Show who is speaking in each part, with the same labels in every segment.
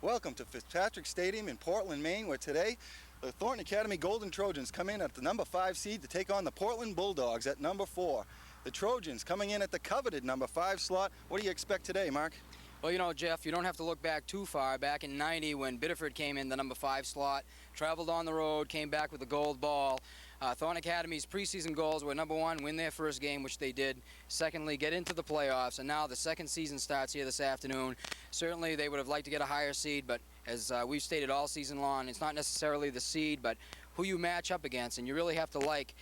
Speaker 1: Welcome to Fitzpatrick Stadium in Portland, Maine, where today the Thornton Academy Golden Trojans come in at the number 5 seed to take on the Portland Bulldogs at number 4. The Trojans coming in at the coveted number 5 slot. What do you expect today, Mark?
Speaker 2: Well, you know, Jeff, you don't have to look back too far. Back in '90, when Biddeford came in the number 5 slot, traveled on the road, came back with the gold ball. Thornton Academy's preseason goals were, number 1, win their first game, which they did. Secondly, get into the playoffs. And now the second season starts here this afternoon. Certainly, they would have liked to get a higher seed, but as we've stated all season long, it's not necessarily the seed, but who you match up against, and you really have to like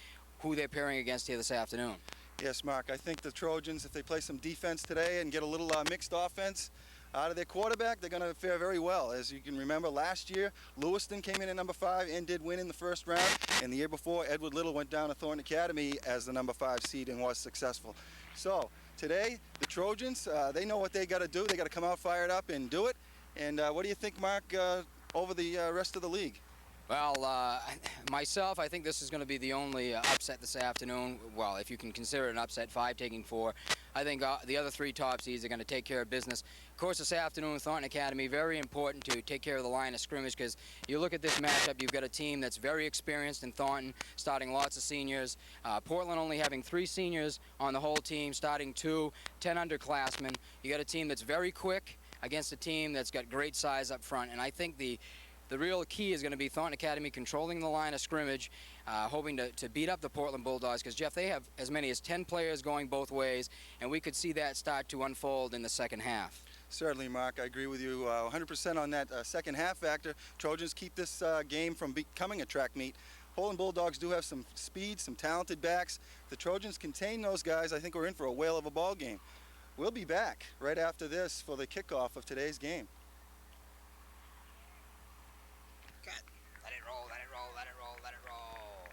Speaker 2: who they're pairing against here this afternoon.
Speaker 1: Yes, Mark, I think the Trojans, if they play some defense today and get a little mixed offense out of their quarterback, they're going to fare very well. As you can remember, last year, Lewiston came in at number 5 and did win in the first round. And the year before, Edward Little went down to Thornton Academy as the number 5 seed and was successful. So today, the Trojans, they know what they got to do. They got to come out fired up and do it. And what do you think, Mark, over the rest of the league?
Speaker 2: Well, myself, I think this is going to be the only upset this afternoon. Well, if you can consider it an upset, 5 taking 4. I think the other 3 top seeds are going to take care of business. Of course, this afternoon, Thornton Academy, very important to take care of the line of scrimmage, because you look at this matchup, you've got a team that's very experienced in Thornton, starting lots of seniors. Portland only having 3 seniors on the whole team, starting 2, 10 underclassmen. You got a team that's very quick against a team that's got great size up front, and I think the real key is going to be Thornton Academy controlling the line of scrimmage, hoping to beat up the Portland Bulldogs, because, Jeff, they have as many as 10 players going both ways, and we could see that start to unfold in the second half.
Speaker 1: Certainly, Mark. I agree with you 100% on that second half factor. Trojans keep this game from becoming a track meet. Portland Bulldogs do have some speed, some talented backs. The Trojans contain those guys. I think we're in for a whale of a ball game. We'll be back right after this for the kickoff of today's game.
Speaker 2: Let it roll, let it roll, let it roll, let it roll.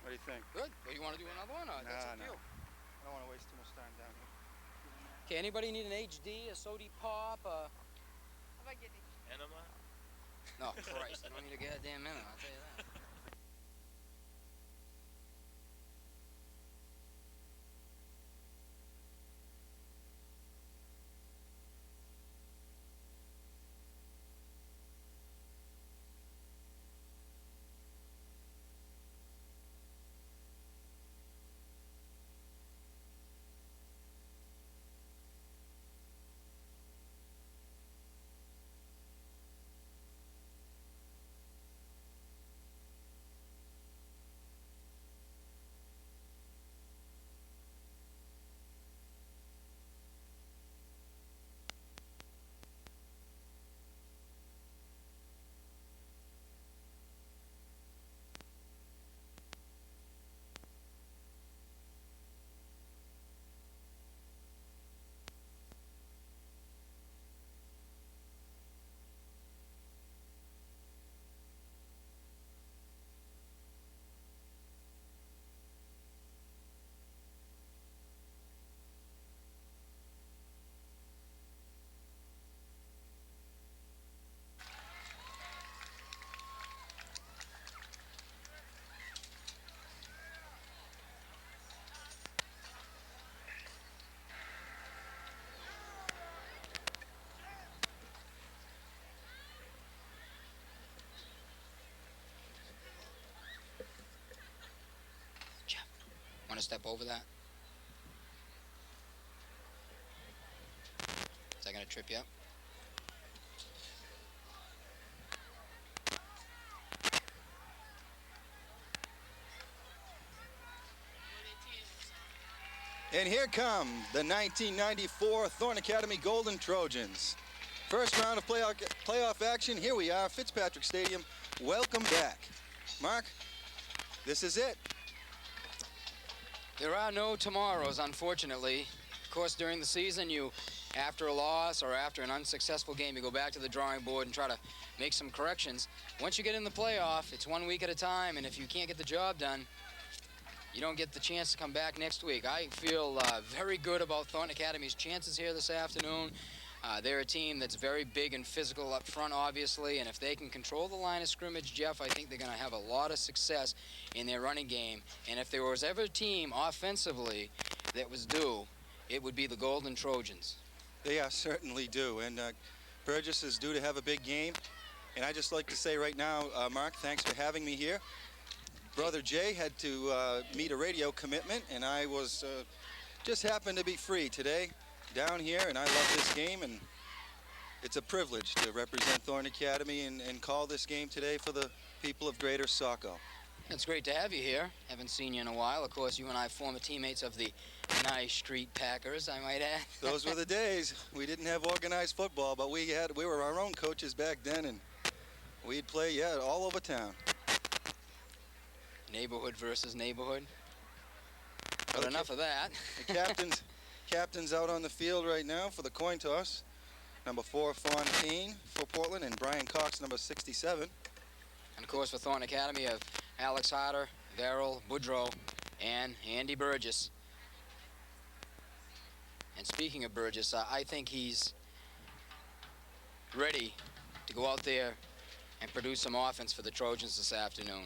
Speaker 1: What do you think?
Speaker 2: Good. Well, you want to do another one? Or that's up to you.
Speaker 1: I don't want to waste too much time down here.
Speaker 2: Okay, anybody need an HD, a Sody Pop?
Speaker 3: How about getting
Speaker 4: Enema?
Speaker 2: No, Christ, I don't need a goddamn minute, I'll tell you that. Want to step over that? Is that going to trip you up?
Speaker 1: And here come the 1994 Thornton Academy Golden Trojans. First round of playoff action. Here we are, Fitzpatrick Stadium. Welcome back. Mark, this is it.
Speaker 2: There are no tomorrows, unfortunately. Of course, during the season, after a loss or after an unsuccessful game, you go back to the drawing board and try to make some corrections. Once you get in the playoff, it's 1 week at a time, and if you can't get the job done, you don't get the chance to come back next week. I feel very good about Thornton Academy's chances here this afternoon. They're a team that's very big and physical up front, obviously, and if they can control the line of scrimmage, Jeff, I think they're going to have a lot of success in their running game. And if there was ever a team offensively that was due, it would be the Golden Trojans.
Speaker 1: They are certainly due. And Burgess is due to have a big game. And I just like to say right now, Marc, thanks for having me here. Brother Jay had to meet a radio commitment, and I was just happened to be free today down here, and I love this game, and it's a privilege to represent Thorne Academy and call this game today for the people of Greater Saco.
Speaker 2: It's great to have you here. Haven't seen you in a while. Of course, you and I former teammates of the Nice Street Packers, I might add.
Speaker 1: Those were the days. We didn't have organized football, but we were our own coaches back then, and we'd play, yeah, all over town.
Speaker 2: Neighborhood versus neighborhood. But
Speaker 1: Okay.
Speaker 2: enough of that.
Speaker 1: The captain's out on the field right now for the coin toss. Number 4, Fontaine for Portland, and Brian Cox, number 67.
Speaker 2: And of course, for Thorne Academy of Alex Harper, Verrill, Boudreau, and Andy Burgess. And speaking of Burgess, I think he's ready to go out there and produce some offense for the Trojans this afternoon.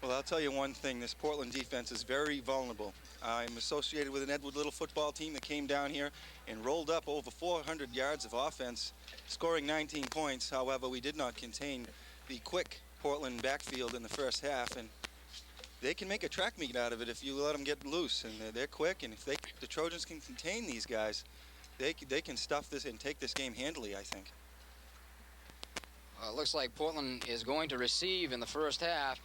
Speaker 1: Well, I'll tell you one thing. This Portland defense is very vulnerable. I'm associated with an Edward Little football team that came down here and rolled up over 400 yards of offense, scoring 19 points. However, we did not contain the quick Portland backfield in the first half, and they can make a track meet out of it if you let them get loose, and they're quick, and if the Trojans can contain these guys, they can stuff this and take this game handily, I think.
Speaker 2: It looks like Portland is going to receive in the first half,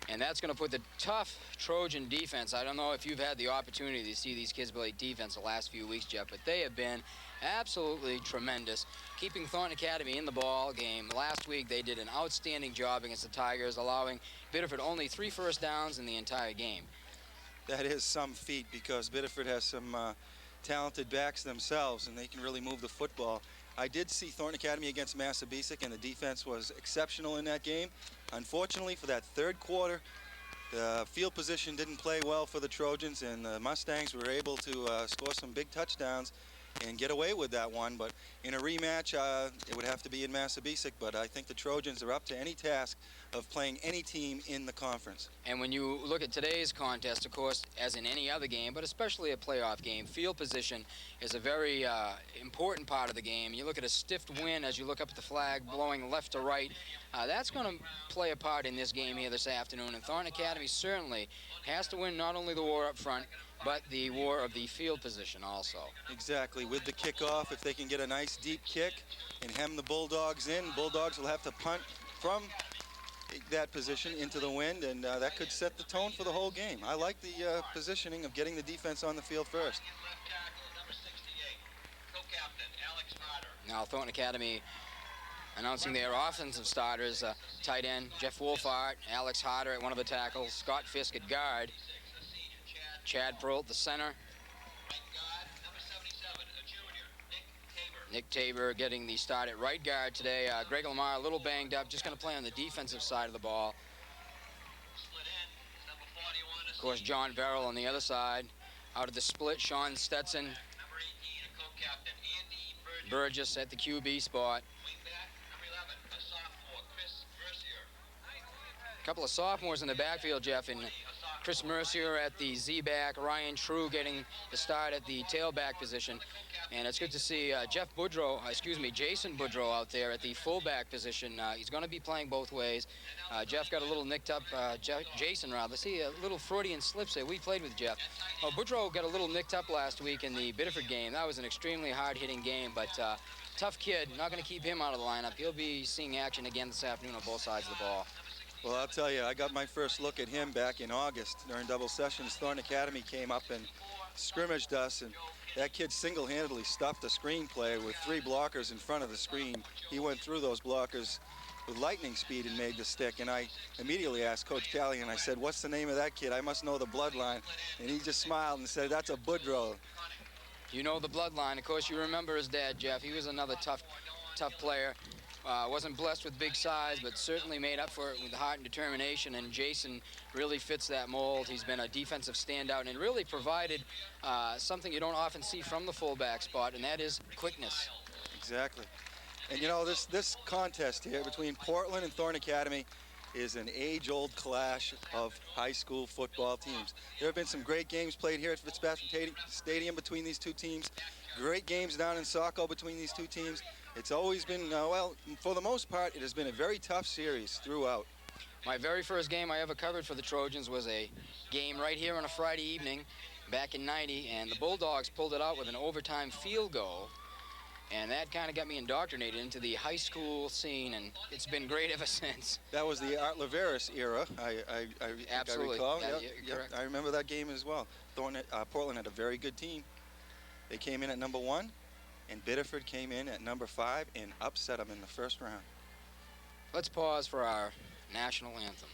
Speaker 2: and that's going to put the tough Trojan defense. I don't know if you've had the opportunity to see these kids play defense the last few weeks, Jeff, but they have been absolutely tremendous, keeping Thorne Academy in the ball game. Last week they did an outstanding job against the Tigers, allowing Biddeford only 3 first downs in the entire game.
Speaker 1: That is some feat, because Biddeford has some talented backs themselves, and they can really move the football. I did see Thorne Academy against Massabesic, and the defense was exceptional in that game. Unfortunately, for that third quarter, the field position didn't play well for the Trojans, and the Mustangs were able to score some big touchdowns and get away with that one. But in a rematch, it would have to be in Massabesic, but I think the Trojans are up to any task of playing any team in the conference.
Speaker 2: And when you look at today's contest, of course, as in any other game, but especially a playoff game, field position is a very important part of the game. You look at a stiff wind as you look up at the flag blowing left to right. That's going to play a part in this game here this afternoon. And Thorne Academy certainly has to win not only the war up front, but the war of the field position also.
Speaker 1: Exactly. With the kickoff, if they can get a nice deep kick and hem the Bulldogs in, Bulldogs will have to punt from that position into the wind, and that could set the tone for the whole game. I like the positioning of getting the defense on the field first.
Speaker 2: Now Thornton Academy announcing their offensive starters, tight end Jeff Wolfart, Alex Harper at one of the tackles, Scott Fisk at guard, Chad Perlt the center, Nick Tabor getting the start at right guard today. Greg Lamar a little banged up, just going to play on the defensive side of the ball. Of course, John Verrill on the other side. Out of the split, Sean Stetson, Burgess at the QB spot. A couple of sophomores in the backfield, Jeff, and Chris Mercier at the Z-back, Ryan True getting the start at the tailback position. And it's good to see Jason Boudreau out there at the fullback position. He's going to be playing both ways. Jeff got a little nicked up, Jason rather. See, a little Freudian slips there. We played with Jeff. Boudreau got a little nicked up last week in the Biddeford game. That was an extremely hard-hitting game, but tough kid. Not going to keep him out of the lineup. He'll be seeing action again this afternoon on both sides of the ball.
Speaker 1: Well, I'll tell you, I got my first look at him back in August during double sessions. Thorne Academy came up and scrimmaged us, and that kid single-handedly stuffed a screen play with 3 blockers in front of the screen. He went through those blockers with lightning speed and made the stick, and I immediately asked Coach Kelly, and I said, what's the name of that kid? I must know the bloodline. And he just smiled and said, that's a Boudreau.
Speaker 2: You know the bloodline. Of course, you remember his dad, Jeff. He was another tough player. Wasn't blessed with big size, but certainly made up for it with heart and determination, and Jason really fits that mold. He's been a defensive standout and really provided something you don't often see from the fullback spot, and that is quickness.
Speaker 1: Exactly. And you know, this contest here between Portland and Thorne Academy is an age-old clash of high school football teams. There have been some great games played here at Fitzpatrick Stadium between these two teams. Great games down in Saco between these two teams. It's always been, well, for the most part, it has been a very tough series throughout.
Speaker 2: My very first game I ever covered for the Trojans was a game right here on a Friday evening back in '90, and the Bulldogs pulled it out with an overtime field goal. And that kind of got me indoctrinated into the high school scene, and it's been great ever since.
Speaker 1: That was the Art Laveris era, I
Speaker 2: Absolutely.
Speaker 1: recall.
Speaker 2: That-
Speaker 1: Yep,
Speaker 2: yeah, correct.
Speaker 1: I remember that game as well. Portland had a very good team. They came in at number 1, and Biddeford came in at number 5 and upset them in the first round.
Speaker 2: Let's pause for our national anthem.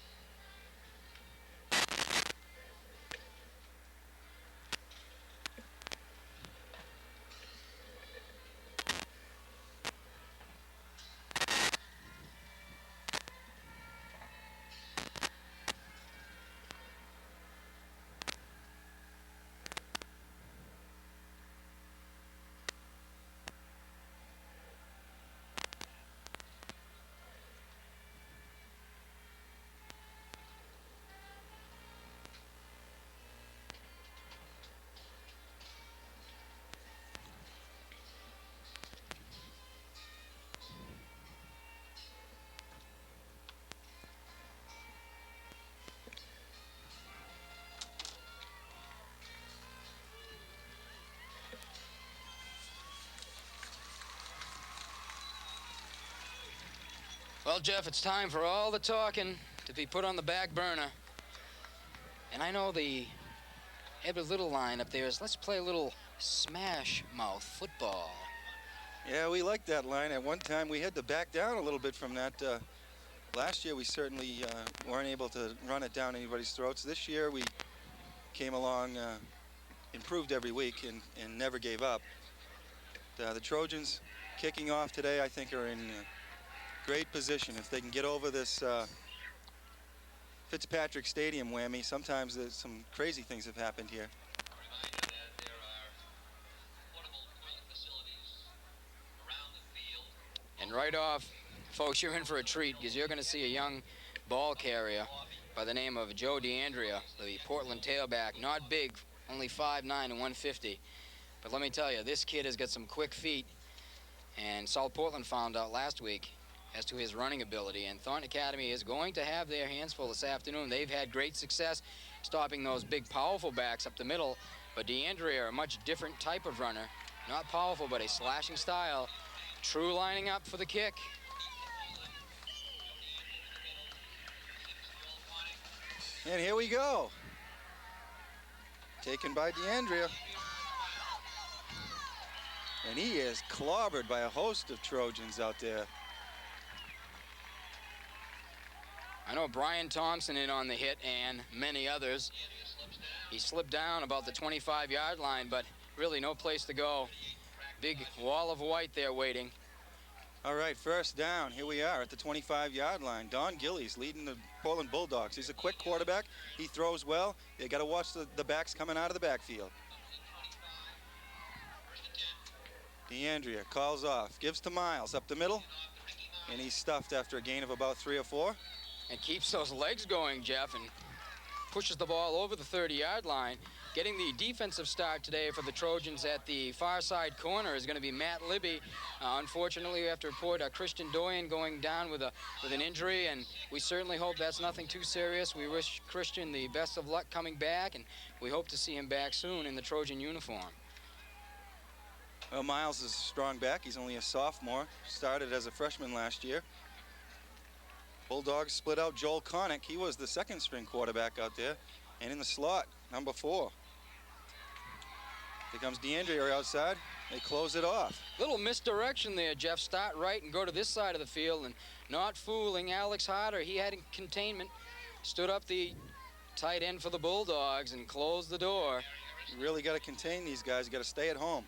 Speaker 2: Well, Jeff, it's time for all the talking to be put on the back burner. And I know the Edward Little line up there is, let's play a little smash mouth football.
Speaker 1: Yeah, we liked that line. At one time, we had to back down a little bit from that. Last year, we certainly weren't able to run it down anybody's throats. This year, we came along, improved every week, and never gave up. The Trojans kicking off today, I think, are in great position. If they can get over this Fitzpatrick Stadium whammy, sometimes some crazy things have happened here.
Speaker 2: And right off, folks, you're in for a treat because you're going to see a young ball carrier by the name of Joe DeAndrea, the Portland tailback. Not big, only 5'9" and 150. But let me tell you, this kid has got some quick feet. And South Portland found out last week as to his running ability. And Thornton Academy is going to have their hands full this afternoon. They've had great success stopping those big, powerful backs up the middle. But DeAndrea, a much different type of runner. Not powerful, but a slashing style. True lining up for the kick.
Speaker 1: And here we go. Taken by DeAndrea. And he is clobbered by a host of Trojans out there.
Speaker 2: I know Brian Thompson in on the hit and many others. He slipped down about the 25-yard line, but really no place to go. Big wall of white there waiting.
Speaker 1: All right, first down. Here we are at the 25-yard line. Don Gillies leading the Portland Bulldogs. He's a quick quarterback. He throws well. They got to watch the backs coming out of the backfield. DeAndrea calls off, gives to Miles up the middle, and he's stuffed after a gain of about 3 or 4.
Speaker 2: And keeps those legs going, Jeff, and pushes the ball over the 30-yard line. Getting the defensive start today for the Trojans at the far side corner is going to be Matt Libby. Unfortunately, we have to report Christian Doyen going down with an injury, and we certainly hope that's nothing too serious. We wish Christian the best of luck coming back, and we hope to see him back soon in the Trojan uniform.
Speaker 1: Well, Miles is a strong back. He's only a sophomore. Started as a freshman last year. Bulldogs split out Joel Connick. He was the second-string quarterback out there. And in the slot, number 4. Here comes DeAndrea outside. They close it off.
Speaker 2: Little misdirection there, Jeff. Start right and go to this side of the field, and not fooling Alex Harper. He had containment, stood up the tight end for the Bulldogs and closed the door.
Speaker 1: You really got to contain these guys. You got to stay at home.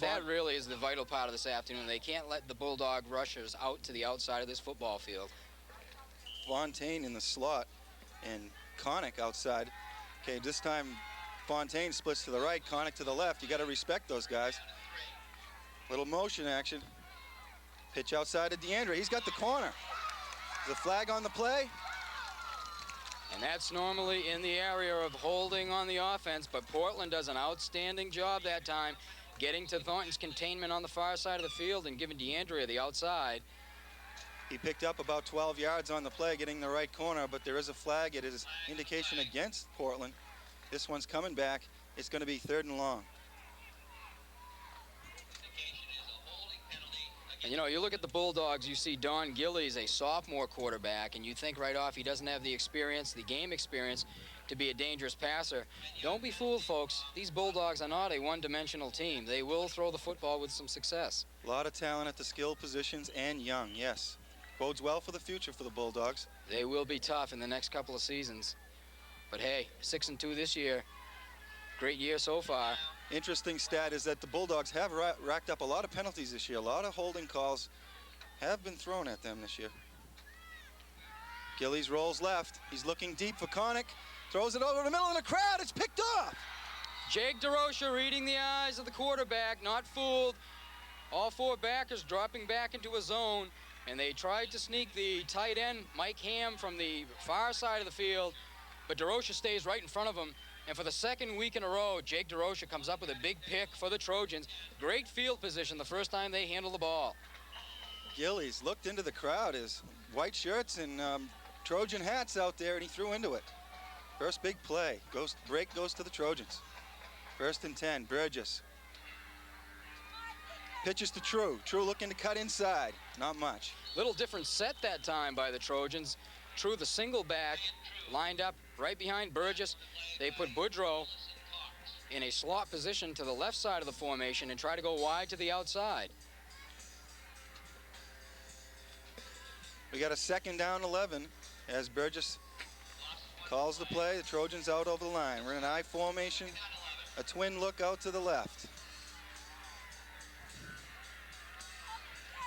Speaker 2: That really is the vital part of this afternoon. They can't let the Bulldog rushers out to the outside of this football field.
Speaker 1: Fontaine in the slot and Connick outside. Okay, this time Fontaine splits to the right, Connick to the left. You got to respect those guys. Little motion action. Pitch outside to DeAndrea. He's got the corner. The flag on the play.
Speaker 2: And that's normally in the area of holding on the offense, but Portland does an outstanding job that time, getting to Thornton's containment on the far side of the field and giving DeAndrea the outside.
Speaker 1: He picked up about 12 yards on the play, getting the right corner, but there is a flag. It is indication against Portland. This one's coming back. It's going to be 3rd and long.
Speaker 2: And you know, you look at the Bulldogs, you see Don Gillies, a sophomore quarterback, and you think right off he doesn't have the experience, the game experience, to be a dangerous passer. Don't be fooled, folks. These Bulldogs are not a one-dimensional team. They will throw the football with some success.
Speaker 1: A lot of talent at the skill positions and young, yes. Bodes well for the future for the Bulldogs.
Speaker 2: They will be tough in the next couple of seasons. But hey, 6-2 this year. Great year so far.
Speaker 1: Interesting stat is that the Bulldogs have racked up a lot of penalties this year. A lot of holding calls have been thrown at them this year. Gillies rolls left. He's looking deep for Connick. Throws it over the middle of the crowd. It's picked off.
Speaker 2: Jake DeRocha reading the eyes of the quarterback, not fooled. All 4 backers dropping back into a zone, and they tried to sneak the tight end, Mike Ham, from the far side of the field, but DeRocha stays right in front of him. And for the 2nd week in a row, Jake DeRocha comes up with a big pick for the Trojans. Great field position the first time they handle the ball.
Speaker 1: Gillies looked into the crowd, his white shirts and Trojan hats out there, and he threw into it. First big play. Break goes to the Trojans. 1st and 10, Burgess. Pitches to True. True looking to cut inside. Not much.
Speaker 2: Little different set that time by the Trojans. True, the single back, lined up right behind Burgess. They put Boudreau in a slot position to the left side of the formation and try to go wide to the outside.
Speaker 1: We got a 2nd down 11 as Burgess calls the play. The Trojans out over the line. We're in an I formation, a twin look out to the left.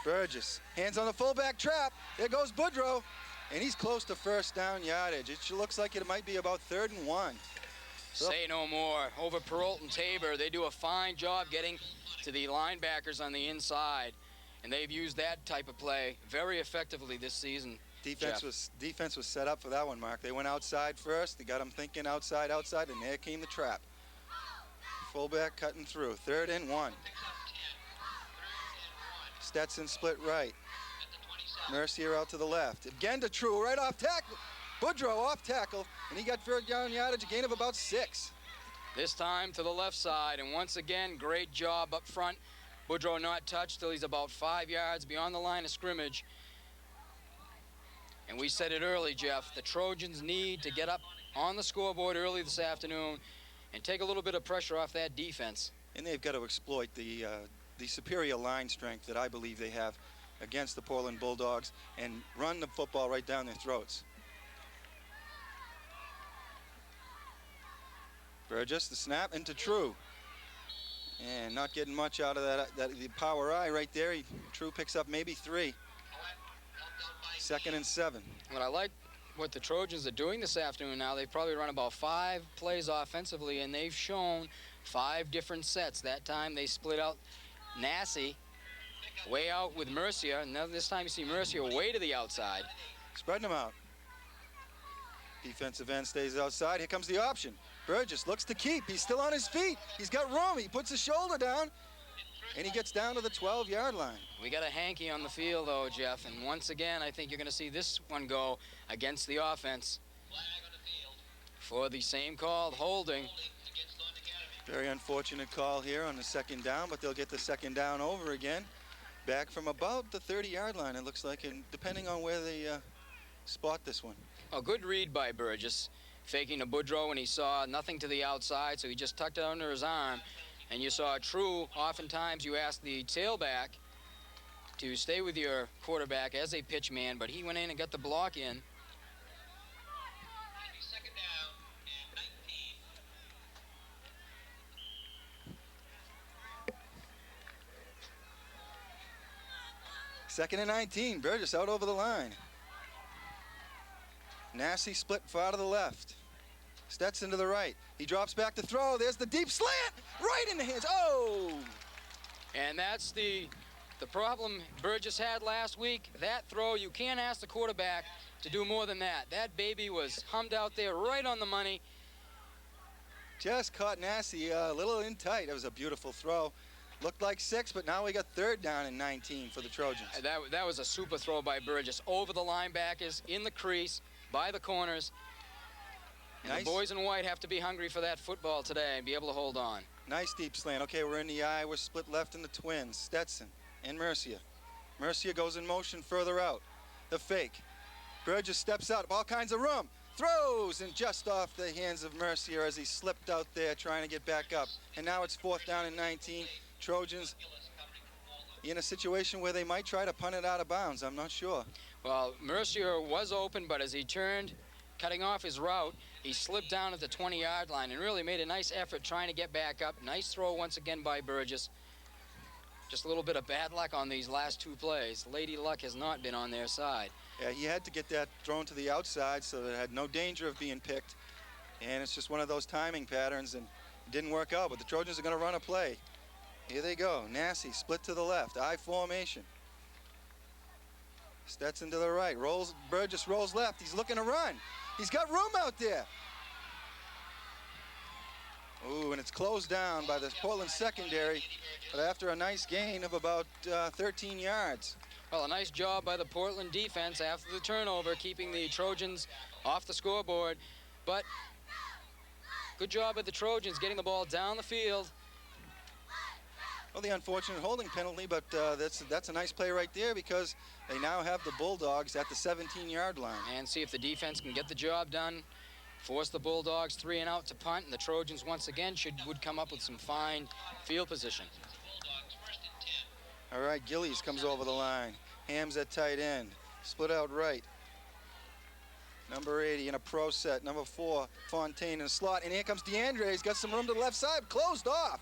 Speaker 1: Burgess, hands on the fullback trap. There goes Boudreau, and he's close to 1st down yardage. It looks like it might be about 3rd and 1.
Speaker 2: Say no more. Over Perrault and Tabor, they do a fine job getting to the linebackers on the inside, and they've used that type of play very effectively this season.
Speaker 1: Defense was set up for that one, Mark. They went outside first. They got them thinking outside, and there came the trap. Fullback cutting through. 3rd and 1. Stetson split right. Mercier out to the left. Again to True, right off tackle. Boudreau off tackle, and he got 3rd down yardage, a gain of about 6.
Speaker 2: This time to the left side, and once again, great job up front. Boudreau not touched till he's about 5 yards beyond the line of scrimmage. And we said it early, Jeff, the Trojans need to get up on the scoreboard early this afternoon and take a little bit of pressure off that defense.
Speaker 1: And they've got to exploit the superior line strength that I believe they have against the Portland Bulldogs and run the football right down their throats. Burgess, the snap into True. And not getting much out of the power eye right there. True picks up maybe 3. 2nd and 7.
Speaker 2: What I like what the Trojans are doing this afternoon now, they've probably run about 5 plays offensively, and they've shown 5 different sets. That time they split out Nassi way out with Mercier, and now this time you see Mercier way to the outside.
Speaker 1: Spreading them out. Defensive end stays outside. Here comes the option. Burgess looks to keep. He's still on his feet. He's got room. He puts his shoulder down, and he gets down to the 12-yard line.
Speaker 2: We got a hanky on the field, though, Jeff, and once again, I think you're going to see this one go against the offense for the same call, holding.
Speaker 1: Very unfortunate call here on the 2nd down, but they'll get the 2nd down over again. Back from about the 30-yard line, it looks like, and depending on where they spot this one.
Speaker 2: A good read by Burgess, faking to Boudreau when he saw nothing to the outside, so he just tucked it under his arm. And you saw True, oftentimes you ask the tailback to stay with your quarterback as a pitch man, but he went in and got the block in.
Speaker 1: Second and 19, Burgess out over the line. Nasty split far to the left. Stetson to the right. He drops back to throw. There's the deep slant, right in the hands. Oh!
Speaker 2: And that's the problem Burgess had last week. That throw, you can't ask the quarterback to do more than that. That baby was hummed out there right on the money.
Speaker 1: Just caught Nasty a little in tight. It was a beautiful throw. Looked like 6, but now we got 3rd down and 19 for the Trojans.
Speaker 2: That was a super throw by Burgess over the linebackers, in the crease, by the corners. And
Speaker 1: Nice.
Speaker 2: the boys in white have to be hungry for that football today and be able to hold on.
Speaker 1: Nice deep slant. Okay, we're in the eye. We're split left in the twins. Stetson and Mercia. Mercia goes in motion further out. The fake. Burgess steps out. All kinds of room. Throws, and just off the hands of Mercia as he slipped out there trying to get back up. And now it's 4th down and 19. Trojans in a situation where they might try to punt it out of bounds. I'm not sure.
Speaker 2: Well, Mercier was open, but as he turned, cutting off his route, he slipped down at the 20-yard line and really made a nice effort trying to get back up. Nice throw once again by Burgess. Just a little bit of bad luck on these last 2 plays. Lady luck has not been on their side.
Speaker 1: Yeah, he had to get that thrown to the outside so that it had no danger of being picked. And it's just one of those timing patterns, and it didn't work out. But the Trojans are going to run a play. Here they go. Nassie split to the left. I formation. Stetson to the right. Rolls. Burgess rolls left. He's looking to run. He's got room out there. Ooh, and it's closed down by the Portland secondary, but after a nice gain of about 13 yards.
Speaker 2: Well, a nice job by the Portland defense after the turnover, keeping the Trojans off the scoreboard. But good job by the Trojans getting the ball down the field.
Speaker 1: Well, the unfortunate holding penalty, but that's a nice play right there because they now have the Bulldogs at the 17-yard line.
Speaker 2: And see if the defense can get the job done. Force the Bulldogs 3 and out to punt, and the Trojans once again would come up with some fine field position.
Speaker 1: All right, Gillies comes over the line. Hams at tight end. Split out right. Number 80 in a pro set. Number 4, Fontaine in a slot. And here comes DeAndre. He's got some room to the left side. Closed off.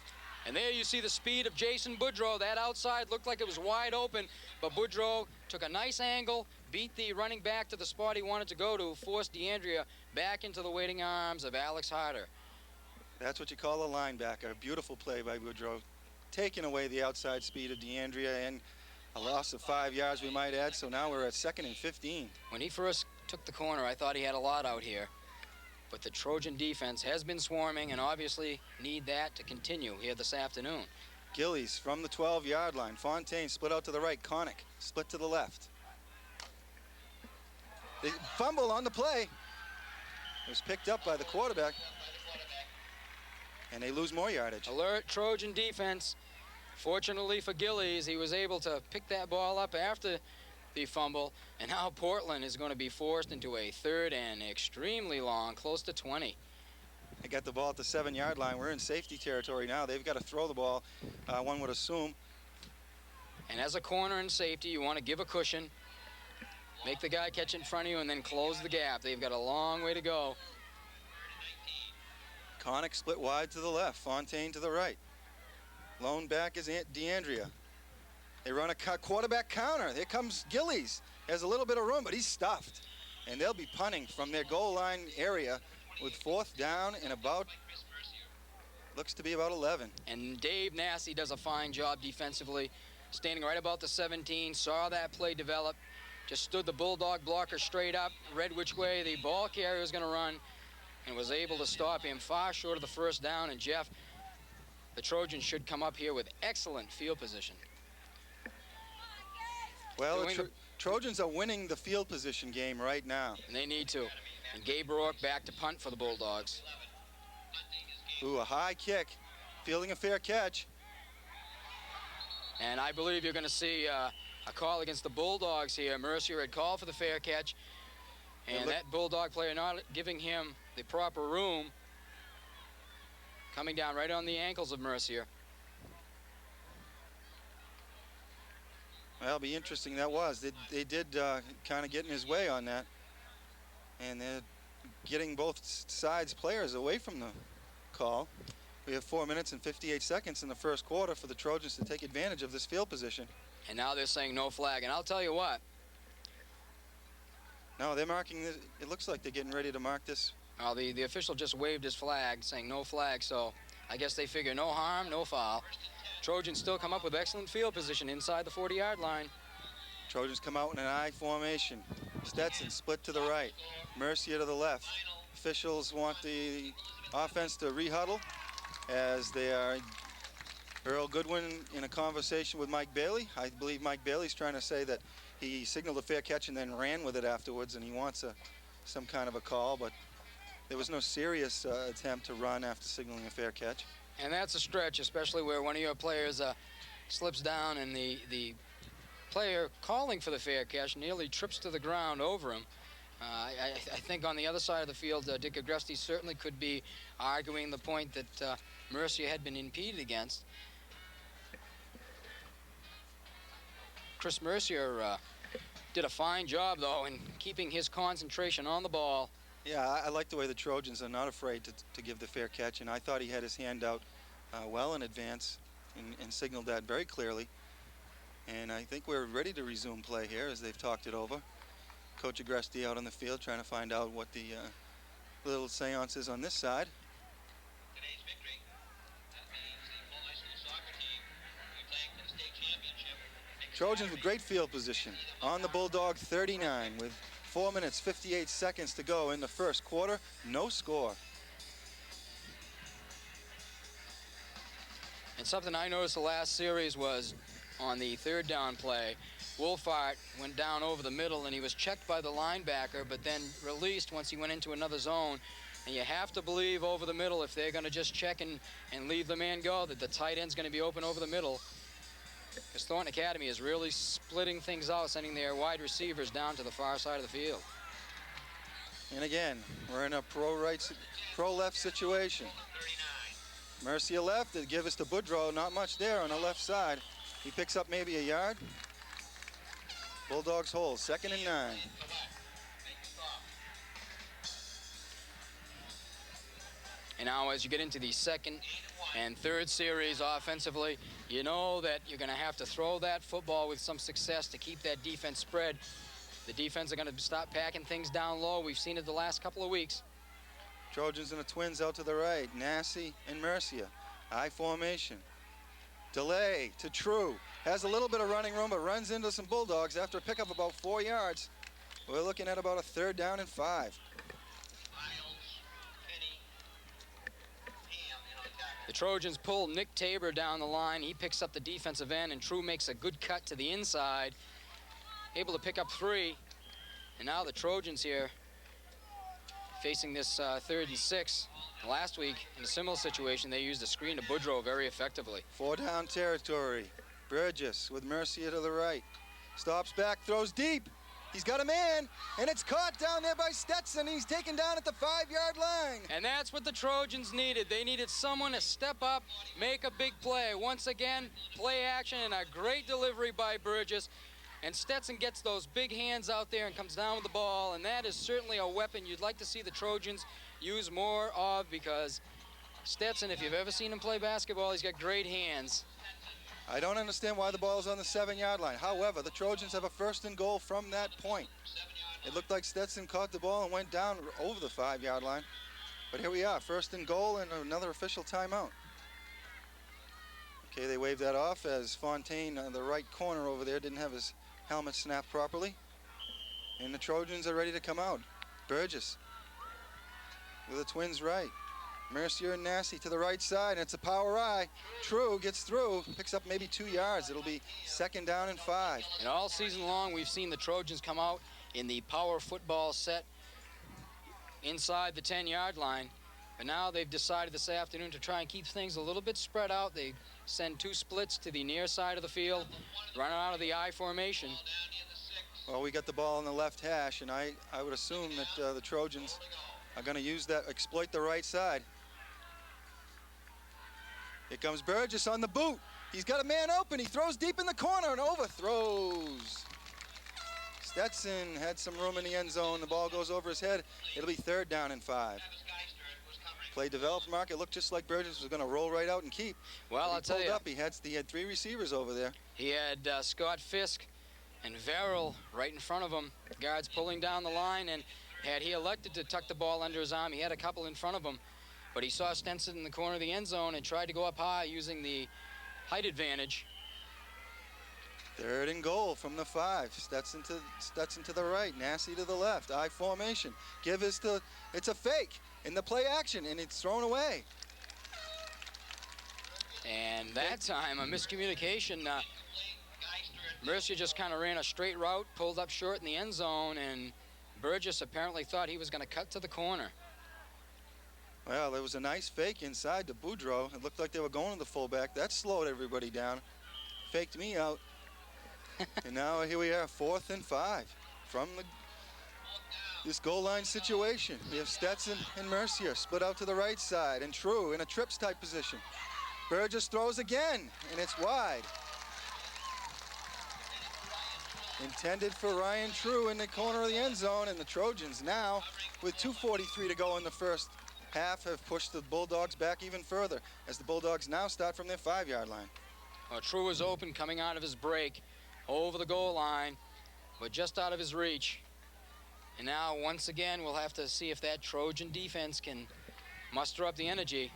Speaker 2: And there you see the speed of Jason Boudreau. That outside looked like it was wide open, but Boudreau took a nice angle, beat the running back to the spot he wanted to go to, forced DeAndrea back into the waiting arms of Alex Harper.
Speaker 1: That's what you call a linebacker. A beautiful play by Boudreau, taking away the outside speed of DeAndrea and a loss of 5 yards, we might add. So now we're at 2nd and 15.
Speaker 2: When he first took the corner, I thought he had a lot out here. But the Trojan defense has been swarming and obviously need that to continue here this afternoon.
Speaker 1: Gillies from the 12-yard line. Fontaine split out to the right. Connick split to the left. They fumble on the play. It was picked up by the quarterback. And they lose more yardage.
Speaker 2: Alert Trojan defense. Fortunately for Gillies, he was able to pick that ball up after the fumble, and now Portland is going to be forced into a 3rd and extremely long, close to 20.
Speaker 1: They got the ball at the 7-yard line. We're in safety territory now. They've got to throw the ball, one would assume.
Speaker 2: And as a corner and safety, you want to give a cushion, make the guy catch in front of you, and then close the gap. They've got a long way to go.
Speaker 1: Connick split wide to the left. Fontaine to the right. Lone back is DeAndrea. They run a quarterback counter. Here comes Gillies. Has a little bit of room, but he's stuffed. And they'll be punting from their goal line area with 4th down and about, looks to be about 11.
Speaker 2: And Dave Nassie does a fine job defensively, standing right about the 17, saw that play develop, just stood the Bulldog blocker straight up, read which way the ball carrier was going to run, and was able to stop him far short of the 1st down. And Jeff, the Trojans should come up here with excellent field position.
Speaker 1: Well, the Trojans are winning the field position game right now.
Speaker 2: And they need to. And Gabe Rourke back to punt for the Bulldogs.
Speaker 1: Ooh, a high kick. Fielding a fair catch.
Speaker 2: And I believe you're going to see a call against the Bulldogs here. Mercier had called for the fair catch. And that Bulldog player not giving him the proper room. Coming down right on the ankles of Mercier.
Speaker 1: Well, it'll be interesting. That was. They did kind of get in his way on that. And they're getting both sides players away from the call. We have 4 minutes and 58 seconds in the 1st quarter for the Trojans to take advantage of this field position.
Speaker 2: And now they're saying no flag. And I'll tell you what.
Speaker 1: No, they're marking this. It looks like they're getting ready to mark this.
Speaker 2: Well, the official just waved his flag, saying no flag. So I guess they figure no harm, no foul. Trojans still come up with excellent field position inside the 40-yard line.
Speaker 1: Trojans come out in an I formation. Stetson split to the right. Mercier to the left. Officials want the offense to rehuddle as they are Earl Goodwin in a conversation with Mike Bailey. I believe Mike Bailey's trying to say that he signaled a fair catch and then ran with it afterwards, and he wants some kind of a call, but there was no serious attempt to run after signaling a fair catch.
Speaker 2: And that's a stretch, especially where one of your players slips down and the player calling for the fair catch nearly trips to the ground over him. I think on the other side of the field, Dick Agresti certainly could be arguing the point that Mercier had been impeded against. Chris Mercier did a fine job, though, in keeping his concentration on the ball.
Speaker 1: Yeah, I like the way the Trojans are not afraid to give the fair catch, and I thought he had his hand out well in advance and signaled that very clearly. And I think we're ready to resume play here as they've talked it over. Coach Agresti out on the field trying to find out what the little seance is on this side.
Speaker 4: Today's victory, that means the full high school soccer team will be playing for the state championship.
Speaker 1: Trojans with great field position on the Bulldog 39 with 4 minutes 58 seconds to go in the first quarter. No score.
Speaker 2: And something I noticed the last series was on the third down play, Wolfart went down over the middle and he was checked by the linebacker, but then released once he went into another zone. And you have to believe over the middle, if they're going to just check and leave the man go, that the tight end's going to be open over the middle. Because Thornton Academy is really splitting things out, sending their wide receivers down to the far side of the field.
Speaker 1: And again, we're in a pro-left situation. Mercier left, they give us to Boudreau, not much there on the left side. He picks up maybe a yard. Bulldogs hold, 2nd and 9.
Speaker 2: And now as you get into the second and third series offensively, you know that you're going to have to throw that football with some success to keep that defense spread. The defense are going to stop packing things down low. We've seen it the last couple of weeks.
Speaker 1: Trojans and the Twins out to the right. Nassi and Mercier. I formation. Delay to True. Has a little bit of running room, but runs into some Bulldogs after a pickup about 4 yards. We're looking at about a 3rd down and 5.
Speaker 2: The Trojans pull Nick Tabor down the line. He picks up the defensive end, and True makes a good cut to the inside. Able to pick up 3. And now the Trojans here facing this 3rd and 6. Last week, in a similar situation, they used a screen to Boudreau very effectively.
Speaker 1: 4 down territory. Burgess with Mercier to the right. Stops back, throws deep. He's got a man, and it's caught down there by Stetson. He's taken down at the 5-yard line.
Speaker 2: And that's what the Trojans needed. They needed someone to step up, make a big play. Once again, play action and a great delivery by Burgess. And Stetson gets those big hands out there and comes down with the ball, and that is certainly a weapon you'd like to see the Trojans use more of, because Stetson, if you've ever seen him play basketball, he's got great hands.
Speaker 1: I don't understand why the ball is on the 7-yard line. However, the Trojans have a 1st and goal from that point. It looked like Stetson caught the ball and went down over the 5-yard line. But here we are, 1st and goal and another official timeout. Okay, they waved that off as Fontaine, the right corner over there, didn't have his helmet snapped properly. And the Trojans are ready to come out. Burgess with the Twins right. Mercier and Nassi to the right side, and it's a power eye. True gets through, picks up maybe 2 yards. It'll be 2nd down and 5.
Speaker 2: And all season long, we've seen the Trojans come out in the power football set inside the 10-yard line. But now they've decided this afternoon to try and keep things a little bit spread out. They send 2 splits to the near side of the field, run out of the I formation.
Speaker 1: Well, we got the ball on the left hash, and I would assume that the Trojans are going to use that, exploit the right side. Here comes Burgess on the boot. He's got a man open. He throws deep in the corner and overthrows. Stetson had some room in the end zone. The ball goes over his head. It'll be 3rd down and 5. Play developed, Marc. It looked just like Burgess was going to roll right out and keep.
Speaker 2: Well, I'll tell you.
Speaker 1: He had 3 receivers over there.
Speaker 2: He had Scott Fisk and Verrill right in front of him. Guards pulling down the line, and had he elected to tuck the ball under his arm, he had a couple in front of him. But he saw Stetson in the corner of the end zone and tried to go up high using the height advantage.
Speaker 1: 3rd and goal from the 5. Stetson to the right, Nassi to the left. I formation. It's a fake in the play action, and it's thrown away.
Speaker 2: And that time, a miscommunication. Mercier just kind of ran a straight route, pulled up short in the end zone, and Burgess apparently thought he was going to cut to the corner.
Speaker 1: Well, there was a nice fake inside to Boudreaux. It looked like they were going to the fullback. That slowed everybody down. Faked me out. And now here we are, 4th and 5 from this goal line situation. We have Stetson and Mercier split out to the right side, and True in a trips type position. Burgess throws again, and it's wide. Intended for Ryan True in the corner of the end zone, and the Trojans now, with 2:43 to go in the first half, have pushed the Bulldogs back even further, as the Bulldogs now start from their 5-yard line.
Speaker 2: True is open coming out of his break over the goal line, but just out of his reach. And now, once again, we'll have to see if that Trojan defense can muster up the energy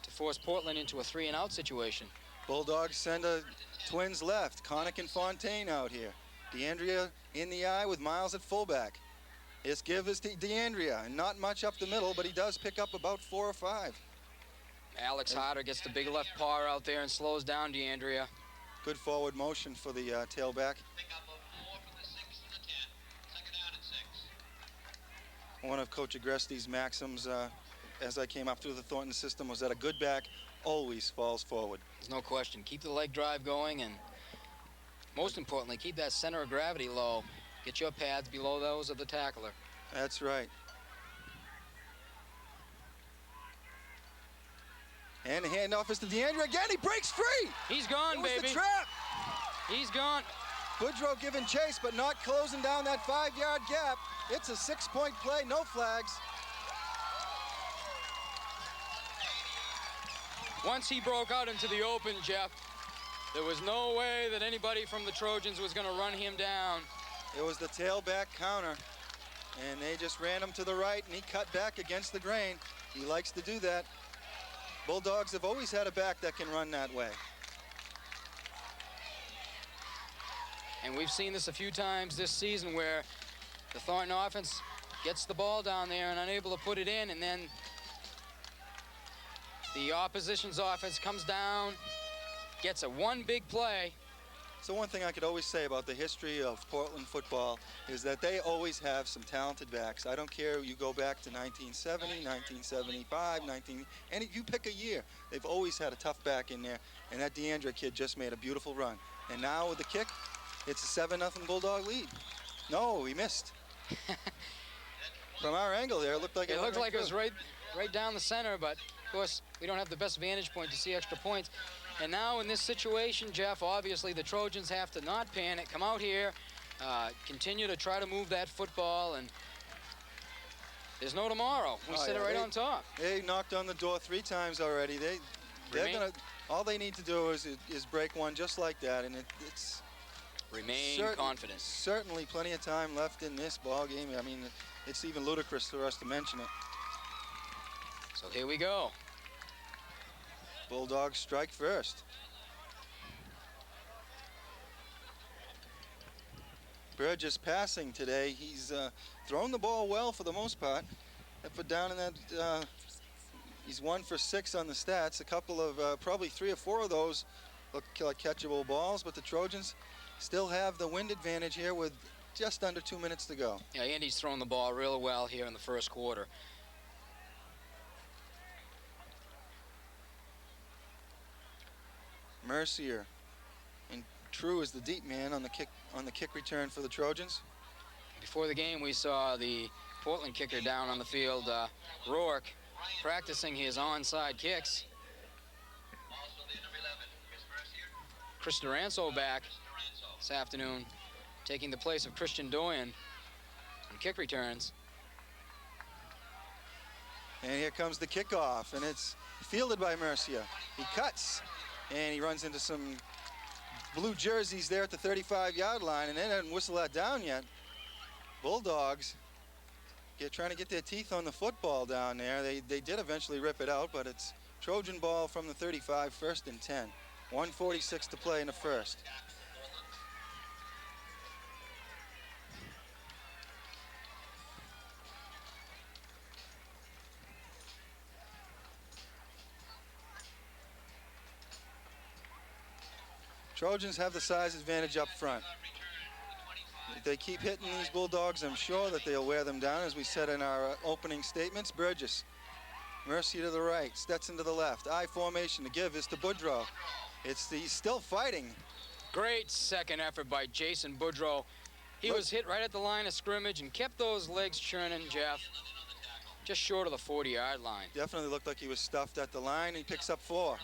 Speaker 2: to force Portland into a 3-and-out situation.
Speaker 1: Bulldogs send a twins left. Connick and Fontaine out here. DeAndrea in the eye with Miles at fullback. His give is to DeAndrea, and not much up the middle, but he does pick up about 4 or 5.
Speaker 2: Alex Harper gets the big left paw out there and slows down DeAndrea.
Speaker 1: Good forward motion for the tailback. One of Coach Agresti's maxims as I came up through the Thornton system was that a good back always falls forward.
Speaker 2: There's no question. Keep the leg drive going, and most importantly, keep that center of gravity low. Get your pads below those of the tackler.
Speaker 1: That's right. And the handoff is to DeAndrea again. He breaks free.
Speaker 2: He's gone, baby.
Speaker 1: It was the trap.
Speaker 2: He's gone.
Speaker 1: Boudreaux giving chase, but not closing down that 5-yard gap. It's a 6-point play, no flags.
Speaker 2: Once he broke out into the open, Jeff, there was no way that anybody from the Trojans was going to run him down.
Speaker 1: It was the tailback counter, and they just ran him to the right, and he cut back against the grain. He likes to do that. Bulldogs have always had a back that can run that way.
Speaker 2: And we've seen this a few times this season where the Thornton offense gets the ball down there and unable to put it in, and then the opposition's offense comes down, gets a one big play.
Speaker 1: So one thing I could always say about the history of Portland football is that they always have some talented backs. I don't care, you go back to 1970, 1975, and you pick a year. They've always had a tough back in there, and that DeAndrea kid just made a beautiful run. And now with the kick, it's a 7-0 Bulldog lead. No, he missed. From our angle there, it looked like
Speaker 2: it looked like it was right down the center, but of course we don't have the best vantage point to see extra points. And now in this situation, Jeff, obviously the Trojans have to not panic, come out here, continue to try to move that football, and there's no tomorrow. We sit it right on top.
Speaker 1: They knocked on the door 3 times already. They're gonna, all they need to do is break one just like that, and it's
Speaker 2: remain confident.
Speaker 1: Certainly plenty of time left in this ball game. I mean, it's even ludicrous for us to mention it.
Speaker 2: So here we go.
Speaker 1: Bulldogs strike first. Burgess passing today. He's thrown the ball well for the most part. Put down in that, he's 1 for 6 on the stats. A couple of, probably 3 or 4 of those look like catchable balls, but the Trojans still have the wind advantage here with just under 2 minutes to go.
Speaker 2: Yeah, Andy's thrown the ball real well here in the first quarter.
Speaker 1: Mercier and True is the deep man on the kick return for the Trojans.
Speaker 2: Before the game, we saw the Portland kicker down on the field, Rourke, practicing his onside kicks. Chris Duranso back this afternoon, taking the place of Christian Doyen on kick returns.
Speaker 1: And here comes the kickoff, and it's fielded by Mercier. He cuts, and he runs into some blue jerseys there at the 35-yard line, and they didn't whistle that down yet. Bulldogs trying to get their teeth on the football down there. They did eventually rip it out, but it's Trojan ball from the 35, 1st and 10. 1:46 to play in the first. Trojans have the size advantage up front. If they keep hitting these Bulldogs, I'm sure that they'll wear them down, as we said in our opening statements. Burgess, Mercy to the right, Stetson to the left. I formation, the give is to Boudreau. He's still fighting.
Speaker 2: Great second effort by Jason Boudreau. He was hit right at the line of scrimmage and kept those legs churning, Jeff. Just short of the 40-yard line.
Speaker 1: Definitely looked like he was stuffed at the line. He picks up 4.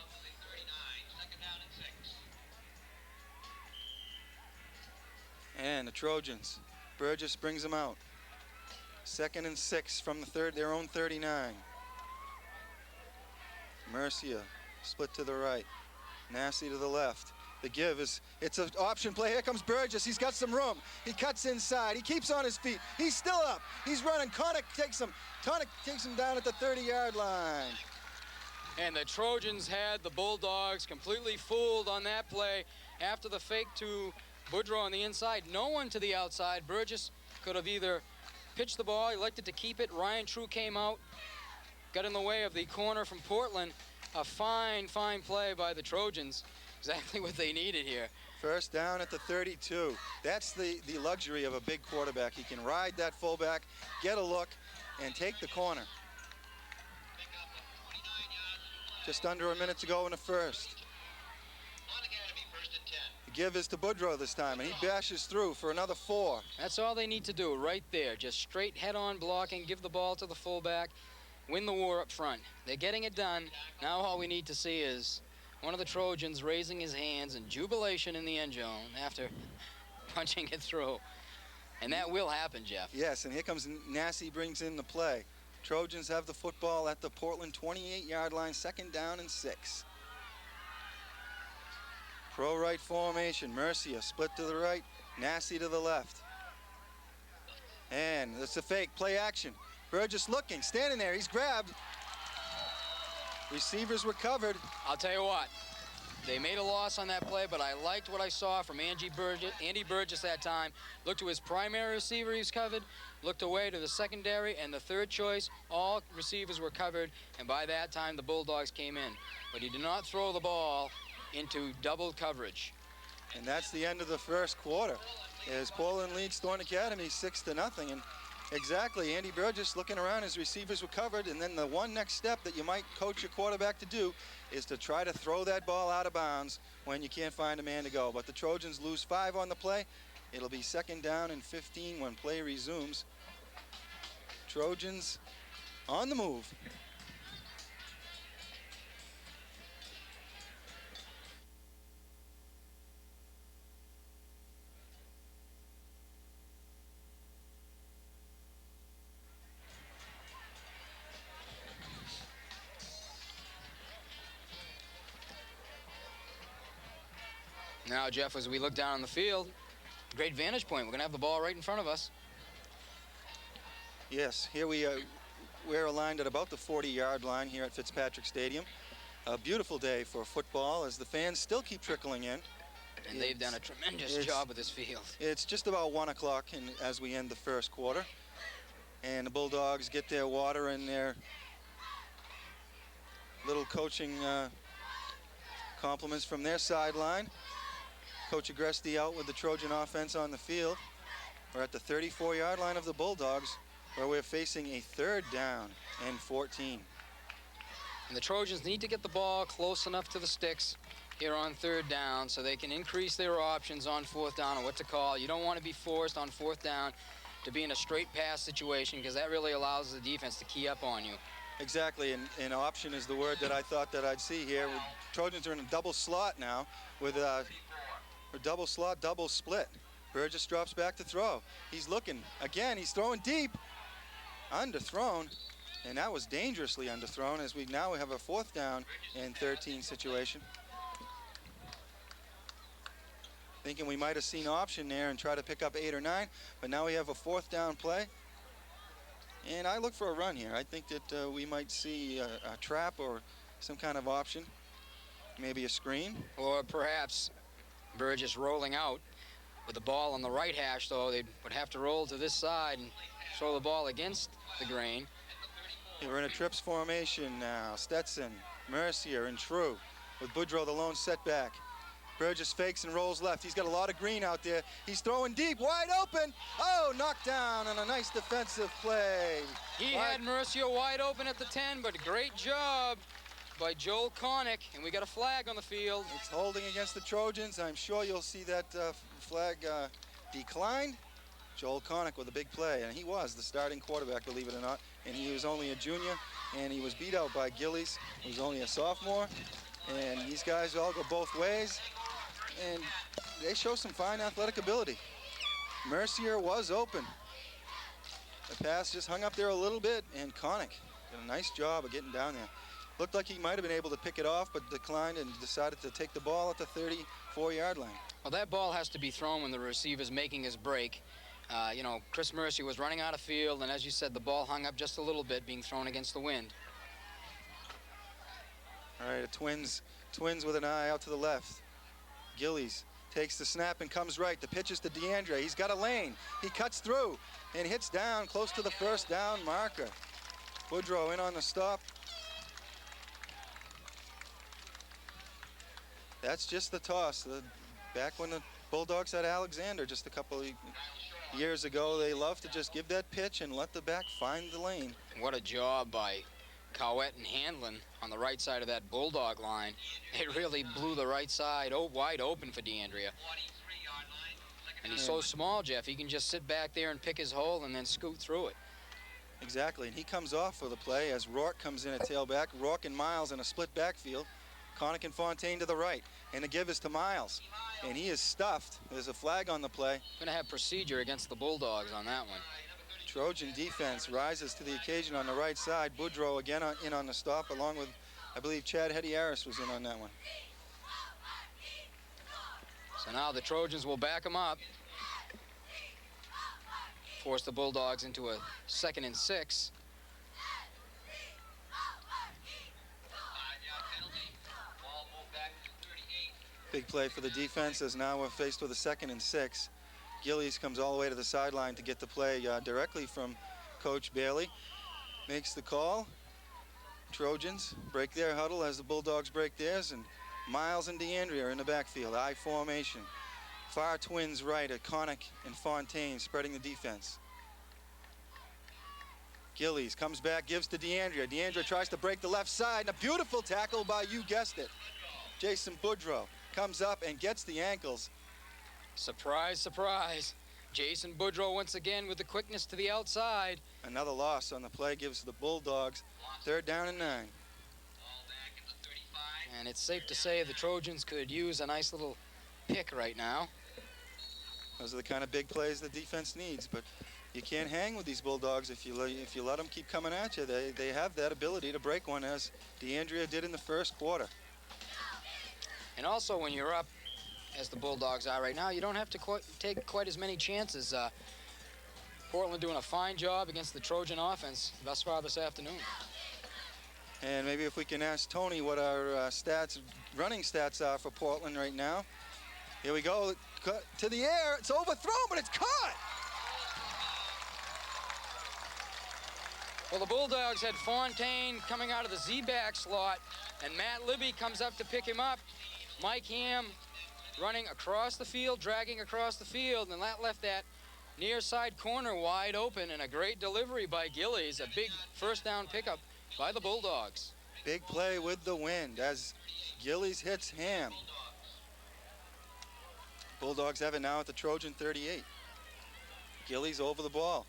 Speaker 1: And the Trojans, Burgess brings them out. 2nd and 6 from their own 39. Mercia, split to the right. Nasty to the left. The give is, it's an option play. Here comes Burgess. He's got some room. He cuts inside. He keeps on his feet. He's still up. He's running. Tonic takes him down at the 30-yard line.
Speaker 2: And the Trojans had the Bulldogs completely fooled on that play. After the fake to Boudreau on the inside, no one to the outside. Burgess could have either pitched the ball, elected to keep it. Ryan True came out, got in the way of the corner from Portland. A fine, fine play by the Trojans. Exactly what they needed here.
Speaker 1: First down at the 32. That's the luxury of a big quarterback. He can ride that fullback, get a look, and take the corner. Just under a minute to go in the first. The give is to Boudreau this time, and he bashes through for another 4.
Speaker 2: That's all they need to do right there. Just straight head-on blocking, give the ball to the fullback, win the war up front. They're getting it done. Now all we need to see is one of the Trojans raising his hands in jubilation in the end zone after punching it through. And that will happen, Jeff.
Speaker 1: Yes, and here comes Nasty, brings in the play. Trojans have the football at the Portland 28-yard line, 2nd down and 6. Pro right formation, Mercia split to the right, Nasty to the left. And it's a fake, play action. Burgess looking, standing there, he's grabbed. Receivers were covered.
Speaker 2: I'll tell you what, they made a loss on that play, but I liked what I saw from Andy Burgess that time. Looked to his primary receiver, he was covered. Looked away to the secondary and the third choice. All receivers were covered, and by that time the Bulldogs came in. But he did not throw the ball into double coverage.
Speaker 1: And that's the end of the first quarter. As Portland leads Thorne Academy 6-0. And exactly, Andy Burgess looking around, his receivers were covered, and then the one next step that you might coach your quarterback to do is to try to throw that ball out of bounds when you can't find a man to go. But the Trojans lose 5 on the play. It'll be 2nd down and 15 when play resumes. Trojans on the move.
Speaker 2: Now, Jeff, as we look down on the field, great vantage point. We're going to have the ball right in front of us.
Speaker 1: Yes, here we're aligned at about the 40-yard line here at Fitzpatrick Stadium. A beautiful day for football as the fans still keep trickling in.
Speaker 2: And they've done a tremendous job with this field.
Speaker 1: It's just about 1 o'clock as we end the first quarter. And the Bulldogs get their water and their little coaching compliments from their sideline. Coach Agresti out with the Trojan offense on the field. We're at the 34-yard line of the Bulldogs, where we're facing a 3rd down and 14.
Speaker 2: And the Trojans need to get the ball close enough to the sticks here on 3rd down so they can increase their options on 4th down and what to call. You don't want to be forced on 4th down to be in a straight pass situation, because that really allows the defense to key up on you.
Speaker 1: Exactly, and option is the word that I thought that I'd see here. Trojans are in a double slot now with a double slot, double split. Burgess drops back to throw. He's looking. Again, he's throwing deep. Underthrown, and that was dangerously underthrown, as we now have a 4th down and 13 situation. Thinking we might have seen option there and try to pick up 8 or 9, but now we have a 4th down play. And I look for a run here. I think that we might see a trap or some kind of option, maybe a screen.
Speaker 2: Or perhaps Burgess rolling out with the ball on the right hash, though. They would have to roll to this side and throw the ball against the grain.
Speaker 1: We're in a trips formation now. Stetson, Mercier, and True with Boudreau the lone setback. Burgess fakes and rolls left. He's got a lot of green out there. He's throwing deep, wide open. Oh, knocked down on a nice defensive play.
Speaker 2: He had Mercier wide open at the 10, but great job by Joel Connick, and we got a flag on the field.
Speaker 1: It's holding against the Trojans. I'm sure you'll see that flag declined. Joel Connick with a big play, and he was the starting quarterback, believe it or not, and he was only a junior, and he was beat out by Gillies, who was only a sophomore, and these guys all go both ways, and they show some fine athletic ability. Mercier was open. The pass just hung up there a little bit, and Connick did a nice job of getting down there. Looked like he might have been able to pick it off, but declined and decided to take the ball at the 34-yard line.
Speaker 2: Well, that ball has to be thrown when the receiver's making his break. You know, Chris Mercier was running out of field, and as you said, the ball hung up just a little bit, being thrown against the wind.
Speaker 1: All right, the Twins with an eye out to the left. Gillies takes the snap and comes right. The pitch is to DeAndre. He's got a lane. He cuts through and hits down close to the first down marker. Boudreau in on the stop. That's just the toss. Back when the Bulldogs had Alexander just a couple of years ago, they loved to just give that pitch and let the back find the lane.
Speaker 2: What a job by Paquette and Hanlon on the right side of that Bulldog line. It really blew the right side wide open for DeAndrea. And he's so small, Jeff, he can just sit back there and pick his hole and then scoot through it.
Speaker 1: Exactly, and he comes off for the play as Rourke comes in at tailback. Rourke and Miles in a split backfield. Connick and Fontaine to the right, and the give is to Miles, and he is stuffed. There's a flag on the play.
Speaker 2: Going to have procedure against the Bulldogs on that one.
Speaker 1: Trojan defense rises to the occasion on the right side. Boudreau again in on the stop, along with, I believe, Chad Hetty-Harris was in on that one.
Speaker 2: So now the Trojans will back them up, force the Bulldogs into a 2nd and 6.
Speaker 1: Big play for the defense as now we're faced with a 2nd and 6. Gillies comes all the way to the sideline to get the play directly from Coach Bailey. Makes the call. Trojans break their huddle as the Bulldogs break theirs, and Miles and DeAndrea are in the backfield. I formation. Far Twins right at Connick and Fontaine spreading the defense. Gillies comes back, gives to DeAndrea. DeAndrea tries to break the left side, and a beautiful tackle by, you guessed it, Jason Boudreau. Comes up and gets the ankles.
Speaker 2: Surprise, surprise. Jason Boudreau once again with the quickness to the outside.
Speaker 1: Another loss on the play gives the Bulldogs 3rd down and 9.
Speaker 2: And it's safe to say the Trojans could use a nice little pick right now.
Speaker 1: Those are the kind of big plays the defense needs, but you can't hang with these Bulldogs if you let them keep coming at you. They have that ability to break one, as DeAndrea did in the first quarter.
Speaker 2: And also, when you're up, as the Bulldogs are right now, you don't have to take quite as many chances. Portland doing a fine job against the Trojan offense thus far this afternoon.
Speaker 1: And maybe if we can ask Tony what our running stats are for Portland right now. Here we go, cut to the air. It's overthrown, but it's caught.
Speaker 2: Well, the Bulldogs had Fontaine coming out of the Z-back slot, and Matt Libby comes up to pick him up. Mike Ham running across the field, dragging across the field, and that left that near side corner wide open, and a great delivery by Gillies, a big 1st down pickup by the Bulldogs.
Speaker 1: Big play with the wind as Gillies hits Ham. Bulldogs have it now at the Trojan 38. Gillies over the ball.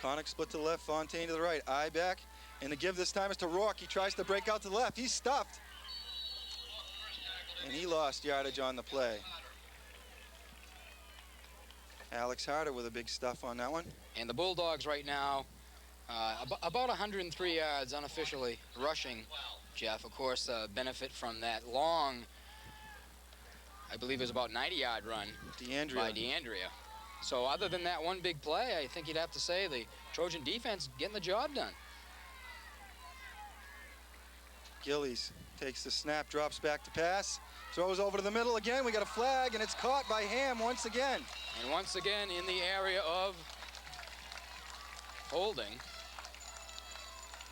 Speaker 1: Connick split to the left, Fontaine to the right. Eye back, and the give this time is to Rourke. He tries to break out to the left. He's stuffed. And he lost yardage on the play. Alex Harper with a big stuff on that one.
Speaker 2: And the Bulldogs right now, about 103 yards unofficially rushing, Jeff. Of course, benefit from that long, I believe it was about 90-yard run by DeAndrea. So other than that one big play, I think you'd have to say the Trojan defense getting the job done.
Speaker 1: Gillies takes the snap, drops back to pass, throws over to the middle again. We got a flag, and it's caught by Ham once again.
Speaker 2: And once again in the area of holding.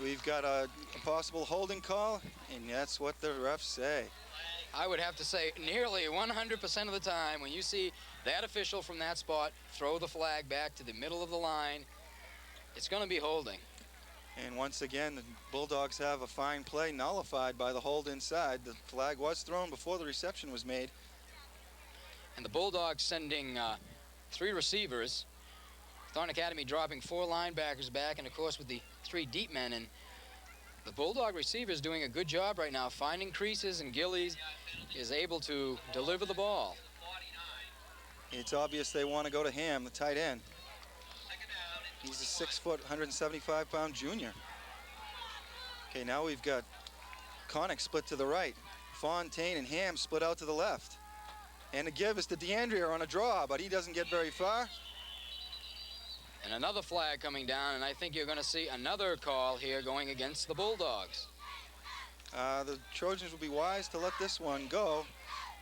Speaker 1: We've got a possible holding call, and that's what the refs say.
Speaker 2: I would have to say nearly 100% of the time when you see that official from that spot throw the flag back to the middle of the line, it's going to be holding.
Speaker 1: And once again, the Bulldogs have a fine play nullified by the hold inside. The flag was thrown before the reception was made.
Speaker 2: And the Bulldogs sending 3 receivers. Thornton Academy dropping 4 linebackers back, and of course with the 3 deep men. And the Bulldog receivers doing a good job right now, finding creases, and Gillies is able to deliver the ball.
Speaker 1: It's obvious they want to go to Ham, the tight end. He's a 6 foot, 175-pound junior. Okay, now we've got Connick split to the right. Fontaine and Ham split out to the left. And the give is to DeAndrea on a draw, but he doesn't get very far.
Speaker 2: And another flag coming down, and I think you're going to see another call here going against the Bulldogs.
Speaker 1: The Trojans will be wise to let this one go.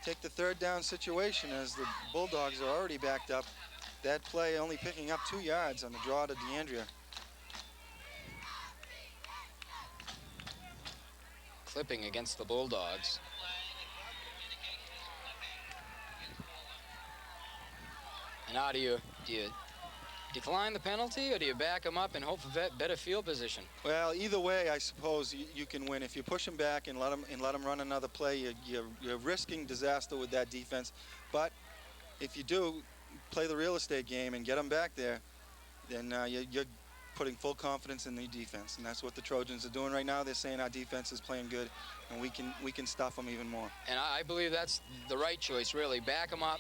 Speaker 1: Take the 3rd down situation as the Bulldogs are already backed up. That play only picking up 2 yards on the draw to DeAndrea.
Speaker 2: Clipping against the Bulldogs. And how do you decline the penalty, or do you back them up and hope for better field position?
Speaker 1: Well, either way, I suppose you can win. If you push them back and let them run another play, you're risking disaster with that defense. But if you do play the real estate game and get them back there, then you're putting full confidence in the defense, and that's what the Trojans are doing right now. They're saying our defense is playing good, and we can stuff them even more.
Speaker 2: And I believe that's the right choice, really. Back them up.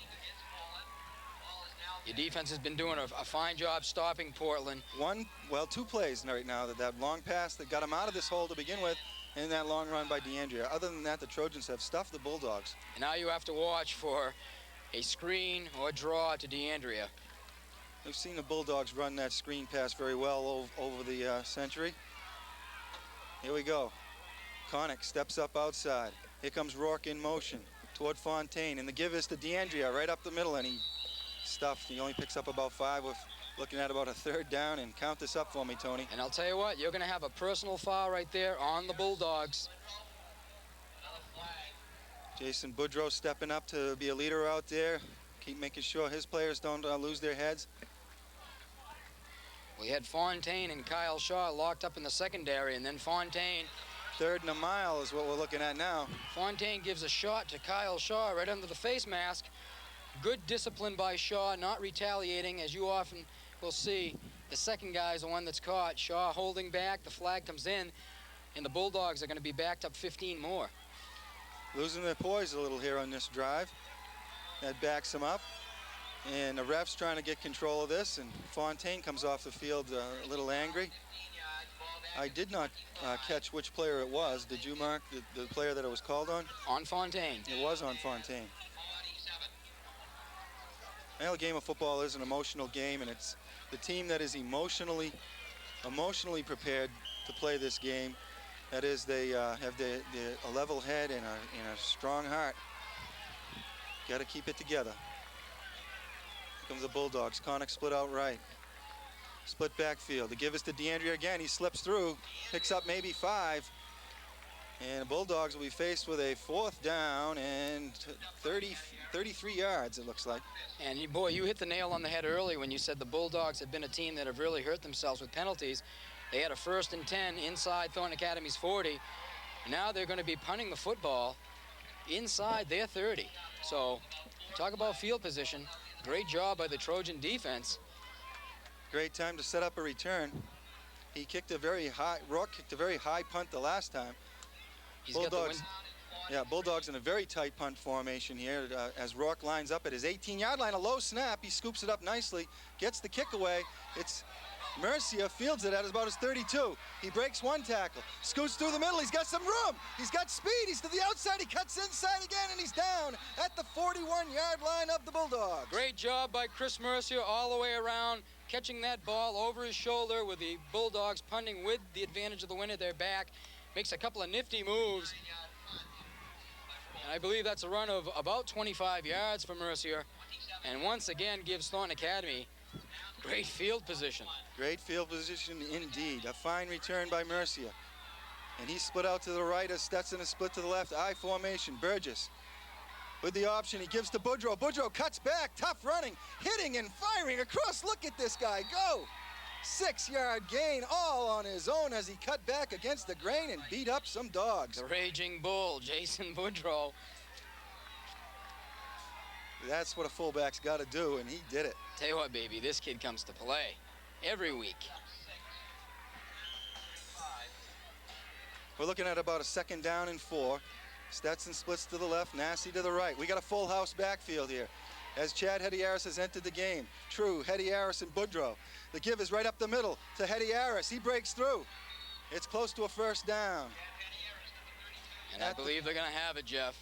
Speaker 2: Your defense has been doing a fine job stopping Portland.
Speaker 1: 2 plays right now. That long pass that got him out of this hole to begin with, and that long run by DeAndrea. Other than that, the Trojans have stuffed the Bulldogs.
Speaker 2: And now you have to watch for a screen or draw to DeAndrea.
Speaker 1: We've seen the Bulldogs run that screen pass very well over the century. Here we go. Connick steps up outside. Here comes Rourke in motion toward Fontaine, and the give is to DeAndrea right up the middle, and he stuffed. He only picks up about 5 with looking at about a 3rd down. And count this up for me, Tony.
Speaker 2: And I'll tell you what, you're going to have a personal foul right there on the Bulldogs.
Speaker 1: Jason Boudreau stepping up to be a leader out there. Keep making sure his players don't lose their heads.
Speaker 2: We had Fontaine and Kyle Shaw locked up in the secondary, and then Fontaine.
Speaker 1: 3rd and a mile is what we're looking at now.
Speaker 2: Fontaine gives a shot to Kyle Shaw right under the face mask. Good discipline by Shaw, not retaliating, as you often will see. The second guy is the one that's caught. Shaw holding back, the flag comes in, and the Bulldogs are going to be backed up 15 more.
Speaker 1: Losing their poise a little here on this drive. That backs them up. And the ref's trying to get control of this, and Fontaine comes off the field a little angry. I did not catch which player it was. Did you, Mark, the player that it was called on?
Speaker 2: On Fontaine.
Speaker 1: It was on Fontaine. Well, a game of football is an emotional game, and it's the team that is emotionally prepared to play this game. That is, they have a level head and a strong heart. Got to keep it together. Here comes the Bulldogs. Connick split out right. Split backfield. The give is to DeAndrea again. He slips through, picks up maybe 5. And the Bulldogs will be faced with a 4th down and 33 yards, it looks like.
Speaker 2: And boy, you hit the nail on the head early when you said the Bulldogs have been a team that have really hurt themselves with penalties. They had a 1st and 10 inside Thornton Academy's 40. Now they're going to be punting the football inside their 30. So talk about field position. Great job by the Trojan defense.
Speaker 1: Great time to set up a return. He kicked a very high, Rourke kicked a very high punt the last time. Bulldogs in a very tight punt formation here as Rourke lines up at his 18-yard line. A low snap. He scoops it up nicely, gets the kick away. It's Mercia fields it at about his 32. He breaks 1 tackle, scoots through the middle. He's got some room. He's got speed. He's to the outside. He cuts inside again, and he's down at the 41-yard line of the Bulldogs.
Speaker 2: Great job by Chris Mercia all the way around, catching that ball over his shoulder with the Bulldogs punting with the advantage of the wind at their back. Makes a couple of nifty moves. And I believe that's a run of about 25 yards for Mercier. And once again gives Thornton Academy great field position.
Speaker 1: Great field position indeed. A fine return by Mercia. And he split out to the right as Stetson is split to the left. I formation. Burgess with the option. He gives to Boudreau. Boudreau cuts back, tough running, hitting and firing across. Look at this guy go. 6-yard gain all on his own as he cut back against the grain and beat up some dogs.
Speaker 2: The raging bull, Jason Boudreau.
Speaker 1: That's what a fullback's got to do, and he did it.
Speaker 2: Tell you what, baby, this kid comes to play every week.
Speaker 1: We're looking at about a 2nd down and 4. Stetson splits to the left, Nasty to the right. We got a full house backfield here as Chad Hetty-Harris has entered the game. True, Hetty-Harris and Boudreau. The give is right up the middle to Hetty-Harris. He breaks through. It's close to a 1st down.
Speaker 2: And I believe they're going to have it, Jeff.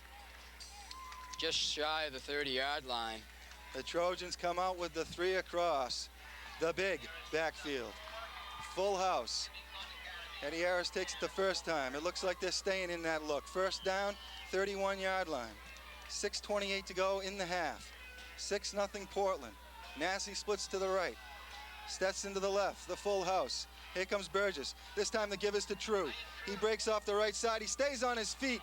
Speaker 2: Just shy of the 30-yard line.
Speaker 1: The Trojans come out with the 3 across. The big backfield. Full house. Eddie Harris takes it the first time. It looks like they're staying in that look. 1st down, 31-yard line. 6:28 to go in the half. 6-0 Portland. Nasty splits to the right. Stetson to the left, the full house. Here comes Burgess. This time the give is to True. He breaks off the right side. He stays on his feet,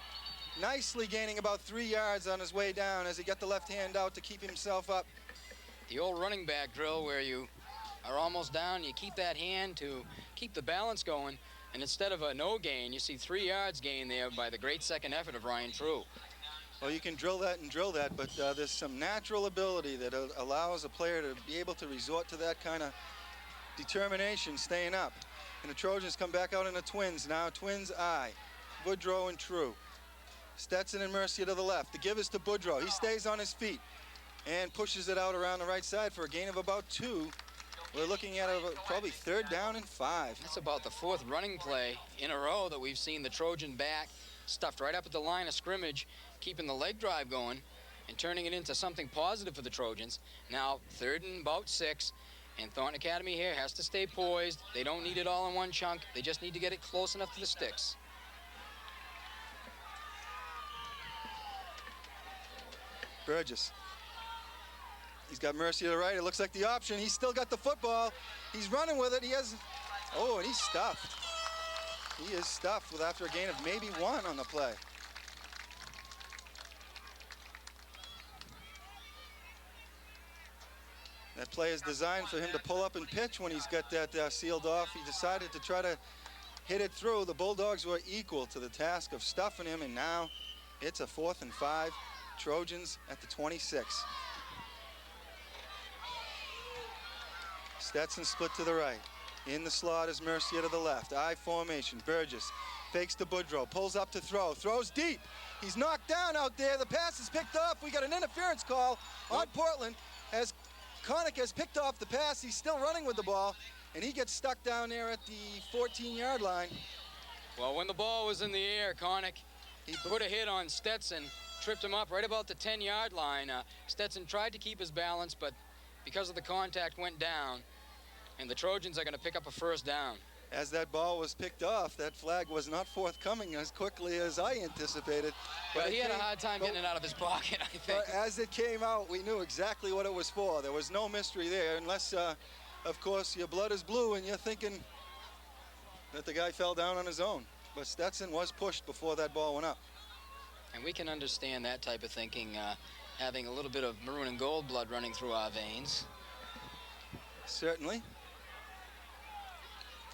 Speaker 1: nicely gaining about 3 yards on his way down as he got the left hand out to keep himself up.
Speaker 2: The old running back drill where you are almost down, you keep that hand to keep the balance going, and instead of a no gain, you see 3 yards gain there by the great second effort of Ryan True.
Speaker 1: Well, you can drill that, but there's some natural ability that allows a player to be able to resort to that kind of determination, staying up. And the Trojans come back out in the twins now. Twins I, Boudreau and True. Stetson and Mercier to the left. The give is to Boudreau. He stays on his feet and pushes it out around the right side for a gain of about 2. We're looking at probably 3rd down and 5.
Speaker 2: That's about the 4th running play in a row that we've seen the Trojan back stuffed right up at the line of scrimmage, keeping the leg drive going and turning it into something positive for the Trojans. Now 3rd and about 6, and Thornton Academy here has to stay poised. They don't need it all in one chunk. They just need to get it close enough to the sticks.
Speaker 1: Burgess. He's got Mercier to the right. It looks like the option. He's still got the football. He's running with it. He has, oh, and he's stuffed. He is stuffed with after a gain of maybe 1 on the play. That play is designed for him to pull up and pitch when he's got that sealed off. He decided to try to hit it through. The Bulldogs were equal to the task of stuffing him, and now it's a 4th and 5. Trojans at the 26. Stetson split to the right. In the slot is Mercier to the left. I formation. Burgess fakes to Boudreau. Pulls up to throw. Throws deep. He's knocked down out there. The pass is picked off. We got an interference call on Portland as Connick has picked off the pass. He's still running with the ball, and he gets stuck down there at the 14-yard line.
Speaker 2: Well, when the ball was in the air, Connick, he put a hit on Stetson, tripped him up right about the 10-yard line. Stetson tried to keep his balance, but because of the contact went down, and the Trojans are going to pick up a 1st down.
Speaker 1: As that ball was picked off, that flag was not forthcoming as quickly as I anticipated.
Speaker 2: But he had a hard time getting it out of his pocket, I think.
Speaker 1: But as it came out, we knew exactly what it was for. There was no mystery there, unless, of course, your blood is blue and you're thinking that the guy fell down on his own. But Stetson was pushed before that ball went up.
Speaker 2: And we can understand that type of thinking, having a little bit of maroon and gold blood running through our veins.
Speaker 1: Certainly.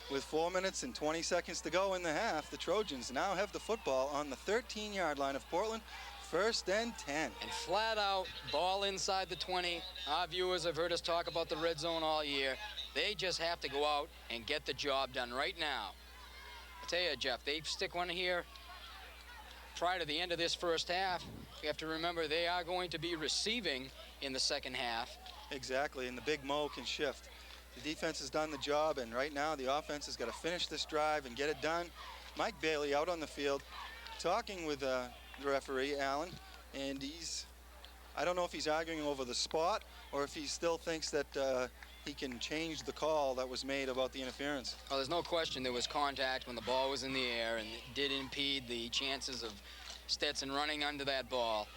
Speaker 1: With 4 minutes and 20 seconds to go in the half, the Trojans now have the football on the 13-yard line of Portland, 1st and 10.
Speaker 2: And flat out, ball inside the 20. Our viewers have heard us talk about the red zone all year. They just have to go out and get the job done right now. I tell you, Jeff, they stick one here prior to the end of this 1st half. You have to remember they are going to be receiving in the 2nd half.
Speaker 1: Exactly, and the big Mo can shift. The defense has done the job, and right now the offense has got to finish this drive and get it done. Mike Bailey out on the field talking with the referee, Allen, and I don't know if he's arguing over the spot or if he still thinks that he can change the call that was made about the interference.
Speaker 2: Well, there's no question there was contact when the ball was in the air, and it did impede the chances of Stetson running under that ball.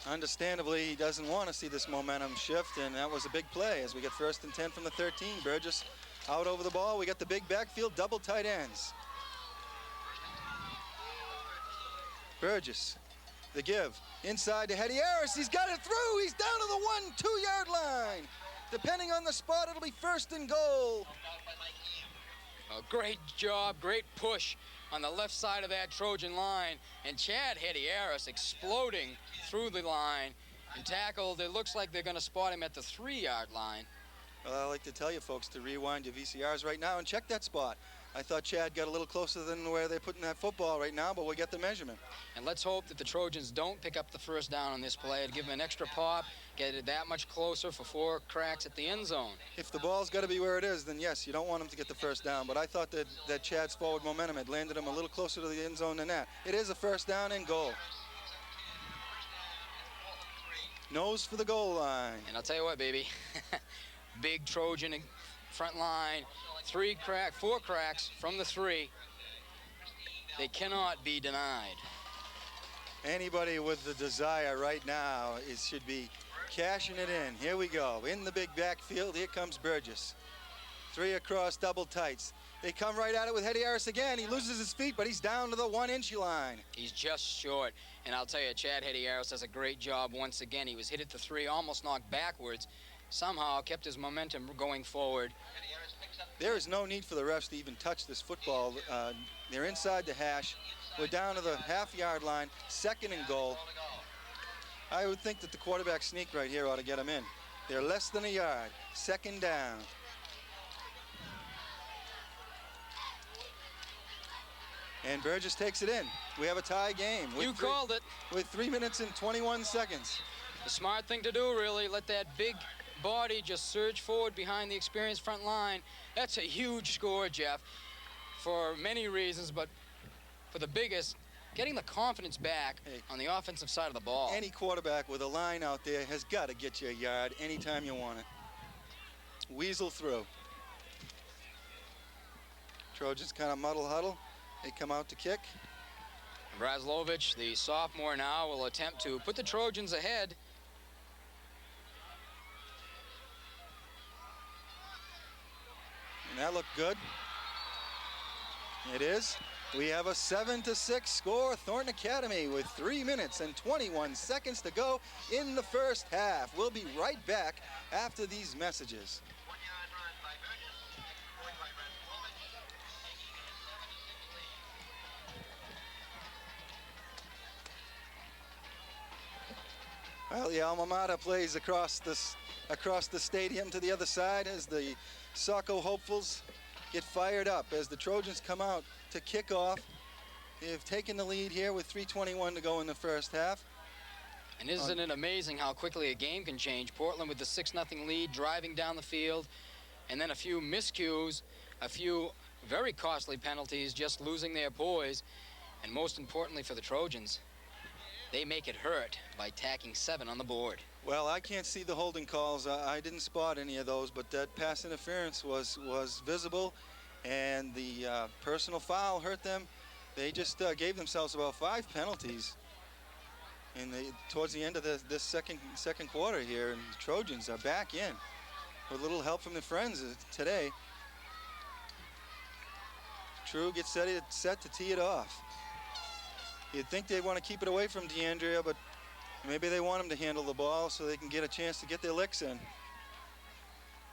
Speaker 1: Understandably, he doesn't want to see this momentum shift, and that was a big play as we get 1st and 10 from the 13. Burgess out over the ball. We got the big backfield, double tight ends. Burgess, the give. Inside to Hetty Harris. He's got it through. He's down to the 1-2 yard line. Depending on the spot, it'll be first and goal.
Speaker 2: A great job, great push on the left side of that Trojan line. And Chad Hetty Harris exploding through the line and tackled. It looks like they're going to spot him at the 3 yard line.
Speaker 1: Well, I like to tell you folks to rewind your VCRs right now and check that spot. I thought Chad got a little closer than where they're putting that football right now, but we'll get the measurement.
Speaker 2: And let's hope that the Trojans don't pick up the first down on this play. It'd give them an extra pop, get it that much closer for 4 cracks at the end zone.
Speaker 1: If the ball's got to be where it is, then yes, you don't want him to get the first down. But I thought that Chad's forward momentum had landed him a little closer to the end zone than that. It is a first down and goal. Nose for the goal line.
Speaker 2: And I'll tell you what, baby, big Trojan front line, 4 cracks from the 3. They cannot be denied.
Speaker 1: Anybody with the desire right now should be cashing it in. Here we go. In the big backfield, here comes Burgess. 3 across, double tights. They come right at it with Hetty Harris again. He loses his feet, but he's down to the 1-inch line.
Speaker 2: He's just short. And I'll tell you, Chad Hetty Harris does a great job once again. He was hit at the 3, almost knocked backwards. Somehow kept his momentum going forward.
Speaker 1: There is no need for the refs to even touch this football. They're inside the hash. We're down to the half-yard line, 2nd and goal. I would think that the quarterback sneak right here ought to get him in. They're less than a yard, 2nd down. And Burgess takes it in. We have a tie game.
Speaker 2: You called it.
Speaker 1: With 3 minutes and 21 seconds.
Speaker 2: The smart thing to do, really, let that big body just surge forward behind the experienced front line. That's a huge score, Jeff, for many reasons, but for the biggest, getting the confidence back on the offensive side of the ball.
Speaker 1: Any quarterback with a line out there has got to get you a yard anytime you want it. Weasel through. Trojans kind of muddle huddle. They come out to kick.
Speaker 2: Brazlovich, the sophomore now, will attempt to put the Trojans ahead.
Speaker 1: And that looked good. It is. We have a 7-6 score, Thornton Academy, with 3 minutes and 21 seconds to go in the first half. We'll be right back after these messages.
Speaker 4: 1 yard run by Burgess, scored by Brazlovich, taking a 7-6 lead.
Speaker 1: Well, the alma mater plays across the stadium to the other side as the Saco hopefuls get fired up as the Trojans come out to kick off. They've taken the lead here with 3:21 to go in the first half.
Speaker 2: And isn't it amazing how quickly a game can change? Portland with the 6-0 lead, driving down the field, and then a few miscues, a few very costly penalties, just losing their poise. And most importantly for the Trojans, they make it hurt by tacking 7 on the board.
Speaker 1: Well, I can't see the holding calls. I didn't spot any of those, but that pass interference was visible, and the personal foul hurt them. They just gave themselves about 5 penalties towards the end of this second quarter here, and the Trojans are back in with a little help from the friends today. True gets set to tee it off. You'd think they'd want to keep it away from DeAndrea, but maybe they want him to handle the ball so they can get a chance to get their licks in.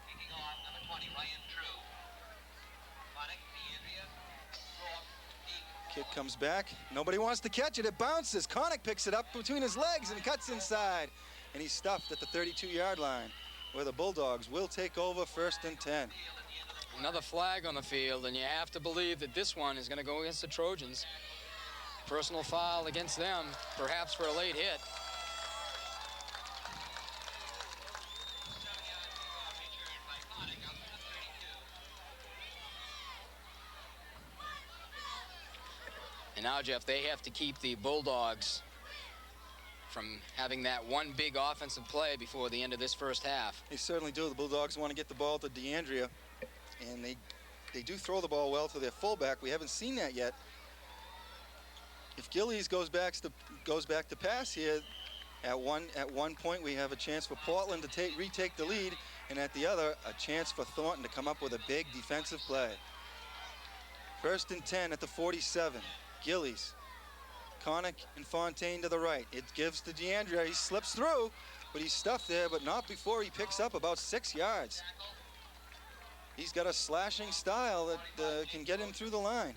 Speaker 4: Taking on number 20, Ryan True. Marc, DeAndrea,
Speaker 1: Kick comes back. Nobody wants to catch it. It bounces. Connick picks it up between his legs and cuts inside. And he's stuffed at the 32-yard line, where the Bulldogs will take over 1st and 10.
Speaker 2: Another flag on the field, and you have to believe that this one is going to go against the Trojans. Personal foul against them, perhaps for a late hit. And now, Jeff, they have to keep the Bulldogs from having that one big offensive play before the end of this first half.
Speaker 1: They certainly do. The Bulldogs want to get the ball to DeAndrea, and they do throw the ball well to their fullback. We haven't seen that yet. If Gillies goes back to pass here, at one point we have a chance for Portland to retake the lead, and at the other, a chance for Thornton to come up with a big defensive play. 1st and 10 at the 47. Gillies Connick and Fontaine to the right. It gives to DeAndrea. He slips through, but he's stuffed there, but not before he picks up about 6 yards. He's got a slashing style that can get him through the line.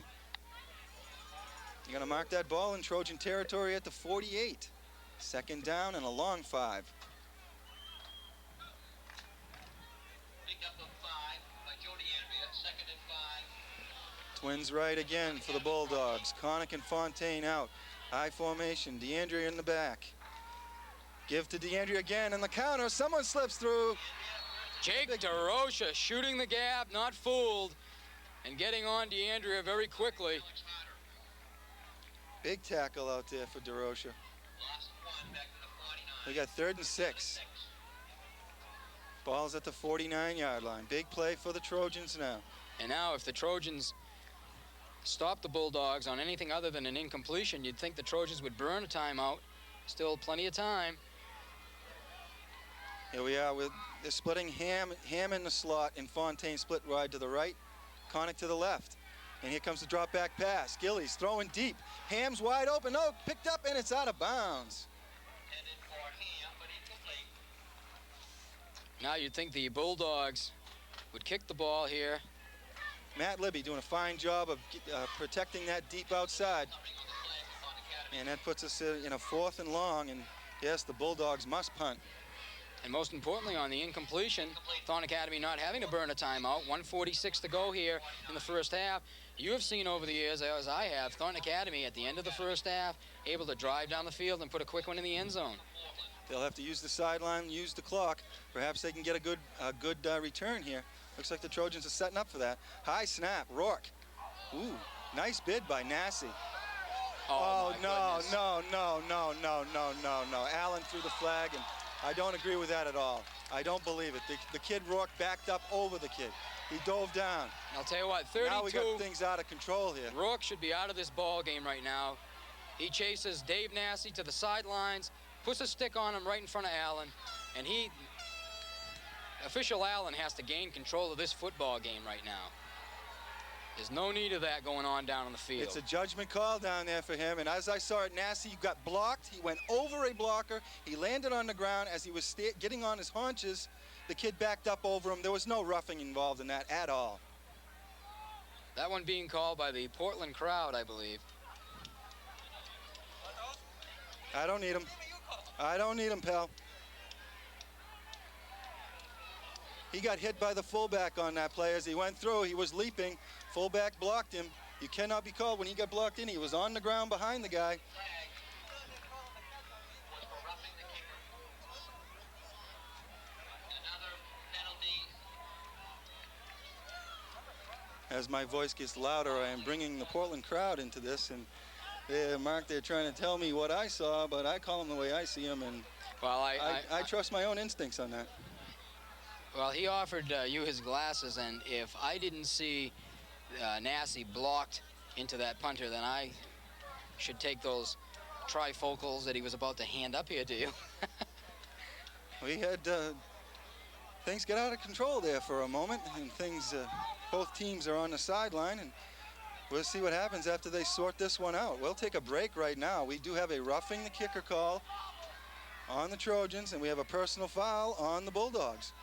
Speaker 1: You're going to mark that ball in Trojan territory at the 48. 2nd down and a long 5.
Speaker 4: Picked up of 5 by Joe DeAndrea, 2nd and 5.
Speaker 1: Twins right again for the Bulldogs. Connick and Fontaine out. High formation. DeAndrea in the back. Give to DeAndrea again, and the counter. Someone slips through.
Speaker 2: Jake DeRocha shooting the gap, not fooled, and getting on DeAndrea very quickly.
Speaker 1: Big tackle out there for DeRocha.
Speaker 4: Lost 1 back to the 49.
Speaker 1: We got 3rd and 6. Ball's at the 49-yard line. Big play for the Trojans now.
Speaker 2: And now if the Trojans stop the Bulldogs on anything other than an incompletion, you'd think the Trojans would burn a timeout. Still plenty of time.
Speaker 1: Here we are with they're splitting Ham in the slot, and Fontaine split wide to the right, Connick to the left. And here comes the drop back pass. Gillies throwing deep. Ham's wide open. Oh, picked up, and it's out of bounds.
Speaker 4: Headed for Ham, but incomplete.
Speaker 2: Now you'd think the Bulldogs would kick the ball here.
Speaker 1: Matt Libby doing a fine job of protecting that deep outside.
Speaker 4: Covering on the flag for Thorn Academy.
Speaker 1: And that puts us in a 4th and long, and yes, the Bulldogs must punt.
Speaker 2: And most importantly, on the incompletion, Thorn Academy not having to burn a timeout. 1:46 to go here in the first half. You have seen over the years, as I have, Thorn Academy at the end of the first half, able to drive down the field and put a quick one in the end zone.
Speaker 1: They'll have to use the sideline, use the clock. Perhaps they can get a good return here. Looks like the Trojans are setting up for that. High snap, Rourke. Ooh, nice bid by Nassi.
Speaker 2: Oh,
Speaker 1: no. Allen threw the flag, and I don't agree with that at all. I don't believe it. The kid Rourke backed up over the kid. He dove down.
Speaker 2: I'll tell you what, 32.
Speaker 1: Now we got things out of control here.
Speaker 2: Rourke should be out of this ball game right now. He chases Dave Nassi to the sidelines, puts a stick on him right in front of Allen, and official Allen has to gain control of this football game right now. There's no need of that going on down on the field.
Speaker 1: It's a judgment call down there for him, and as I saw it, Nassi got blocked. He went over a blocker. He landed on the ground. As he was getting on his haunches, the kid backed up over him. There was no roughing involved in that at all.
Speaker 2: That one being called by the Portland crowd, I believe.
Speaker 1: I don't need him. I don't need him, pal. He got hit by the fullback on that play as he went through. He was leaping. Fullback blocked him. You cannot be called when he got blocked in. He was on the ground behind the guy.
Speaker 4: Was for roughing the kicker. Another penalty.
Speaker 1: As my voice gets louder, I am bringing the Portland crowd into this. And Mark, they're trying to tell me what I saw, but I call them the way I see them. And
Speaker 2: Well,
Speaker 1: I trust my own instincts on that.
Speaker 2: Well, he offered you his glasses, and if I didn't see Nassi blocked into that punter, then I should take those trifocals that he was about to hand up here to you.
Speaker 1: We had things get out of control there for a moment, and both teams are on the sideline, and we'll see what happens after they sort this one out. We'll take a break right now. We do have a roughing the kicker call on the Trojans, and we have a personal foul on the Bulldogs.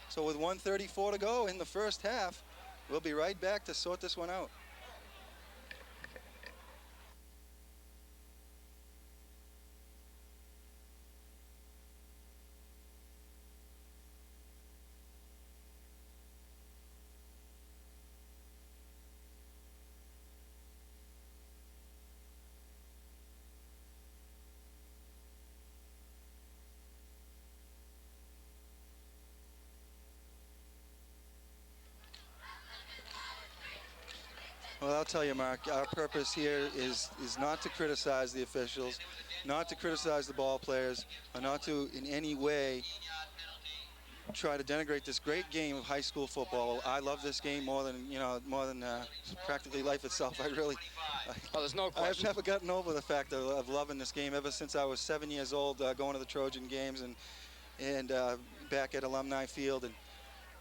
Speaker 1: So with 1:34 to go in the first half, we'll be right back to sort this one out. Well, I'll tell you, Mark, our purpose here is not to criticize the officials, not to criticize the ball players, or not to in any way try to denigrate this great game of high school football. I love this game more than practically life itself.
Speaker 2: Well, there's no question.
Speaker 1: I've never gotten over the fact of loving this game ever since I was 7 years old, going to the Trojan games and back at Alumni Field. And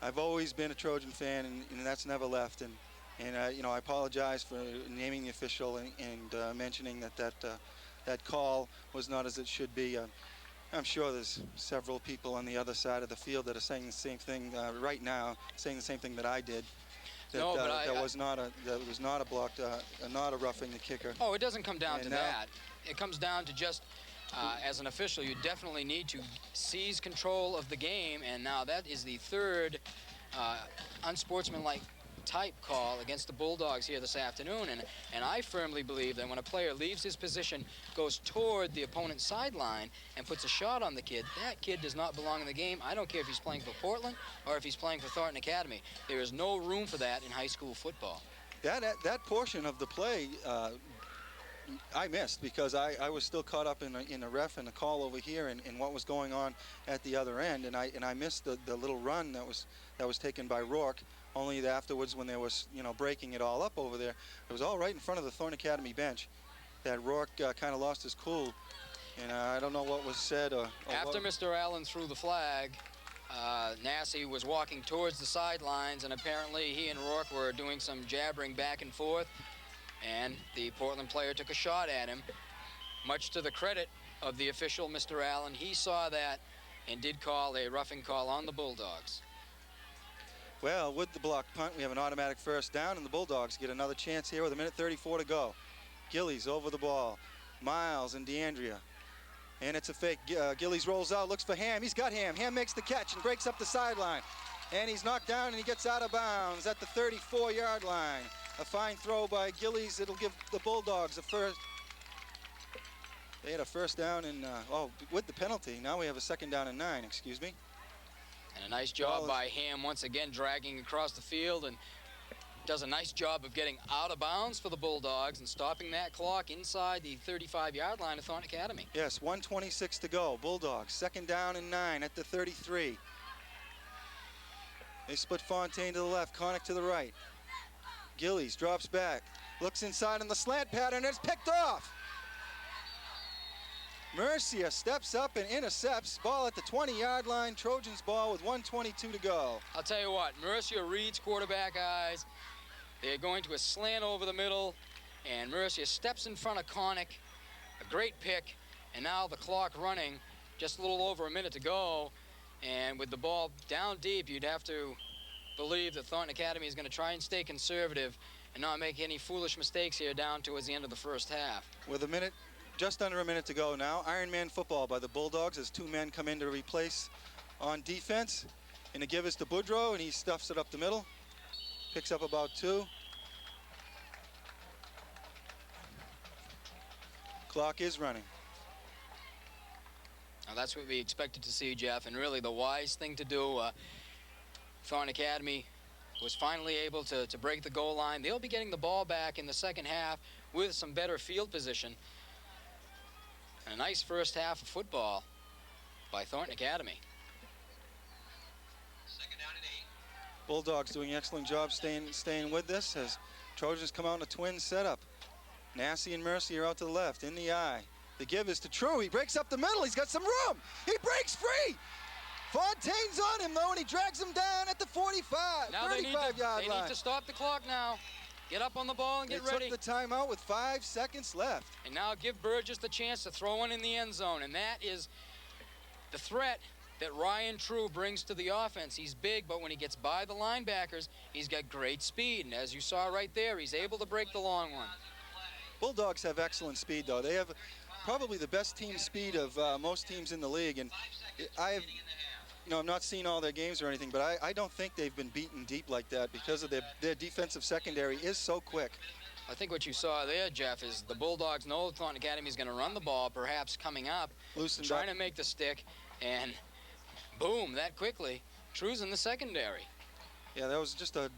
Speaker 1: I've always been a Trojan fan, and that's never left. And And I apologize for naming the official and mentioning that call was not as it should be. I'm sure there's several people on the other side of the field that are saying the same thing right now, saying the same thing that I did. That,
Speaker 2: No, but
Speaker 1: that was not a blocked, not a roughing the kicker.
Speaker 2: Oh, it doesn't come down to
Speaker 1: And now-
Speaker 2: that. It comes down to just, as an official, you definitely need to seize control of the game, and now that is the third unsportsmanlike type call against the Bulldogs here this afternoon, and I firmly believe that when a player leaves his position, goes toward the opponent's sideline, and puts a shot on the kid, that kid does not belong in the game. I don't care if he's playing for Portland or if he's playing for Thornton Academy. There is no room for that in high school football.
Speaker 1: That portion of the play I missed because I was still caught up in the ref and the call over here and what was going on at the other end, and I missed the little run that was taken by Rourke. Only afterwards, when there was breaking it all up over there, it was all right in front of the Thornton Academy bench that Rourke kind of lost his cool, and I don't know what was said or
Speaker 2: After
Speaker 1: what.
Speaker 2: Mr. Allen threw the flag, Nassie was walking towards the sidelines, and apparently he and Rourke were doing some jabbering back and forth, and the Portland player took a shot at him. Much to the credit of the official, Mr. Allen, he saw that and did call a roughing call on the Bulldogs.
Speaker 1: Well, with the blocked punt, we have an automatic first down, and the Bulldogs get another chance here with 1:34 to go. Gillies over the ball. Miles and DeAndrea. And it's a fake. Gillies rolls out, looks for Ham. He's got Ham. Ham makes the catch and breaks up the sideline. And he's knocked down and he gets out of bounds at the 34-yard line. A fine throw by Gillies. It'll give the Bulldogs a first. They had a first down and, with the penalty. Now we have a second down and 9, excuse me.
Speaker 2: And a nice job by Ham once again dragging across the field, and does a nice job of getting out of bounds for the Bulldogs and stopping that clock inside the 35-yard line of Thornton Academy.
Speaker 1: Yes, 1:26 to go. Bulldogs, second down and 9 at the 33. They split Fontaine to the left, Connick to the right. Gillies drops back, looks inside in the slant pattern, and it's picked off. Mercia steps up and intercepts. Ball at the 20-yard line. Trojans ball with 1:22 to go.
Speaker 2: I'll tell you what, Mercia reads quarterback eyes. They're going to a slant over the middle, and Mercia steps in front of Connick. A great pick, and now the clock running, just a little over a minute to go. And with the ball down deep, you'd have to believe that Thornton Academy is going to try and stay conservative and not make any foolish mistakes here down towards the end of the first half.
Speaker 1: With just under a minute to go now. Ironman football by the Bulldogs as two men come in to replace on defense. And the give is to Boudreau, and he stuffs it up the middle. Picks up about 2. Clock is running.
Speaker 2: Now that's what we expected to see, Jeff, and really the wise thing to do. Thornton Academy was finally able to break the goal line. They'll be getting the ball back in the second half with some better field position. And a nice first half of football by Thornton Academy.
Speaker 4: Second down and 8.
Speaker 1: Bulldogs doing an excellent job staying with this as Trojans come out in a twin setup. Nassie and Mercy are out to the left, in the eye. The give is to True. He breaks up the middle. He's got some room. He breaks free. Fontaine's on him, though, and he drags him down at the 45,
Speaker 2: Now
Speaker 1: 35-yard line.
Speaker 2: they need to stop the clock now. Get up on the ball and get ready.
Speaker 1: They took the timeout with 5 seconds left.
Speaker 2: And now give Burgess the chance to throw one in the end zone. And that is the threat that Ryan True brings to the offense. He's big, but when he gets by the linebackers, he's got great speed. And as you saw right there, he's able to break the long one.
Speaker 1: Bulldogs have excellent speed, though. They have probably the best team speed of most teams in the league. And I've not seen all their games or anything, but I don't think they've been beaten deep like that because of their defensive secondary is so quick.
Speaker 2: I think what you saw there, Jeff, is the Bulldogs know Thornton Academy is going to run the ball, perhaps coming up, trying to make the stick, and boom, that quickly, True's in the secondary.
Speaker 1: Yeah, that was just an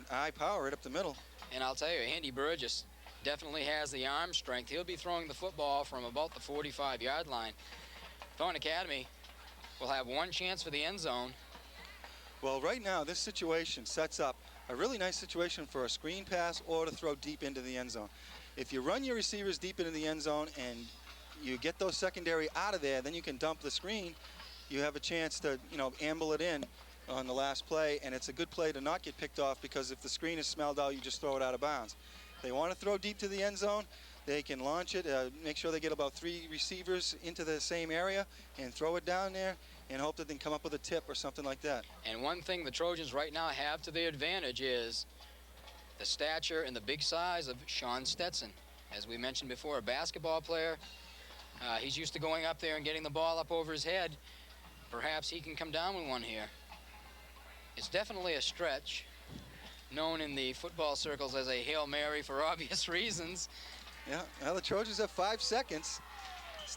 Speaker 1: eye power right up the middle.
Speaker 2: And I'll tell you, Andy Burgess definitely has the arm strength. He'll be throwing the football from about the 45-yard line. Thornton Academy will have one chance for the end zone.
Speaker 1: Well, right now, this situation sets up a really nice situation for a screen pass or to throw deep into the end zone. If you run your receivers deep into the end zone and you get those secondary out of there, then you can dump the screen. You have a chance to, amble it in on the last play, and it's a good play to not get picked off, because if the screen is smelled out, you just throw it out of bounds. If they want to throw deep to the end zone, they can launch it, make sure they get about 3 receivers into the same area and throw it down there and hope that they can come up with a tip or something like that.
Speaker 2: And one thing the Trojans right now have to their advantage is the stature and the big size of Sean Stetson. As we mentioned before, a basketball player. He's used to going up there and getting the ball up over his head. Perhaps he can come down with one here. It's definitely a stretch, known in the football circles as a Hail Mary for obvious reasons.
Speaker 1: Yeah, well, the Trojans have 5 seconds.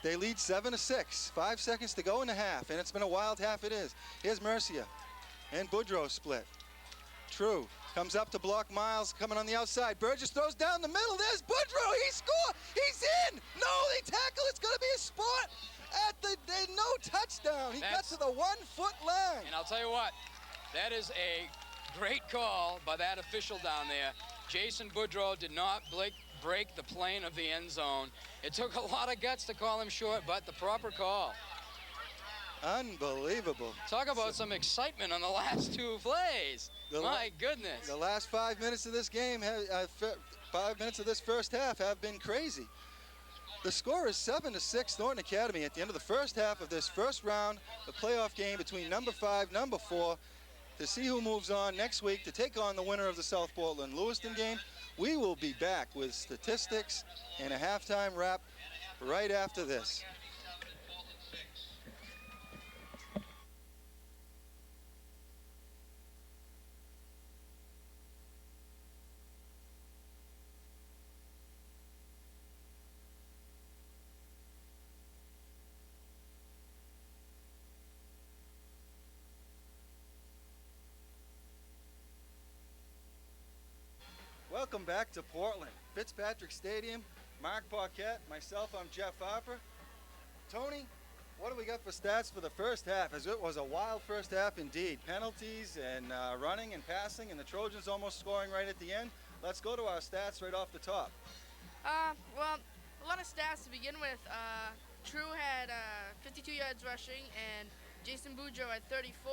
Speaker 1: They lead 7-6. 5 seconds to go in the half, and it's been a wild half it is. Here's Mercia, and Boudreau split. True comes up to block Miles, coming on the outside. Burgess throws down the middle. There's Boudreau. He scored. He's in. No, they tackle. It's going to be a spot at the no touchdown. He got to the 1-foot line.
Speaker 2: And I'll tell you what, that is a great call by that official down there. Jason Boudreau did not break the plane of the end zone. It took a lot of guts to call him short, but the proper call.
Speaker 1: Unbelievable.
Speaker 2: Talk about some excitement on the last 2 plays. My goodness.
Speaker 1: The last 5 minutes of this game, 5 minutes of this first half have been crazy. The score is 7-6 Thornton Academy at the end of the first half of this first round, the playoff game between number 5, number 4, to see who moves on next week to take on the winner of the South Portland Lewiston game. We will be back with statistics and a halftime wrap right after this. Welcome back to Portland, Fitzpatrick Stadium. Marc, Paquette, myself, I'm Jeff Harper. Tony, what do we got for stats for the first half? As it was a wild first half indeed. Penalties and running and passing, and the Trojans almost scoring right at the end. Let's go to our stats right off the top.
Speaker 3: Well, a lot of stats to begin with. True had 52 yards rushing, and Jason Boudreau had 34.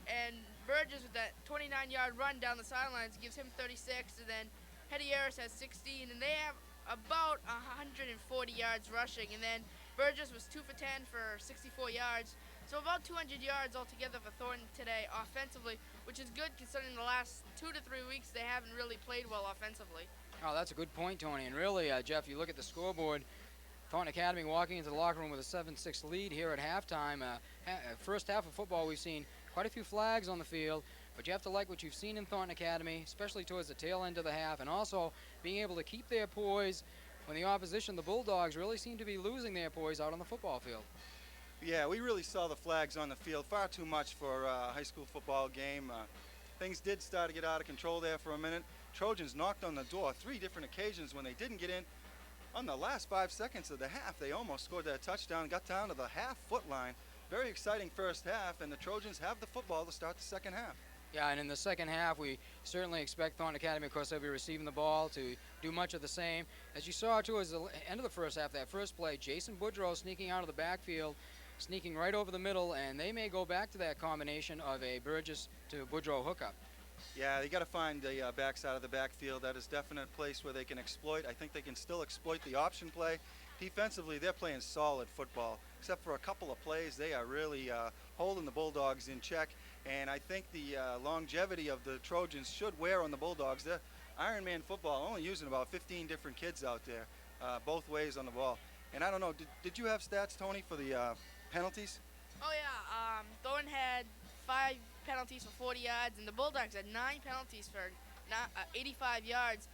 Speaker 3: And Burgess with that 29-yard run down the sidelines gives him 36, and then Hedieris has 16, and they have about 140 yards rushing, and then Burgess was 2 for 10 for 64 yards, so about 200 yards altogether for Thornton today offensively, which is good considering the last 2 to 3 weeks they haven't really played well offensively.
Speaker 2: Oh, that's a good point, Tony. And really, Jeff, you look at the scoreboard, Thornton Academy walking into the locker room with a 7-6 lead here at halftime. First half of football, we've seen quite a few flags on the field, but you have to like what you've seen in Thornton Academy, especially towards the tail end of the half, and also being able to keep their poise when the opposition, the Bulldogs, really seem to be losing their poise out on the football field.
Speaker 1: Yeah, we really saw the flags on the field far too much for a high school football game. Things did start to get out of control there for a minute. Trojans knocked on the door 3 different occasions when they didn't get in. On the last 5 seconds of the half, they almost scored that touchdown, got down to the half-foot line. Very exciting first half, and the Trojans have the football to start the second half.
Speaker 2: Yeah, and in the second half, we certainly expect Thornton Academy, of course, they'll be receiving the ball to do much of the same. As you saw towards the end of the first half, that first play, Jason Boudreau sneaking out of the backfield, sneaking right over the middle, and they may go back to that combination of a Burgess to Boudreau hookup.
Speaker 1: Yeah, you got to find the backside of the backfield. That is definite place where they can exploit. I think they can still exploit the option play. Defensively, they're playing solid football. Except for a couple of plays, they are really holding the Bulldogs in check. And I think the longevity of the Trojans should wear on the Bulldogs. They're Ironman football, only using about 15 different kids out there, both ways on the ball. And I don't know, did you have stats, Tony, for the penalties?
Speaker 3: Oh yeah, Thornton had 5 penalties for 40 yards, and the Bulldogs had 9 penalties for 85 yards.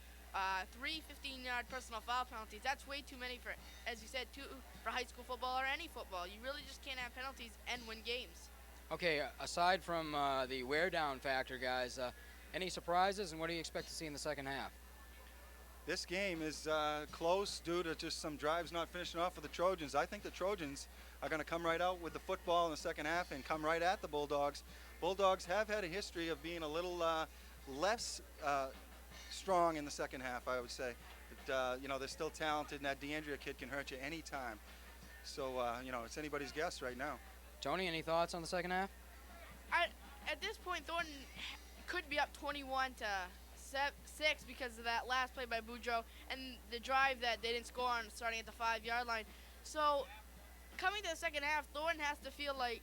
Speaker 3: 3 15-yard personal foul penalties. That's way too many for, as you said, for high school football or any football. You really just can't have penalties and win games. Okay,
Speaker 2: aside from the wear-down factor, guys, any surprises, and what do you expect to see in the second half?
Speaker 1: This game is close due to just some drives not finishing off for the Trojans. I think the Trojans are going to come right out with the football in the second half and come right at the Bulldogs. Bulldogs have had a history of being a little less strong in the second half, I would say. But, you know, they're still talented, and that DeAndrea kid can hurt you anytime. So, you know, it's anybody's guess right now.
Speaker 2: Tony, any thoughts on the second half?
Speaker 3: At point, Thornton could be up 21 to 6 because of that last play by Boudreaux and the drive that they didn't score on starting at the 5-yard line. So coming to the second half, Thornton has to feel like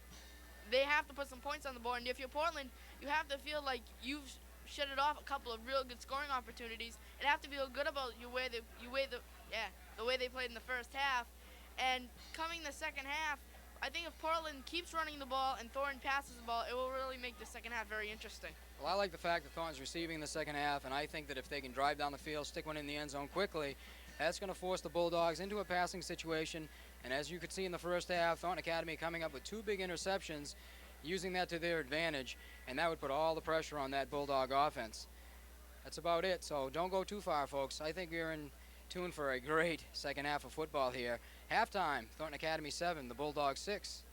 Speaker 3: they have to put some points on the board. And if you're Portland, you have to feel like you've shedded off a couple of real good scoring opportunities and have to feel good about the way they played in the first half. And coming the second half, I think if Portland keeps running the ball and Thornton passes the ball, it will really make the second half very interesting.
Speaker 2: Well, I like the fact that Thornton's receiving in the second half, and I think that if they can drive down the field, stick one in the end zone quickly, that's going to force the Bulldogs into a passing situation. And as you could see in the first half, Thornton Academy coming up with 2 big interceptions, using that to their advantage, and that would put all the pressure on that Bulldog offense. That's about it, so don't go too far, folks. I think we're in tune for a great second half of football here. Halftime, Thornton Academy 7, the Bulldogs 6.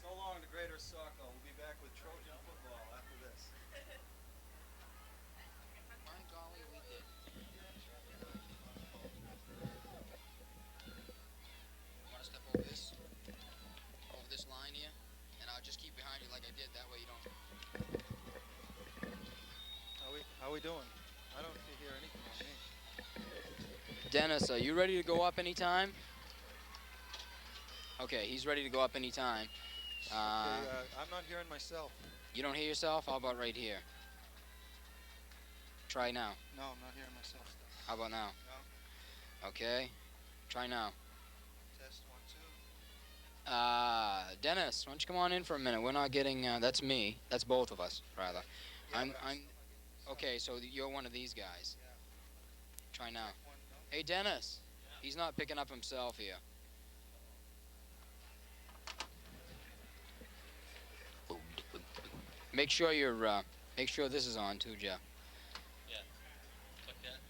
Speaker 1: So long to Greater Soccer. We'll be back with Trojan football after this.
Speaker 2: My golly, we did. Want to step over this line here, and I'll just keep behind you like I did. That way you don't.
Speaker 1: How we doing? I don't hear anything on me.
Speaker 2: Dennis, are you ready to go up anytime? Okay, he's ready to go up anytime.
Speaker 1: I'm not hearing myself.
Speaker 2: You don't hear yourself? How about right here? Try now.
Speaker 1: No, I'm not hearing myself still.
Speaker 2: How about now?
Speaker 1: No.
Speaker 2: Okay. Try now.
Speaker 1: Test 1, 2.
Speaker 2: Dennis, why don't you come on in for a minute? We're not getting. That's me. That's both of us, rather.
Speaker 1: Yeah,
Speaker 2: I'm. Okay, so you're one of these guys.
Speaker 1: Yeah.
Speaker 2: Try now.
Speaker 1: One, no.
Speaker 2: Hey, Dennis. He's not picking up himself here. Make sure you're. Make sure this is on too, Jeff.
Speaker 4: Yeah. Click that.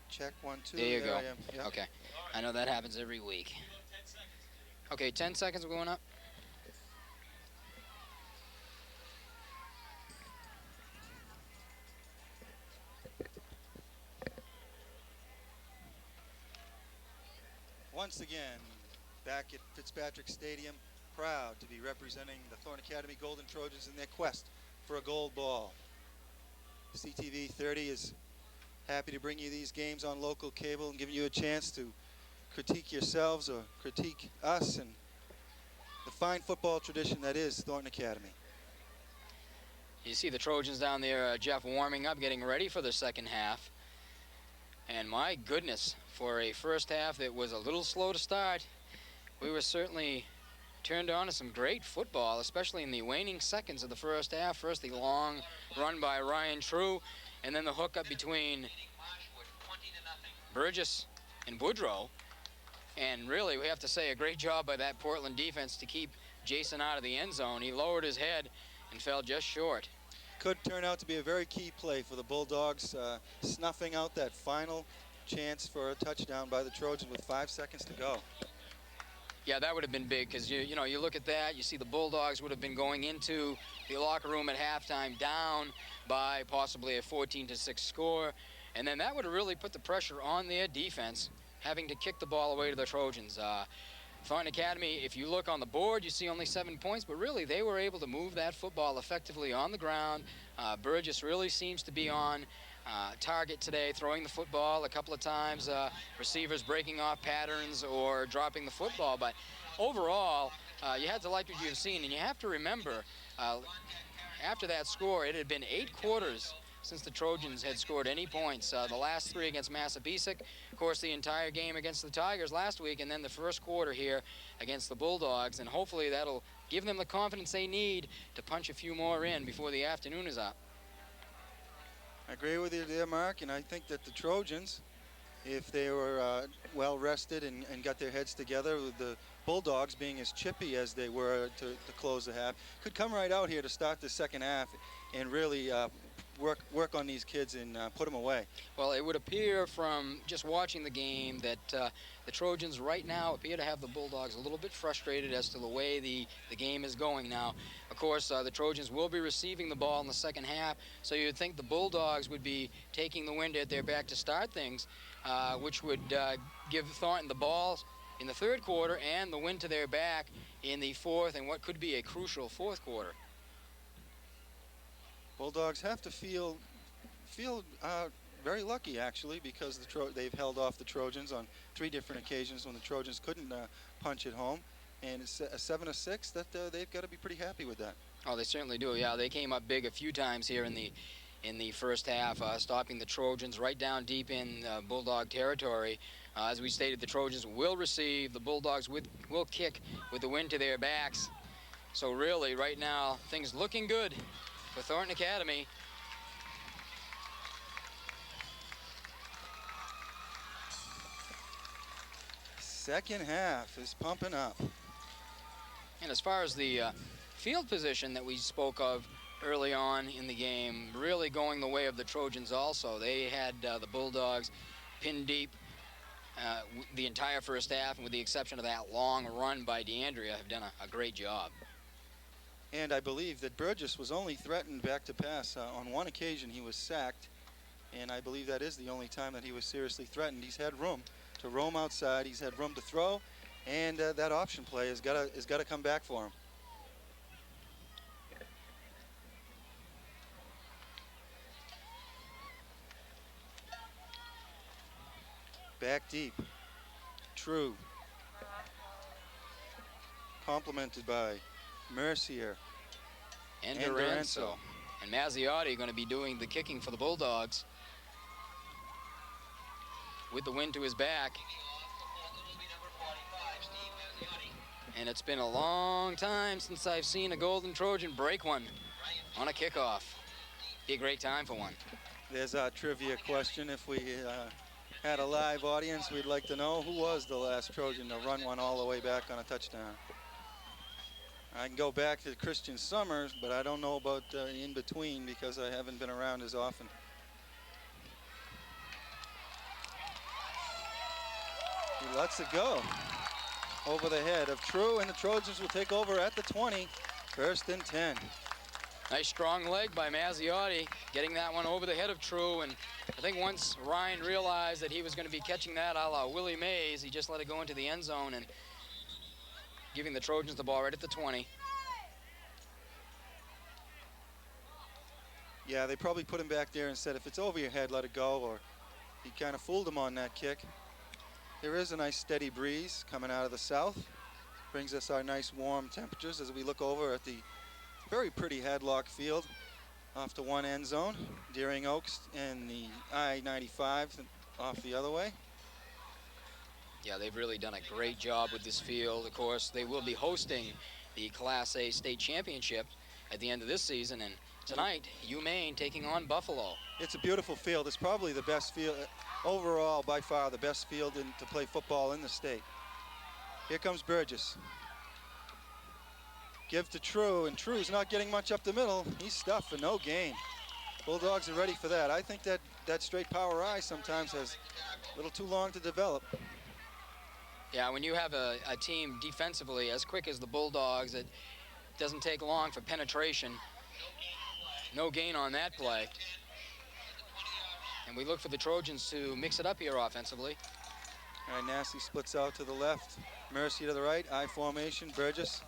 Speaker 1: Check 1, 2.
Speaker 2: There you go.
Speaker 1: I am. Yeah.
Speaker 2: Okay. I know that happens every week. Okay, 10 seconds going up.
Speaker 1: Once again, back at Fitzpatrick Stadium, proud to be representing the Thornton Academy Golden Trojans in their quest for a gold ball. CTV 30 is happy to bring you these games on local cable and giving you a chance to critique yourselves or critique us and the fine football tradition that is Thornton Academy.
Speaker 2: You see the Trojans down there, Jeff, warming up, getting ready for the second half. And my goodness, for a first half that was a little slow to start, we were certainly turned on to some great football, especially in the waning seconds of the first half. First, the long run by Ryan True, and then the hookup between Burgess and Boudreaux. And really, we have to say, a great job by that Portland defense to keep Jason out of the end zone. He lowered his head and fell just short.
Speaker 1: Could turn out to be a very key play for the Bulldogs, snuffing out that final chance for a touchdown by the Trojans with 5 seconds to go.
Speaker 2: Yeah, that would have been big because, you know, you look at that, you see the Bulldogs would have been going into the locker room at halftime down by possibly a 14-6 score, and then that would have really put the pressure on their defense, having to kick the ball away to the Trojans. Thornton Academy, if you look on the board, you see only 7 points, but really they were able to move that football effectively on the ground. Burgess really seems to be on target today, throwing the football a couple of times, receivers breaking off patterns or dropping the football. But overall, you had to like what you've seen, and you have to remember, after that score, it had been 8 quarters since the Trojans had scored any points. The last 3 against Massabesic, of course the entire game against the Tigers last week, and then the first quarter here against the Bulldogs, and hopefully that'll give them the confidence they need to punch a few more in before the afternoon is up.
Speaker 1: I agree with you there, Mark, and I think that the Trojans, if they were well rested and got their heads together, with the Bulldogs being as chippy as they were to close the half, could come right out here to start the second half and really work on these kids and put them away.
Speaker 2: Well, it would appear from just watching the game that the Trojans right now appear to have the Bulldogs a little bit frustrated as to the way the game is going now. Of course, the Trojans will be receiving the ball in the second half, so you'd think the Bulldogs would be taking the wind at their back to start things, which would give Thornton the ball in the third quarter and the wind to their back in the fourth and what could be a crucial fourth quarter.
Speaker 1: Bulldogs have to feel very lucky, actually, because they've held off the Trojans on 3 different occasions when the Trojans couldn't punch it home. And it's a 7-6 that they've got to be pretty happy with that.
Speaker 2: Oh, they certainly do. Yeah, they came up big a few times here in the first half, stopping the Trojans right down deep in Bulldog territory. As we stated, the Trojans will receive. The Bulldogs will kick with the wind to their backs. So really, right now, things looking good for Thornton Academy.
Speaker 1: Second half is pumping up.
Speaker 2: And as far as the field position that we spoke of early on in the game, really going the way of the Trojans also. They had the Bulldogs pinned deep the entire first half, and with the exception of that long run by DeAndrea, have done a great job.
Speaker 1: And I believe that Burgess was only threatened back to pass. On one occasion he was sacked, and I believe that is the only time that he was seriously threatened. He's had room to roam outside, he's had room to throw, and that option play has got to come back for him. Back deep. True. Complemented by Mercier.
Speaker 2: And Dorenzo. And Mazziotti going to be doing the kicking for the Bulldogs. With the wind to his back. And it's been a long time since I've seen a Golden Trojan break one on a kickoff. Be a great time for one.
Speaker 1: There's our trivia question. If we had a live audience, we'd like to know who was the last Trojan to run one all the way back on a touchdown. I can go back to Christian Summers, but I don't know about in between because I haven't been around as often. He lets it go over the head of True, and the Trojans will take over at the 20, 1st and 10.
Speaker 2: Nice strong leg by Mazziotti, getting that one over the head of True, and I think once Ryan realized that he was going to be catching that a la Willie Mays, he just let it go into the end zone and giving the Trojans the ball right at the 20.
Speaker 1: Yeah, they probably put him back there and said, if it's over your head, let it go, or he kind of fooled him on that kick. There is a nice steady breeze coming out of the south. Brings us our nice warm temperatures as we look over at the very pretty Hadlock Field off to one end zone. Deering Oaks and the I-95 off the other way.
Speaker 2: Yeah, they've really done a great job with this field. Of course, they will be hosting the Class A state championship at the end of this season, and tonight, UMaine taking on Buffalo.
Speaker 1: It's a beautiful field. It's probably the best field, overall, by far, the best field to play football in the state. Here comes Burgess. Give to True, and True's not getting much up the middle. He's stuffed for no gain. Bulldogs are ready for that. I think that straight power eye sometimes has a little too long to develop.
Speaker 2: Yeah, when you have a team defensively as quick as the Bulldogs, it doesn't take long for penetration. No gain on that play. And we look for the Trojans to mix it up here offensively.
Speaker 1: All right, Nasty splits out to the left. Mercy to the right, I formation. Burgess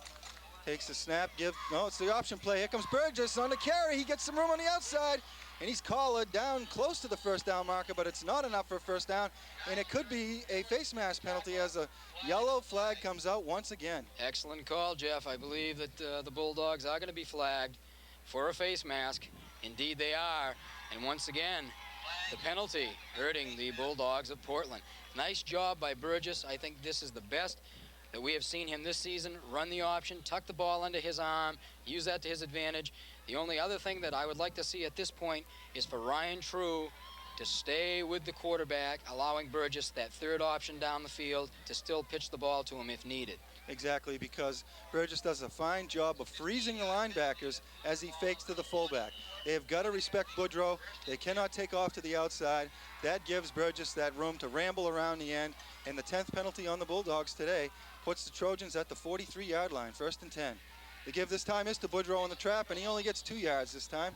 Speaker 1: takes the snap, no, it's the option play. Here comes Burgess on the carry. He gets some room on the outside, and he's collared down close to the first down marker, but it's not enough for a first down, and it could be a face mask penalty as a yellow flag comes out once again.
Speaker 2: Excellent call, Jeff. I believe that the Bulldogs are going to be flagged for a face mask. Indeed they are, and once again, the penalty hurting the Bulldogs of Portland. Nice job by Burgess. I think this is the best that we have seen him this season. Run the option, tuck the ball under his arm, use that to his advantage. The only other thing that I would like to see at this point is for Ryan True to stay with the quarterback, allowing Burgess that third option down the field to still pitch the ball to him if needed.
Speaker 1: Exactly, because Burgess does a fine job of freezing the linebackers as he fakes to the fullback. They have got to respect Boudreau. They cannot take off to the outside. That gives Burgess that room to ramble around the end, and the 10th penalty on the Bulldogs today puts the Trojans at the 43-yard line, 1st and 10. The give this time is to Boudreau on the trap, and he only gets 2 yards this time.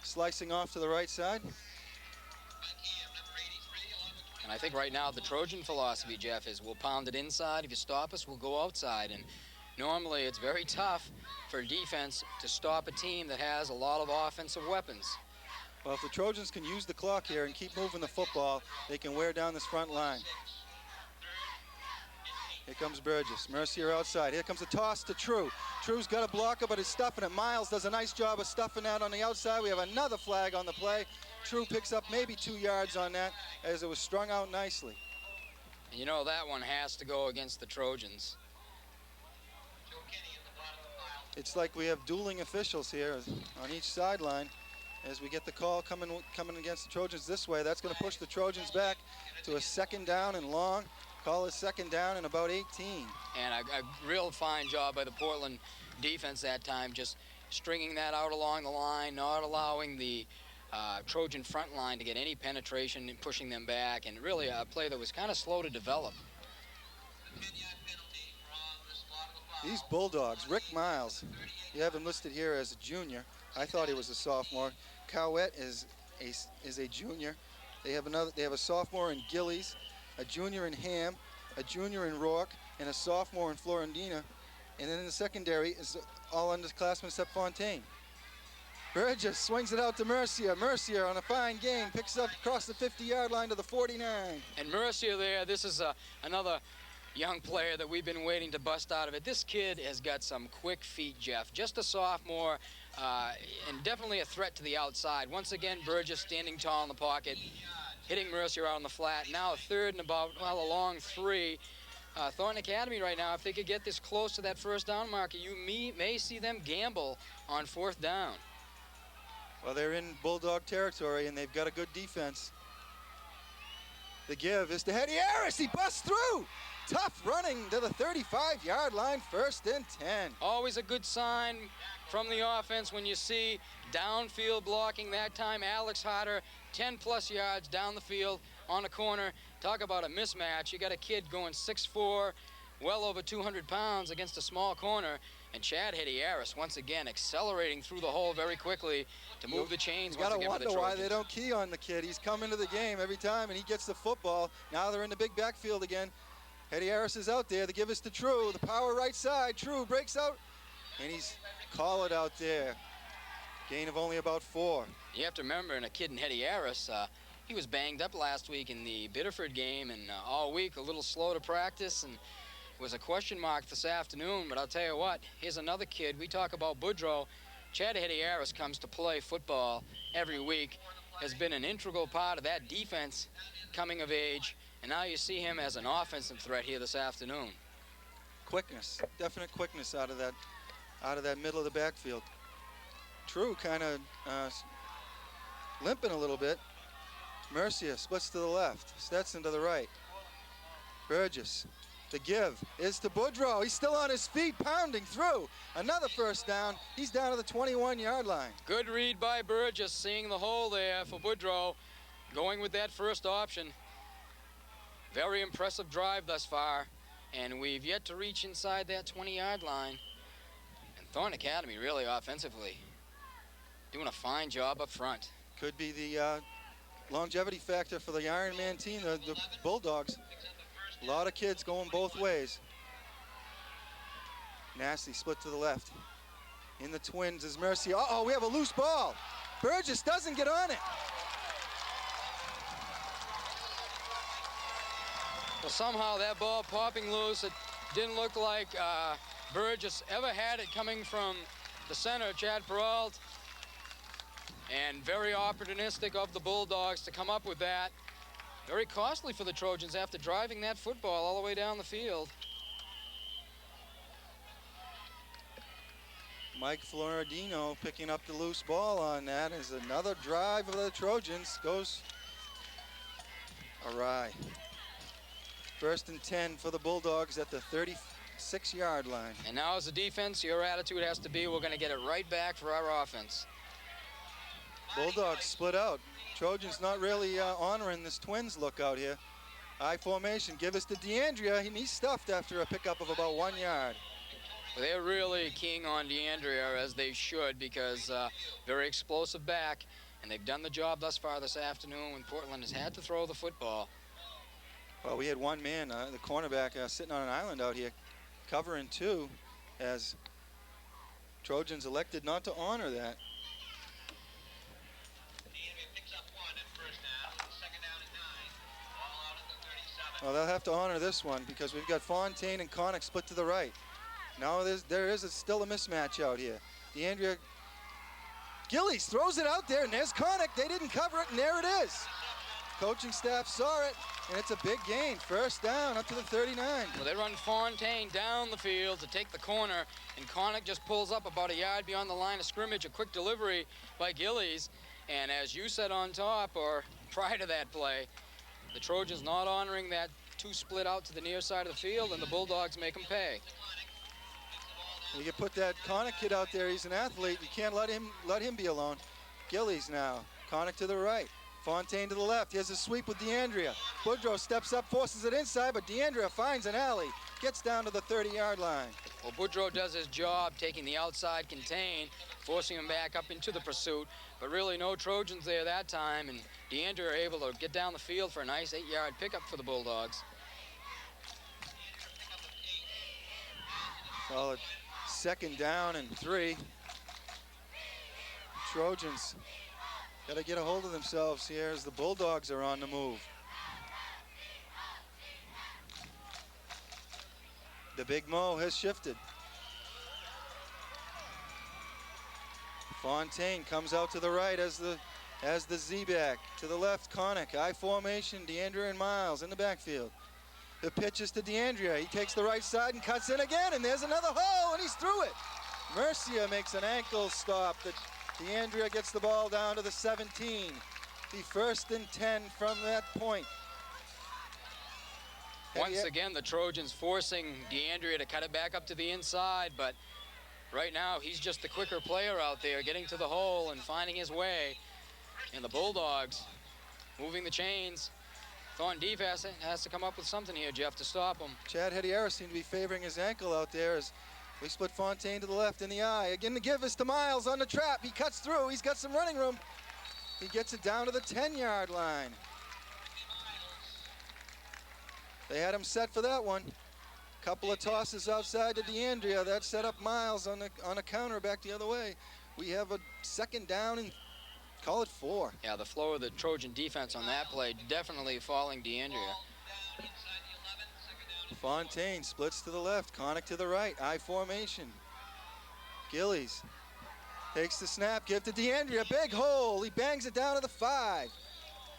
Speaker 1: Slicing off to the right side.
Speaker 2: And I think right now the Trojan philosophy, Jeff, is we'll pound it inside. If you stop us, we'll go outside. And Normally, it's very tough for defense to stop a team that has a lot of offensive weapons.
Speaker 1: Well, if the Trojans can use the clock here and keep moving the football, they can wear down this front line. Here comes Burgess. Mercier outside. Here comes a toss to True. True's got a blocker, but he's stuffing it. Miles does a nice job of stuffing that on the outside. We have another flag on the play. True picks up maybe 2 yards on that as it was strung out nicely.
Speaker 2: And you know that one has to go against the Trojans.
Speaker 1: It's like we have dueling officials here on each sideline as we get the call coming against the Trojans this way. That's going to push the Trojans back to a 2nd down and long. Call it 2nd down and about 18.
Speaker 2: And a real fine job by the Portland defense that time, just stringing that out along the line, not allowing the Trojan front line to get any penetration and pushing them back, and really a play that was kind of slow to develop.
Speaker 1: These Bulldogs, Rick Miles, you have him listed here as a junior. I thought he was a sophomore. Paquette is a junior. They have a sophomore in Gillies, a junior in Ham, a junior in Rourke, and a sophomore in Florendina. And then in the secondary is all underclassmen except Fontaine. Burgess swings it out to Mercier. Mercier on a fine game, picks up across the 50-yard line to the 49.
Speaker 2: And Mercier there, this is another young player that we've been waiting to bust out of it. This kid has got some quick feet, Jeff. Just a sophomore, and definitely a threat to the outside. Once again, Burgess standing tall in the pocket, hitting Mercier out on the flat. Now a 3rd and about, well, a long 3. Thornton Academy right now, if they could get this close to that 1st down marker, you may see them gamble on 4th down.
Speaker 1: Well, they're in Bulldog territory, and they've got a good defense. The give is to Hetty Harris. He busts through. Tough running to the 35-yard line, 1st and 10.
Speaker 2: Always a good sign from the offense when you see downfield blocking. That time, Alex Harper, 10-plus yards down the field on a corner. Talk about a mismatch. You got a kid going 6'4", well over 200 pounds against a small corner. And Chad Hetty Harris, once again, accelerating through the hole very quickly to move the chains once again for the Trojans.
Speaker 1: You got to wonder why they don't key on the kid. He's come into the game every time, and he gets the football. Now they're in the big backfield again. Hetty Harris is out there. The give is to True. The power right side. True breaks out, and he's call it out there. Gain of only about 4.
Speaker 2: You have to remember, in a kid in Hetty Harris, he was banged up last week in the Biddeford game, and all week a little slow to practice, and was a question mark this afternoon. But I'll tell you what, here's another kid. We talk about Boudreaux. Chad Hetty Harris comes to play football every week, has been an integral part of that defense coming of age, and now you see him as an offensive threat here this afternoon.
Speaker 1: Quickness, definite quickness out of that middle of the backfield. True kind of limping a little bit. Mercier splits to the left. Stetson to the right. Burgess. The give is to Boudreaux. He's still on his feet, pounding through. Another 1st down. He's down to the 21-yard line.
Speaker 2: Good read by Burgess, seeing the hole there for Boudreaux, going with that first option. Very impressive drive thus far, and we've yet to reach inside that 20-yard line. And Thornton Academy really offensively doing a fine job up front.
Speaker 1: Could be the longevity factor for the Iron Man team, the Bulldogs. A lot of kids going both ways. Nasty split to the left. In the Twins is Mercy. Uh-oh, we have a loose ball. Burgess doesn't get on it.
Speaker 2: Well, somehow that ball popping loose, it didn't look like Burgess ever had it coming from the center, Chad Peralt. And very opportunistic of the Bulldogs to come up with that. Very costly for the Trojans after driving that football all the way down the field.
Speaker 1: Mike Floridino picking up the loose ball on that as another drive of the Trojans goes awry. 1st and 10 for the Bulldogs at the 36-yard line.
Speaker 2: And now as a defense, your attitude has to be, we're going to get it right back for our offense.
Speaker 1: Bulldogs split out. Trojans not really honoring this Twins look out here. I formation, give us to DeAndrea, and he's stuffed after a pickup of about 1 yard.
Speaker 2: Well, they're really keying on DeAndrea, as they should, because very explosive back, and they've done the job thus far this afternoon when Portland has had to throw the football.
Speaker 1: Well, we had one man, the cornerback, sitting on an island out here, covering 2. as Trojans elected not to honor that.
Speaker 4: DeAndrea picks up 1 at first down. Second down and 9. Ball out at the 37.
Speaker 1: Well, they'll have to honor this one because we've got Fontaine and Connick split to the right. Now there is still a mismatch out here. DeAndrea Gillies throws it out there, and there's Connick. They didn't cover it, and there it is. Coaching staff saw it, and it's a big gain. First down up to the 39.
Speaker 2: Well, they run Fontaine down the field to take the corner, and Connick just pulls up about a yard beyond the line of scrimmage. A quick delivery by Gillies, and as you said on top, or prior to that play, the Trojans not honoring that two split out to the near side of the field, and the Bulldogs make them pay.
Speaker 1: You can put that Connick kid out there. He's an athlete. You can't let him be alone. Gillies now. Connick to the right. Fontaine to the left. Here's a sweep with DeAndrea. Boudreaux steps up, forces it inside, but DeAndrea finds an alley. Gets down to the 30-yard line.
Speaker 2: Well, Boudreaux does his job taking the outside contain, forcing him back up into the pursuit, but really no Trojans there that time, and DeAndrea are able to get down the field for a nice 8-yard pickup for the Bulldogs.
Speaker 1: Solid second down and 3. Trojans got to get a hold of themselves here as the Bulldogs are on the move. The Big Mo has shifted. Fontaine comes out to the right as the Z-back. To the left, Connick. I formation, DeAndrea and Miles in the backfield. The pitch is to DeAndrea. He takes the right side and cuts in again, and there's another hole, and he's through it. Mercia makes an ankle stop. DeAndrea gets the ball down to the 17. The 1st and 10 from that point.
Speaker 2: Once again, the Trojans forcing DeAndrea to cut it back up to the inside, but right now he's just the quicker player out there, getting to the hole and finding his way. And the Bulldogs moving the chains. Thornton Deep has to come up with something here, Jeff, to stop him.
Speaker 1: Chad Hedierra seemed to be favoring his ankle out there as we split Fontaine to the left in the eye. Again, the give is to Miles on the trap. He cuts through. He's got some running room. He gets it down to the 10-yard line. They had him set for that one. Couple of tosses outside to DeAndrea. That set up Miles on a counter back the other way. We have a second down and call it 4.
Speaker 2: Yeah, the flow of the Trojan defense on that play definitely falling DeAndrea.
Speaker 1: Fontaine splits to the left, Connick to the right, I formation. Gillies takes the snap, give to DeAndrea, big hole. He bangs it down to the 5.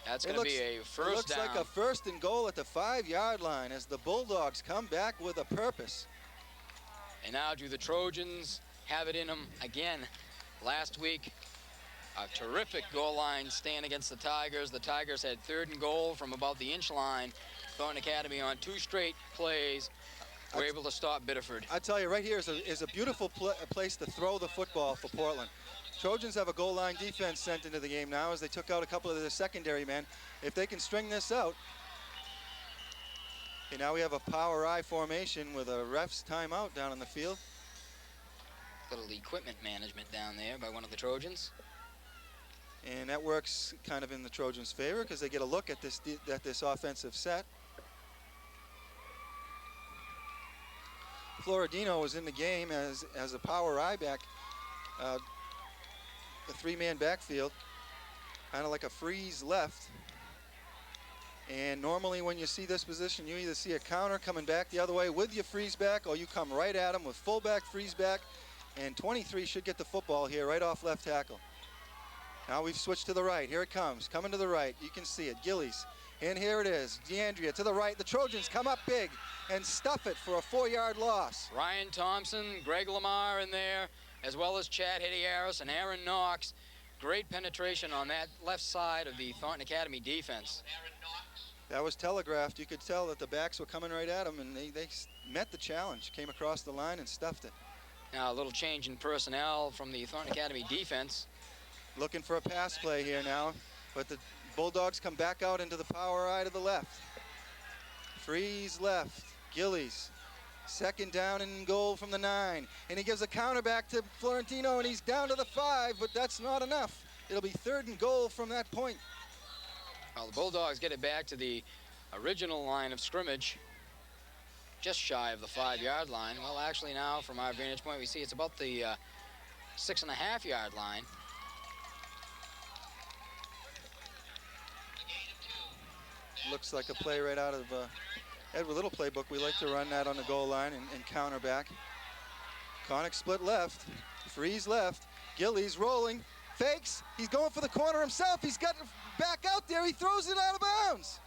Speaker 2: That's going to be a first down.
Speaker 1: It looks like a 1st and goal at the 5-yard line as the Bulldogs come back with a purpose.
Speaker 2: And now do the Trojans have it in them again? Last week, a terrific goal line stand against the Tigers. The Tigers had 3rd and goal from about the inch line. Thornton Academy on 2 straight plays were able to stop Biddeford.
Speaker 1: I tell you, right here is a beautiful place to throw the football for Portland. Trojans have a goal line defense sent into the game now as they took out a couple of their secondary men. If they can string this out, okay, now we have a power I formation with a ref's timeout down on the field.
Speaker 2: Little equipment management down there by one of the Trojans.
Speaker 1: And that works kind of in the Trojans' favor because they get a look at this offensive set. Floridino was in the game as a power I back, a 3-man backfield, kind of like a freeze left. And normally when you see this position, you either see a counter coming back the other way with your freeze back, or you come right at him with fullback freeze back. And 23 should get the football here right off left tackle. Now we've switched to the right. Here it comes, coming to the right. You can see it, Gillies. And here it is, DeAndrea to the right. The Trojans come up big and stuff it for a 4-yard loss.
Speaker 2: Ryan Thompson, Greg Lamar in there, as well as Chad Hedierra and Aaron Knox. Great penetration on that left side of the Thornton Academy defense.
Speaker 1: That was telegraphed. You could tell that the backs were coming right at them, and they met the challenge, came across the line and stuffed it.
Speaker 2: Now a little change in personnel from the Thornton Academy defense.
Speaker 1: Looking for a pass play here now, but the Bulldogs come back out into the power eye to the left. Freeze left, Gillies. Second down and goal from the 9. And he gives a counter back to Florentino, and he's down to the 5, but that's not enough. It'll be 3rd and goal from that point.
Speaker 2: Well, the Bulldogs get it back to the original line of scrimmage. just shy of the 5-yard line. Well, actually now, from our vantage point, we see it's about the 6.5-yard line.
Speaker 1: Looks like a play right out of Edward Little playbook. We like to run that on the goal line and counter back. Connick split left, freeze left. Gillies rolling, fakes. He's going for the corner himself. He's got back out there. He throws it out of bounds.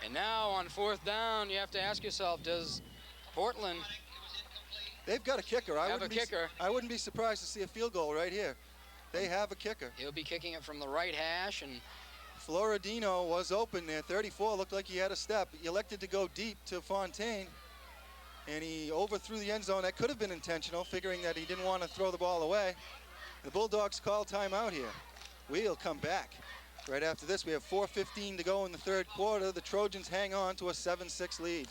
Speaker 2: And now on 4th down, you have to ask yourself, does Portland
Speaker 1: They've got a kicker.
Speaker 2: have a kicker?
Speaker 1: I wouldn't be surprised to see a field goal right here. They have a kicker.
Speaker 2: He'll be kicking it from the right hash, and
Speaker 1: Floridino was open there. 34 looked like he had a step. He elected to go deep to Fontaine, and he overthrew the end zone. That could have been intentional, figuring that he didn't want to throw the ball away. The Bulldogs call timeout here. We'll come back. Right after this, we have 4:15 to go in the 3rd quarter. The Trojans hang on to a 7-6 lead.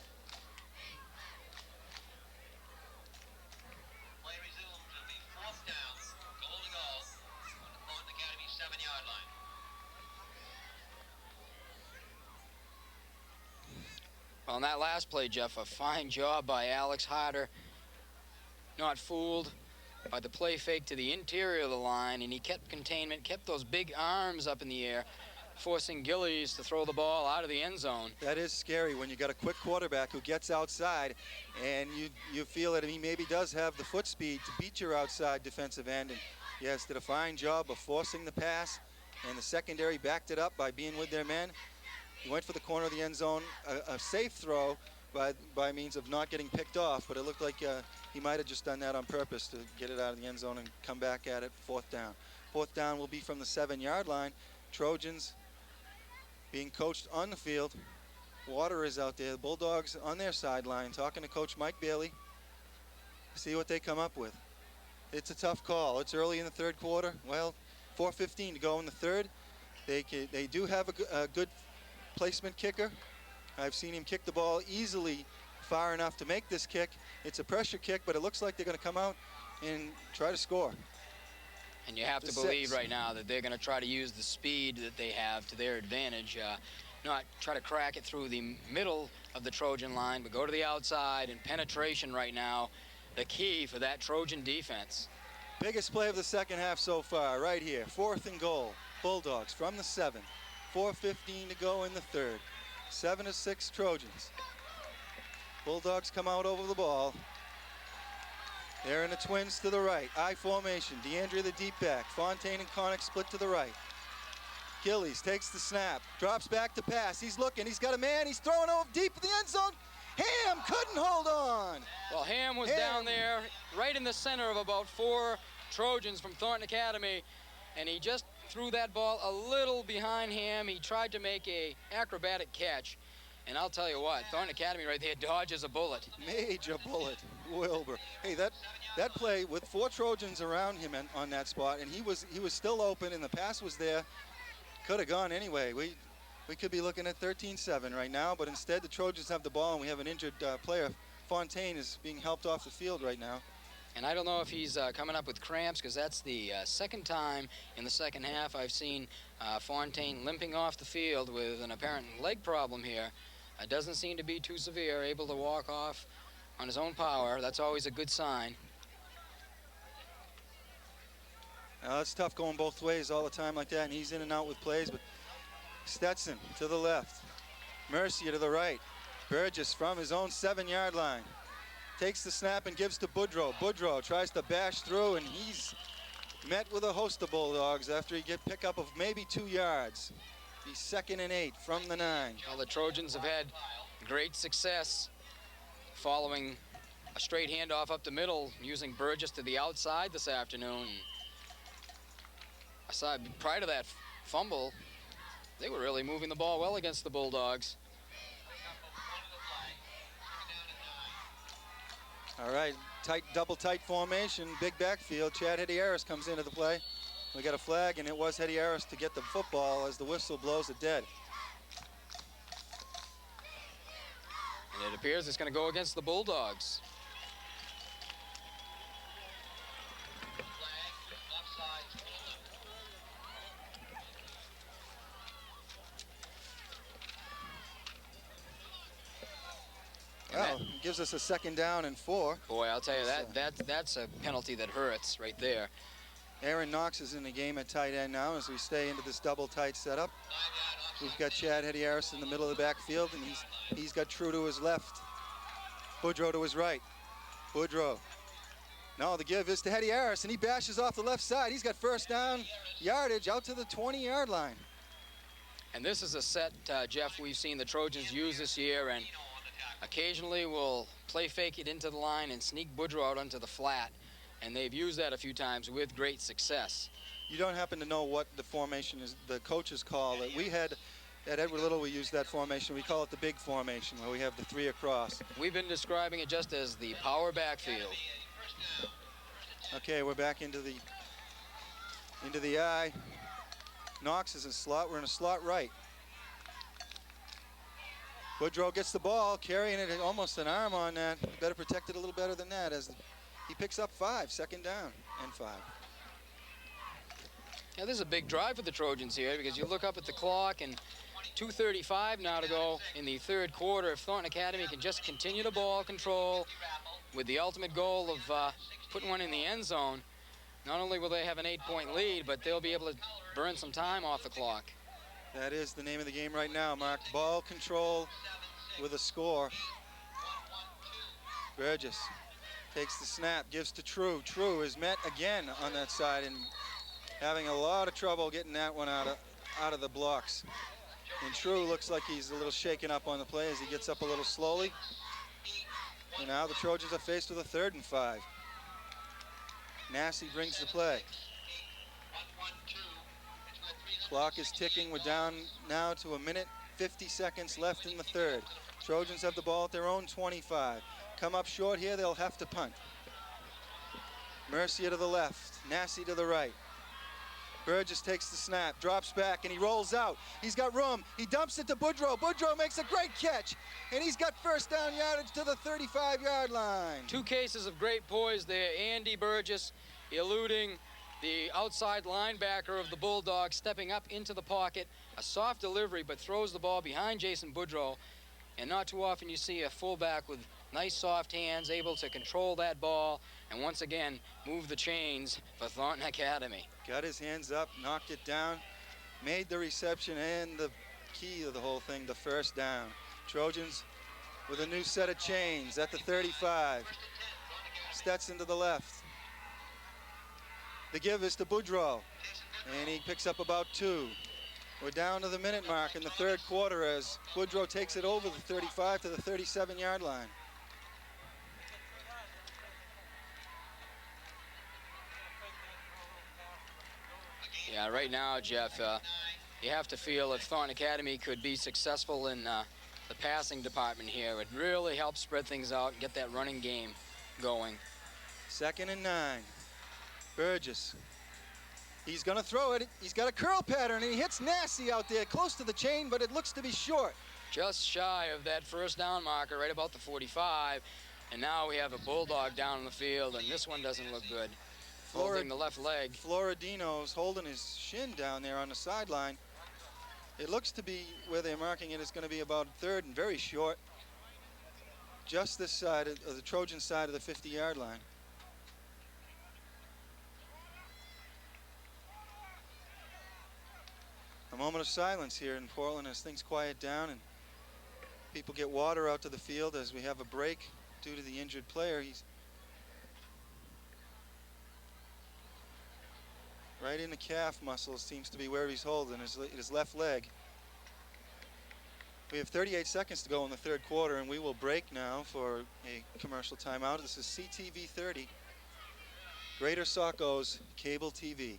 Speaker 4: Play resumes. It'll be 4th down. Goal to goal on the Portland Academy 7-yard line.
Speaker 2: well, on that last play, Jeff, a fine job by Alex Harper. Not fooled by the play fake to the interior of the line, and he kept containment, kept those big arms up in the air, forcing Gillies to throw the ball out of the end zone.
Speaker 1: That is scary when you got a quick quarterback who gets outside, and you feel that he maybe does have the foot speed to beat your outside defensive end. And yes, did a fine job of forcing the pass, and the secondary backed it up by being with their men. He went for the corner of the end zone, a safe throw by means of not getting picked off, but it looked like he might have just done that on purpose to get it out of the end zone and come back at it 4th down. 4th down will be from the 7-yard line. Trojans being coached on the field. Water is out there. The Bulldogs on their sideline talking to Coach Mike Bailey. See what they come up with. It's a tough call. It's early in the 3rd quarter. Well, 4:15 to go in the 3rd. They do have a good placement kicker. I've seen him kick the ball easily far enough to make this kick. It's a pressure kick, but it looks like they're going to come out and try to score.
Speaker 2: And you have to believe right now that they're going to try to use the speed that they have to their advantage, not try to crack it through the middle of the Trojan line, but go to the outside. And penetration right now, the key for that Trojan defense.
Speaker 1: Biggest play of the 2nd half so far, right here. 4th and goal. Bulldogs from the 7. 4:15 to go in the 3rd. 7-6 Trojans. Bulldogs come out over the ball. They're in the twins to the right. I formation. DeAndre the deep back. Fontaine and Connick split to the right. Gillies takes the snap. Drops back to pass. He's looking. He's got a man. He's throwing over deep in the end zone. Ham couldn't hold on.
Speaker 2: Well, Ham was down there right in the center of about 4 Trojans from Thornton Academy, and he just threw that ball a little behind Ham. He tried to make a acrobatic catch, and I'll tell you what, Thornton Academy right there dodges a bullet.
Speaker 1: Major bullet, Wilbur. Hey, that play with 4 Trojans around him on that spot, and he was still open, and the pass was there. Could have gone anyway. We could be looking at 13-7 right now, but instead the Trojans have the ball, and we have an injured player. Fontaine is being helped off the field right now.
Speaker 2: And I don't know if he's coming up with cramps, because that's the 2nd time in the 2nd half I've seen Fontaine limping off the field with an apparent leg problem here. Doesn't seem to be too severe, able to walk off on his own power. That's always a good sign.
Speaker 1: Now, it's tough going both ways all the time like that, and he's in and out with plays, but Stetson to the left. Mercier to the right. Burgess from his own 7-yard line. Takes the snap and gives to Boudreau. Boudreau tries to bash through, and he's met with a host of Bulldogs after he get pickup of maybe 2 yards. He's 2nd and 8 from the 9.
Speaker 2: Well, the Trojans have had great success following a straight handoff up the middle, using Burgess to the outside this afternoon. Aside, prior to that fumble, they were really moving the ball well against the Bulldogs.
Speaker 1: All right, double tight formation, big backfield. Chad Hetty-Harris comes into the play. We got a flag, and it was Hetty-Harris to get the football as the whistle blows it dead.
Speaker 2: And it appears it's going to go against the Bulldogs.
Speaker 1: Well, gives us a 2nd down and 4.
Speaker 2: Boy, I'll tell you, that's a penalty that hurts right there.
Speaker 1: Aaron Knox is in the game at tight end now as we stay into this double tight setup. We've got Chad Hetty-Harris in the middle of the backfield, and he's got True to his left, Boudreau to his right. Boudreau. No, the give is to Hetty-Harris, and he bashes off the left side. He's got 1st down yardage out to the 20-yard line.
Speaker 2: And this is a set, Jeff, we've seen the Trojans use this year, and occasionally we'll play fake it into the line and sneak Boudreau out onto the flat, and they've used that a few times with great success.
Speaker 1: You don't happen to know what the formation is, the coaches call it. We had, at Edward Little, we used that formation. We call it the big formation, where we have the 3 across.
Speaker 2: We've been describing it just as the power backfield.
Speaker 1: Okay, we're back into the eye. Knox is in slot. We're in a slot right. Boudreau gets the ball, carrying it, almost an arm on that. You better protect it a little better than that as he picks up 5, 2nd down and 5.
Speaker 2: Now, this is a big drive for the Trojans here because you look up at the clock and 2:35 now to go in the 3rd quarter. If Thornton Academy can just continue to ball control with the ultimate goal of putting one in the end zone, not only will they have an 8-point lead, but they'll be able to burn some time off the clock.
Speaker 1: That is the name of the game right now, Marc. Ball control with a score. Burgess takes the snap, gives to True. True is met again on that side and having a lot of trouble getting that one out of the blocks. And True looks like he's a little shaken up on the play as he gets up a little slowly. And now the Trojans are faced with a 3rd and 5. Massey brings the play. Clock is ticking. We're down now to 1 minute, 50 seconds left in the 3rd. Trojans have the ball at their own 25. Come up short here, they'll have to punt. Mercier to the left, Massey to the right. Burgess takes the snap, drops back, and he rolls out. He's got room. He dumps it to Boudreau. Boudreau makes a great catch, and he's got 1st down yardage to the 35-yard line.
Speaker 2: 2 cases of great poise there. Andy Burgess eluding the outside linebacker of the Bulldogs, stepping up into the pocket. A soft delivery, but throws the ball behind Jason Boudreau. And not too often you see a fullback with nice soft hands able to control that ball and once again move the chains for Thornton Academy.
Speaker 1: Got his hands up, knocked it down, made the reception and the key of the whole thing, the 1st down. Trojans with a new set of chains at the 35. Stetson to the left. The give is to Boudreau, and he picks up about 2. We're down to the minute mark in the 3rd quarter as Boudreau takes it over the 35 to the 37-yard line.
Speaker 2: Yeah, right now, Jeff, you have to feel if Thornton Academy could be successful in the passing department here, it really helps spread things out and get that running game going.
Speaker 1: 2nd and 9. Burgess. He's going to throw it. He's got a curl pattern, and he hits Massey out there close to the chain, but it looks to be short.
Speaker 2: Just shy of that 1st down marker, right about the 45. And now we have a Bulldog down in the field, and this one doesn't look good. Holding the left leg.
Speaker 1: Floridino's holding his shin down there on the sideline. It looks to be where they're marking it is going to be about 3rd and very short. Just this side of the Trojan side of the 50-yard line. A moment of silence here in Portland as things quiet down and people get water out to the field as we have a break due to the injured player. He's right in the calf muscles, seems to be where he's holding his left leg. We have 38 seconds to go in the 3rd quarter, and we will break now for a commercial timeout. This is CTV 30, Greater Saco's Cable TV.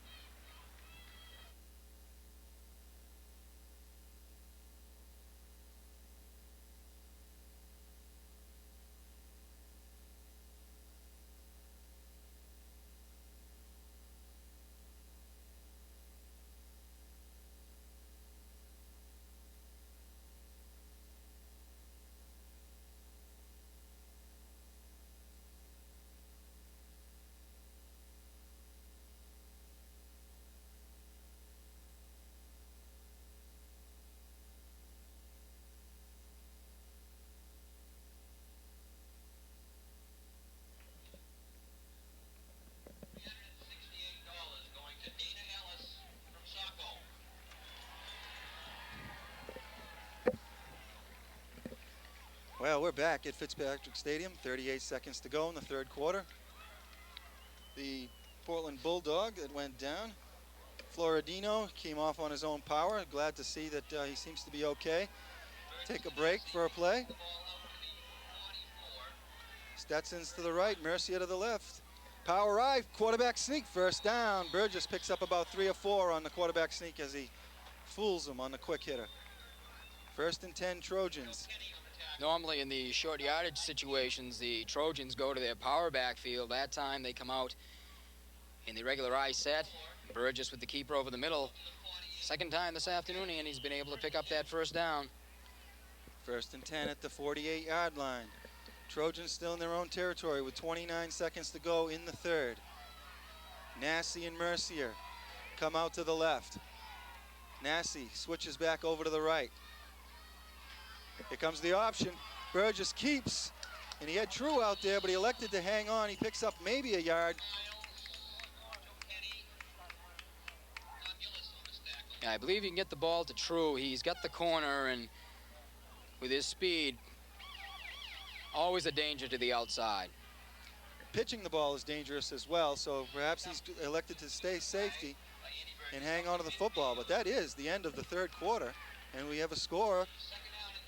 Speaker 1: Well, we're back at Fitzpatrick Stadium. 38 seconds to go in the third quarter. The Portland Bulldog that went down, Floridino, came off on his own power. Glad to see that he seems to be okay. Take a break for a play. Stetson's to the right, Mercier to the left. Power I, quarterback sneak, first down. Burgess picks up about 3 or 4 on the quarterback sneak as he fools him on the quick hitter. 1st and 10 Trojans.
Speaker 2: Normally in the short yardage situations, the Trojans go to their power backfield. That time they come out in the regular I set. Burgess with the keeper over the middle. Second time this afternoon, and he's been able to pick up that first down.
Speaker 1: 1st and 10 at the 48-yard line. Trojans still in their own territory with 29 seconds to go in the third. Nassie and Mercier come out to the left. Nassie switches back over to the right. Here comes the option. Burgess keeps, and he had True out there, but he elected to hang on. He picks up maybe a yard.
Speaker 2: Yeah, I believe you can get the ball to True. He's got the corner, and with his speed, always a danger to the outside.
Speaker 1: Pitching the ball is dangerous as well, so perhaps he's elected to stay safety and hang on to the football. But that is the end of the third quarter, and we have a score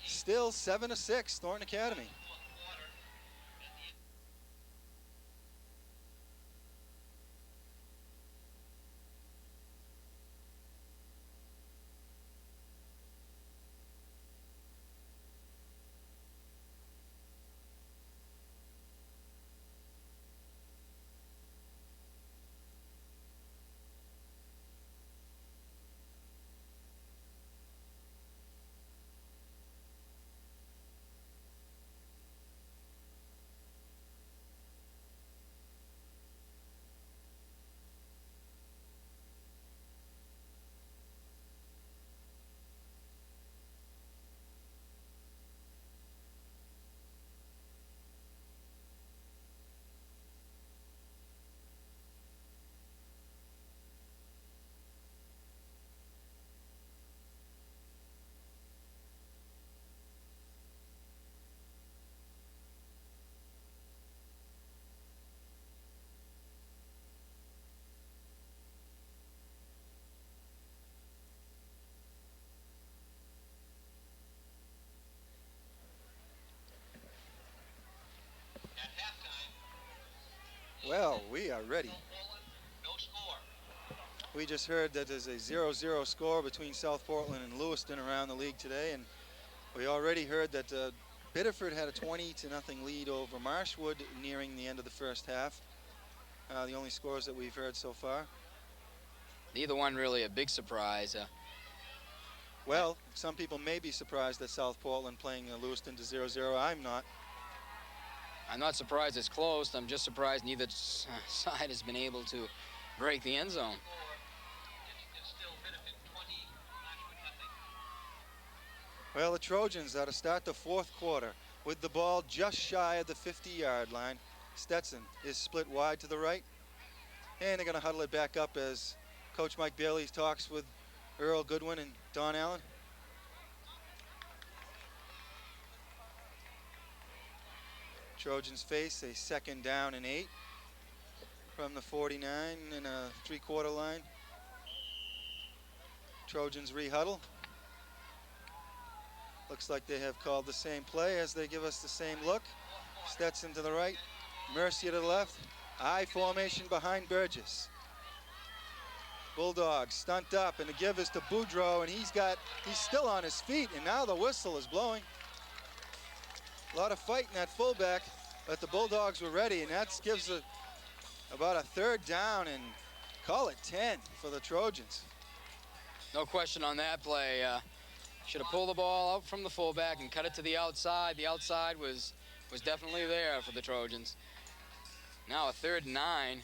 Speaker 1: still 7-6, Thornton Academy. Well, we are ready. We just heard that there's a 0-0 score between South Portland and Lewiston around the league today, and we already heard that Biddeford had a 20-0 lead over Marshwood nearing the end of the first half. The only scores that we've heard so far.
Speaker 2: Neither one really a big surprise.
Speaker 1: Well, some people may be surprised at South Portland playing Lewiston to 0-0. I'm not.
Speaker 2: I'm not surprised it's close. I'm just surprised neither side has been able to break the end zone.
Speaker 1: Well, the Trojans are to start the fourth quarter with the ball just shy of the 50-yard line. Stetson is split wide to the right, and they're going to huddle it back up as Coach Mike Bailey talks with Earl Goodwin and Don Allen. Trojans face a 2nd down and 8 from the 49 and a 3/4 line. Trojans rehuddle. Looks like they have called the same play as they give us the same look. Stetson to the right, Mercier to the left. I formation behind Burgess. Bulldogs stunt up, and the give is to Boudreau, and he's still on his feet, and now the whistle is blowing. A lot of fight in that fullback, but the Bulldogs were ready, and that gives about a 3rd down, and call it 10 for the Trojans.
Speaker 2: No question on that play. Should have pulled the ball out from the fullback and cut it to the outside. The outside was definitely there for the Trojans. Now a 3rd and 9.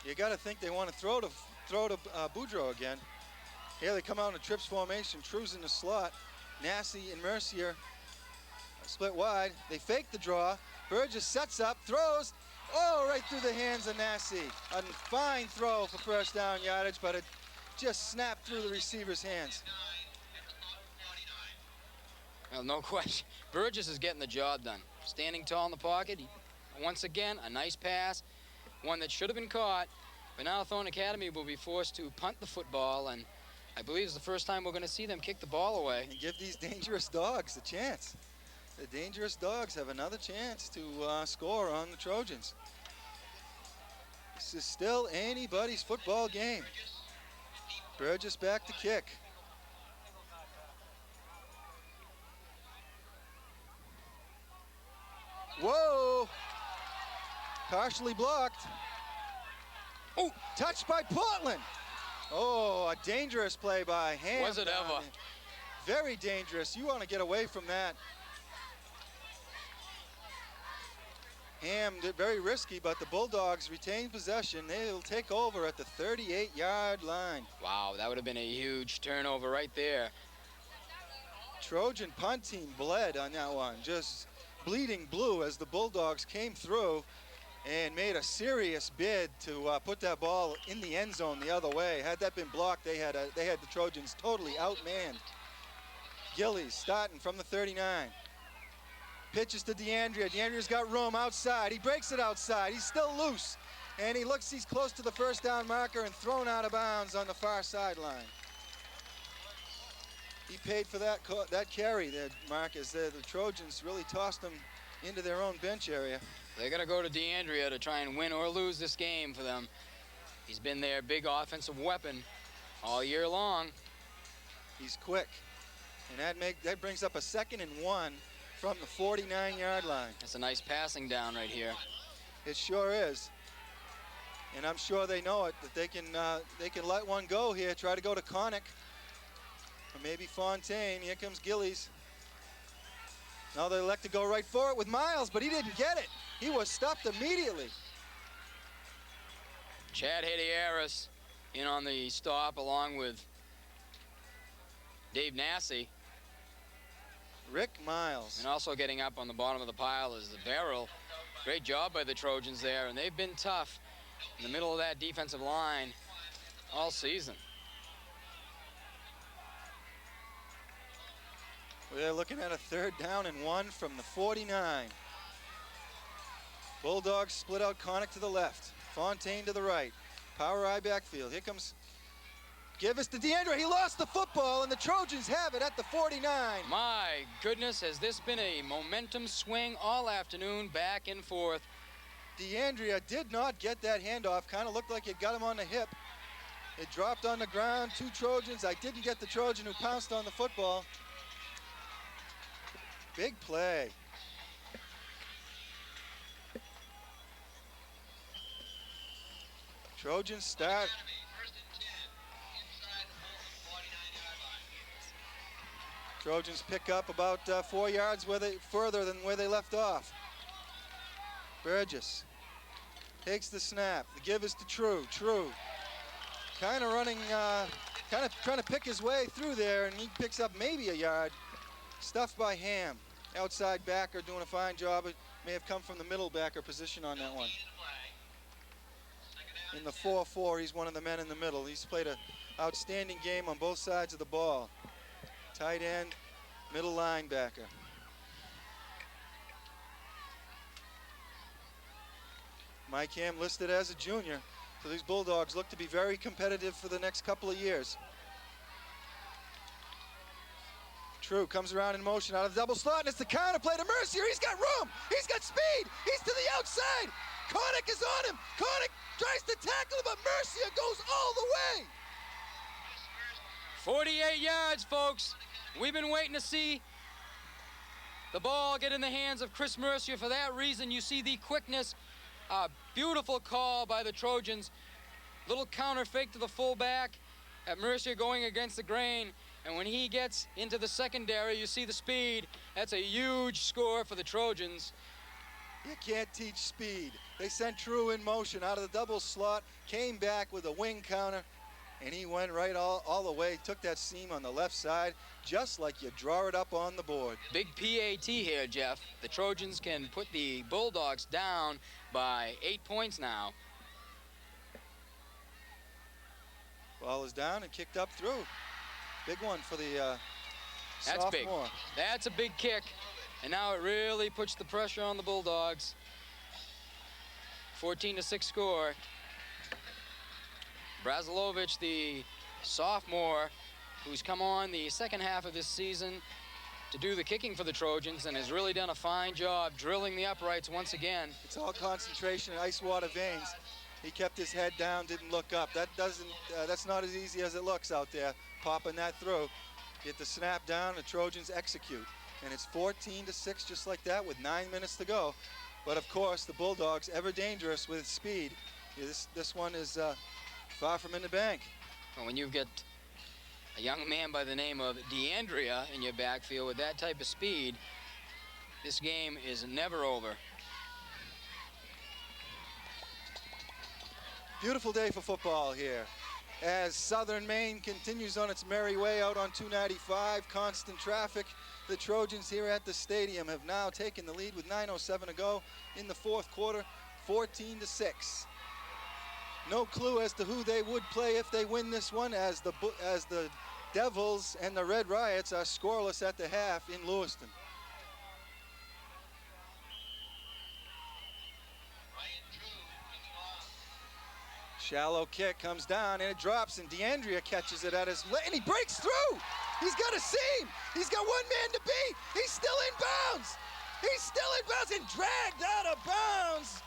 Speaker 1: You got to think they want to throw to Boudreau again. Here they come out in a trips formation. True's in the slot. Nassie and Mercier split wide. They fake the draw. Burgess sets up, throws. Oh, right through the hands of Nassie. A fine throw for first down yardage, but it just snapped through the receiver's hands.
Speaker 2: Well, no question. Burgess is getting the job done. Standing tall in the pocket. Once again, a nice pass. One that should have been caught. But now Thorne Academy will be forced to punt the football, and I believe it's the first time we're going to see them kick the ball away.
Speaker 1: And give these dangerous dogs a chance. The dangerous dogs have another chance to score on the Trojans. This is still anybody's football game. Burgess back to kick. Whoa! Partially blocked. Oh, touched by Portland. Oh, a dangerous play by Ham.
Speaker 2: Was it ever?
Speaker 1: Very dangerous. You want to get away from that. Ham did very risky, but the Bulldogs retain possession. They'll take over at the 38-yard line.
Speaker 2: Wow, that would have been a huge turnover right there.
Speaker 1: Trojan punt team bled on that one, just bleeding blue as the Bulldogs came through and made a serious bid to put that ball in the end zone the other way. Had that been blocked, they had the Trojans totally outmanned. Gillies starting from the 39. Pitches to DeAndrea. DeAndrea's got room outside. He breaks it outside. He's still loose. And he looks, he's close to the first down marker and thrown out of bounds on the far sideline. He paid for that carry there, Marc, as the Trojans really tossed him into their own bench area.
Speaker 2: They're going to go to DeAndrea to try and win or lose this game for them. He's been their big offensive weapon all year long.
Speaker 1: He's quick. And that brings up a 2nd and 1 from the 49-yard line.
Speaker 2: That's a nice passing down right here.
Speaker 1: It sure is. And I'm sure they know it, that they can let one go here, try to go to Connick. Or maybe Fontaine. Here comes Gillies. Now they elect to go right for it with Miles, but he didn't get it. He was stopped immediately.
Speaker 2: Chad Hadieris in on the stop along with Dave Nassi.
Speaker 1: Rick Miles.
Speaker 2: And also getting up on the bottom of the pile is the Barrel. Great job by the Trojans there, and they've been tough in the middle of that defensive line all season.
Speaker 1: We're looking at a 3rd down and 1 from the 49. Bulldogs split out Connick to the left. Fontaine to the right. Power I backfield. Here comes Givers to DeAndre. He lost the football, and the Trojans have it at the 49.
Speaker 2: My goodness, has this been a momentum swing all afternoon, back and forth.
Speaker 1: DeAndrea did not get that handoff. Kind of looked like it got him on the hip. It dropped on the ground. 2 Trojans. I didn't get the Trojan who pounced on the football. Big play. Trojans start. Trojans pick up about 4 yards further than where they left off. Burgess takes the snap. The give is to True. True kind of running, kind of trying to pick his way through there, and he picks up maybe a yard. Stuffed by Ham. Outside backer doing a fine job. It may have come from the middle backer position on that one. In the 4-4, he's one of the men in the middle. He's played an outstanding game on both sides of the ball. Tight end, middle linebacker. Mike Ham listed as a junior, so these Bulldogs look to be very competitive for the next couple of years. True comes around in motion out of the double slot, and it's the counter play to Mercier. He's got room, he's got speed, he's to the outside. Connick is on him. Connick tries to tackle him, but Mercier goes all the way.
Speaker 2: 48 yards, folks. We've been waiting to see the ball get in the hands of Chris Mercier. For that reason, you see the quickness. Beautiful call by the Trojans. Little counter fake to the fullback. At Mercier going against the grain. And when he gets into the secondary, you see the speed. That's a huge score for the Trojans.
Speaker 1: You can't teach speed. They sent True in motion out of the double slot, came back with a wing counter, and he went right all the way, took that seam on the left side, just like you draw it up on the board.
Speaker 2: Big PAT here, Jeff. The Trojans can put the Bulldogs down by 8 points now.
Speaker 1: Ball is down and kicked up through. Big one for the
Speaker 2: That's big.
Speaker 1: Sophomore.
Speaker 2: That's a big kick. And now it really puts the pressure on the Bulldogs. 14-6 score. Brazilovic, the sophomore, who's come on the second half of this season to do the kicking for the Trojans and has really done a fine job drilling the uprights once again.
Speaker 1: It's all concentration and ice water veins. He kept his head down, didn't look up. That's not as easy as it looks out there, popping that through. Get the snap down, the Trojans execute. And it's 14-6 just like that with 9 minutes to go. But of course, the Bulldogs, ever dangerous with speed. This one is far from in the bank.
Speaker 2: Well, when you've got a young man by the name of DeAndrea in your backfield with that type of speed, this game is never over.
Speaker 1: Beautiful day for football here. As Southern Maine continues on its merry way out on 295, constant traffic. The Trojans here at the stadium have now taken the lead with 9:07 to go in the fourth quarter, 14-6. No clue as to who they would play if they win this one, as the Devils and the Red Riots are scoreless at the half in Lewiston. Shallow kick comes down and it drops, and DeAndrea catches it at his leg, and he breaks through. He's got a seam. He's got one man to beat. He's still in bounds. He's still in bounds and dragged out of bounds.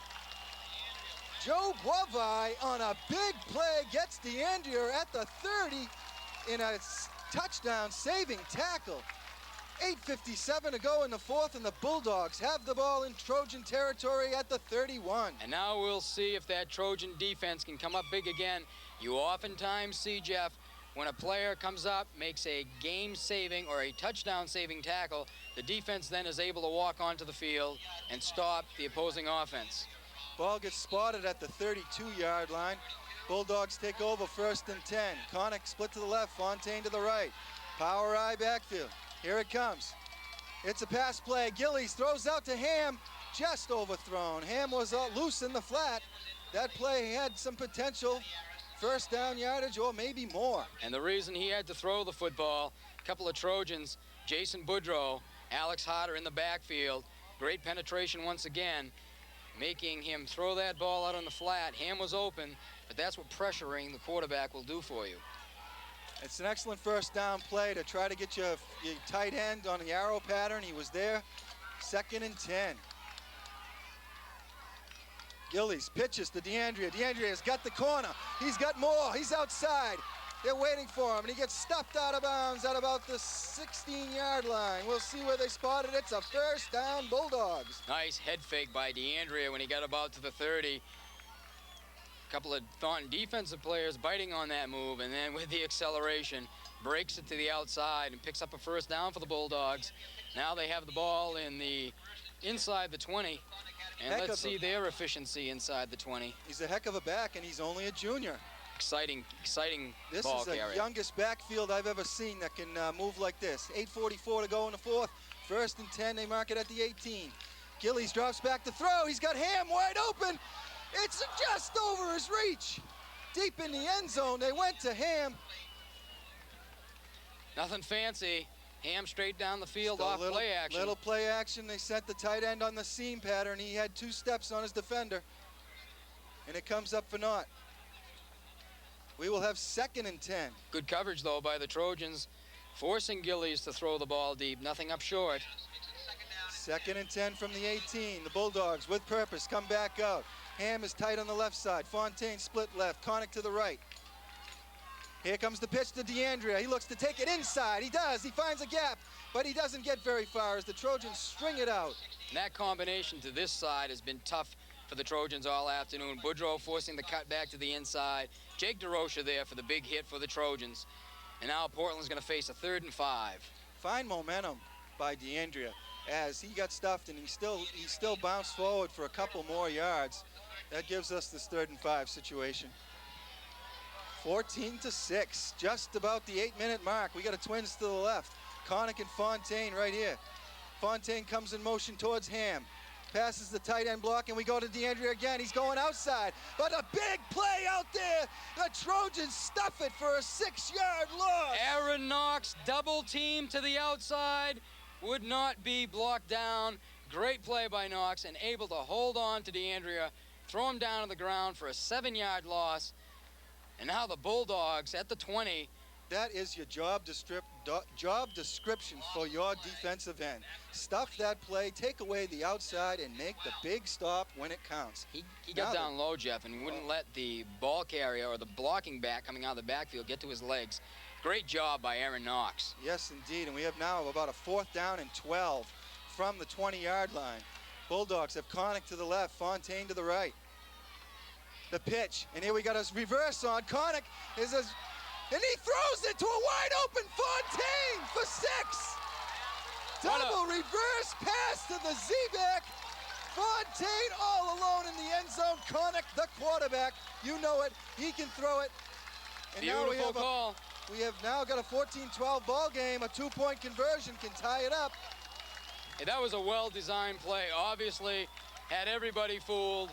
Speaker 1: Joe Boivai on a big play gets DeAndrea at the 30 in a touchdown saving tackle. 8:57 to go in the fourth, and the Bulldogs have the ball in Trojan territory at the 31.
Speaker 2: And now we'll see if that Trojan defense can come up big again. You oftentimes see, Jeff, when a player comes up, makes a game-saving or a touchdown-saving tackle, the defense then is able to walk onto the field and stop the opposing offense.
Speaker 1: Ball gets spotted at the 32-yard line. Bulldogs take over 1st and 10. Connick split to the left, Fontaine to the right. Power eye backfield. Here it comes. It's a pass play. Gillies throws out to Ham, just overthrown. Ham was loose in the flat. That play had some potential. First down yardage or maybe more.
Speaker 2: And the reason he had to throw the football, a couple of Trojans, Jason Boudreau, Alex Harper in the backfield, great penetration once again, making him throw that ball out on the flat. Ham was open, but that's what pressuring the quarterback will do for you.
Speaker 1: It's an excellent first down play to try to get your tight end on the arrow pattern. He was there. 2nd and 10. Gillies pitches to DeAndrea. DeAndrea's got the corner. He's got more. He's outside. They're waiting for him, and he gets stuffed out of bounds at about the 16-yard line. We'll see where they spotted it. It's a first down, Bulldogs.
Speaker 2: Nice head fake by DeAndrea when he got about to the 30. Couple of Thornton defensive players biting on that move, and then with the acceleration, breaks it to the outside and picks up a first down for the Bulldogs. Now they have the ball in the inside the 20, and let's see their efficiency inside the 20.
Speaker 1: He's a heck of a back, and he's only a junior.
Speaker 2: Exciting
Speaker 1: This
Speaker 2: ball
Speaker 1: is the
Speaker 2: carrier.
Speaker 1: Youngest backfield I've ever seen that can move like this. 8:44 to go in the fourth. 1st and 10, they mark it at the 18. Gillies drops back to throw. He's got Ham wide open. It's just over his reach. Deep in the end zone, they went to Ham.
Speaker 2: Nothing fancy. Ham straight down the field off play action.
Speaker 1: Little play action. They sent the tight end on the seam pattern. He had 2 steps on his defender. And it comes up for naught. We will have 2nd and 10.
Speaker 2: Good coverage, though, by the Trojans, forcing Gillies to throw the ball deep. Nothing up short.
Speaker 1: 2nd and 10 from the 18. The Bulldogs, with purpose, come back out. Ham is tight on the left side. Fontaine split left. Connick to the right. Here comes the pitch to DeAndrea. He looks to take it inside. He does. He finds a gap, but he doesn't get very far as the Trojans string it out.
Speaker 2: And that combination to this side has been tough for the Trojans all afternoon. Boudreau forcing the cut back to the inside. Jake DeRocha there for the big hit for the Trojans. And now Portland's going to face a 3rd and 5.
Speaker 1: Fine momentum by DeAndrea as he got stuffed, and he still bounced forward for a couple more yards. That gives us this 3rd and 5 situation. 14-6, just about the 8-minute mark. We got a twins to the left. Connick and Fontaine right here. Fontaine comes in motion towards Ham. Passes the tight end block, and we go to DeAndrea again. He's going outside, but a big play out there. The Trojans stuff it for a 6-yard loss.
Speaker 2: Aaron Knox, double team to the outside, would not be blocked down. Great play by Knox, and able to hold on to DeAndrea, throw him down to the ground for a 7-yard loss. And now the Bulldogs at the 20.
Speaker 1: That is your job description for your defensive end. Stuff that play, take away the outside, and make the big stop when it counts.
Speaker 2: He got down low, Jeff, and wouldn't let the ball carrier or the blocking back coming out of the backfield get to his legs. Great job by Aaron Knox.
Speaker 1: Yes, indeed, and we have now about a 4th down and 12 from the 20-yard line. Bulldogs have Connick to the left, Fontaine to the right. The pitch, and here we got a reverse on. Connick is a... And he throws it to a wide open Fontaine for 6. Double reverse pass to the Z-back. Fontaine all alone in the end zone. Connick, the quarterback. You know it. He can throw it. And
Speaker 2: Beautiful call.
Speaker 1: We have now got a 14-12 ball game. A 2-point conversion can tie it up.
Speaker 2: Hey, that was a well-designed play. Obviously, had everybody fooled.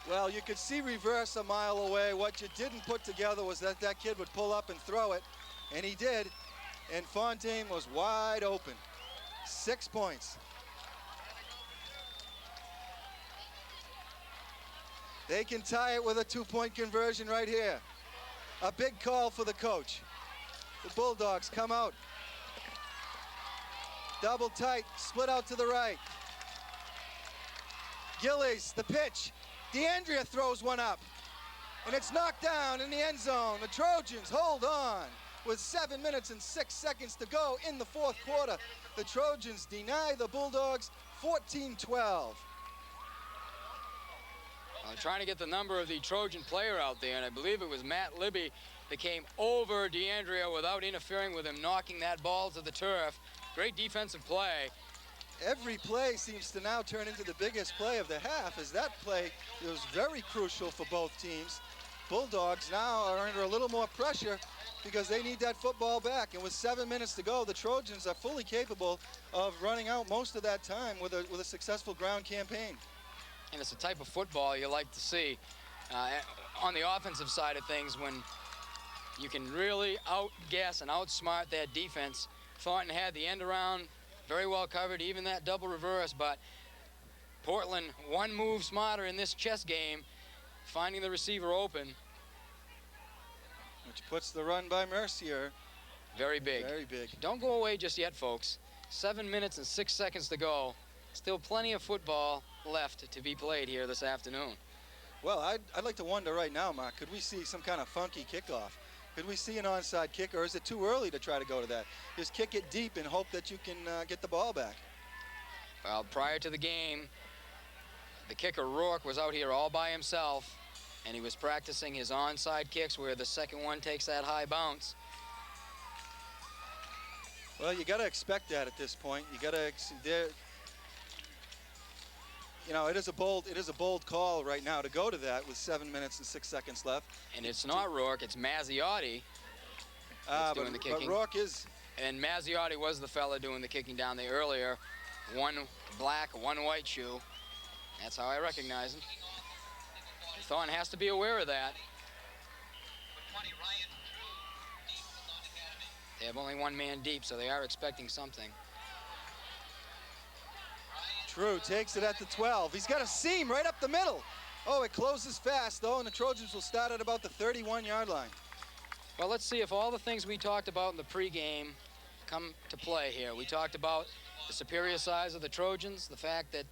Speaker 1: Well, you could see reverse a mile away. What you didn't put together was that kid would pull up and throw it, and he did. And Fontaine was wide open. 6 points. They can tie it with a 2-point conversion right here. A big call for the coach. The Bulldogs come out. Double tight, split out to the right. Gillies, the pitch. DeAndrea throws one up, and it's knocked down in the end zone. The Trojans hold on with 7 minutes and 6 seconds to go in the 4th quarter. The Trojans deny the Bulldogs 14-12.
Speaker 2: I'm trying to get the number of the Trojan player out there, and I believe it was Matt Libby that came over DeAndrea without interfering with him, knocking that ball to the turf. Great defensive play.
Speaker 1: Every play seems to now turn into the biggest play of the half, as that play was very crucial for both teams. Bulldogs now are under a little more pressure because they need that football back. And with 7 minutes to go, the Trojans are fully capable of running out most of that time with a successful ground campaign.
Speaker 2: And it's the type of football you like to see on the offensive side of things, when you can really outguess and outsmart that defense. Thornton had the end around very well covered, even that double reverse, but Portland one move smarter in this chess game, finding the receiver open.
Speaker 1: Which puts the run by Mercier.
Speaker 2: Very big.
Speaker 1: Very big.
Speaker 2: Don't go away just yet, folks. 7 minutes and 6 seconds to go. Still plenty of football left to be played here this afternoon.
Speaker 1: Well, I'd like to wonder right now, Marc, could we see some kind of funky kickoff? Could we see an onside kick, or is it too early to try to go to that? Just kick it deep and hope that you can get the ball back.
Speaker 2: Well, prior to the game, the kicker Rourke was out here all by himself, and he was practicing his onside kicks where the second one takes that high bounce.
Speaker 1: Well, you got to expect that at this point. You got to, you know, it is a bold call right now to go to that with 7 minutes and 6 seconds left.
Speaker 2: And it's not Rourke, it's Mazziotti that's doing the kicking.
Speaker 1: But Rourke is.
Speaker 2: And Mazziotti was the fella doing the kicking down there earlier. One black, one white shoe. That's how I recognize him. And Thornton has to be aware of that. They have only one man deep, so they are expecting something.
Speaker 1: True takes it at the 12. He's got a seam right up the middle. Oh, it closes fast, though, and the Trojans will start at about the 31-yard line.
Speaker 2: Well, let's see if all the things we talked about in the pregame come to play here. We talked about the superior size of the Trojans, the fact that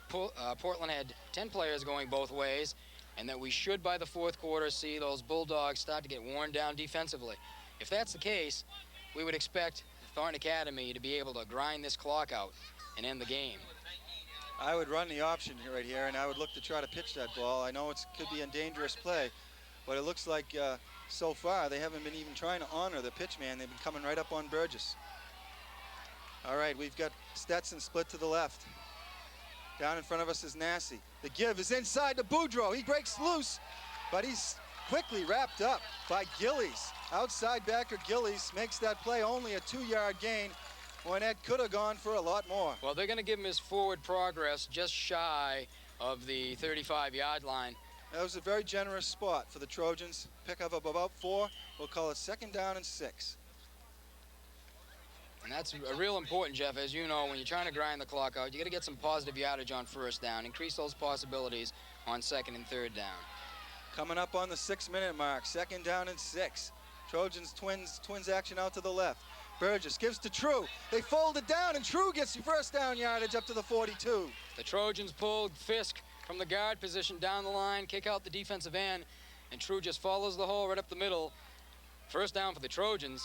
Speaker 2: Portland had 10 players going both ways, and that we should, by the 4th quarter, see those Bulldogs start to get worn down defensively. If that's the case, we would expect Thornton Academy to be able to grind this clock out and end the game.
Speaker 1: I would run the option right here, and I would look to try to pitch that ball. I know it could be a dangerous play, but it looks like so far they haven't been even trying to honor the pitch man. They've been coming right up on Burgess. All right, we've got Stetson split to the left. Down in front of us is Nassi. The give is inside to Boudreau. He breaks loose, but he's quickly wrapped up by Gillies. Outside backer Gillies makes that play, only a 2-yard gain. Moynet could have gone for a lot more.
Speaker 2: Well, they're going to give him his forward progress just shy of the 35-yard line.
Speaker 1: That was a very generous spot for the Trojans. Pick up about 4. We'll call it 2nd down and 6.
Speaker 2: And that's a real important, Jeff. As you know, when you're trying to grind the clock out, you got to get some positive yardage on 1st down, increase those possibilities on 2nd and 3rd down.
Speaker 1: Coming up on the 6-minute mark, 2nd down and 6. Trojans twins action out to the left. Burgess gives to True. They fold it down, and True gets your 1st down yardage up to the 42.
Speaker 2: The Trojans pulled Fisk from the guard position down the line, kick out the defensive end, and True just follows the hole right up the middle. 1st down for the Trojans,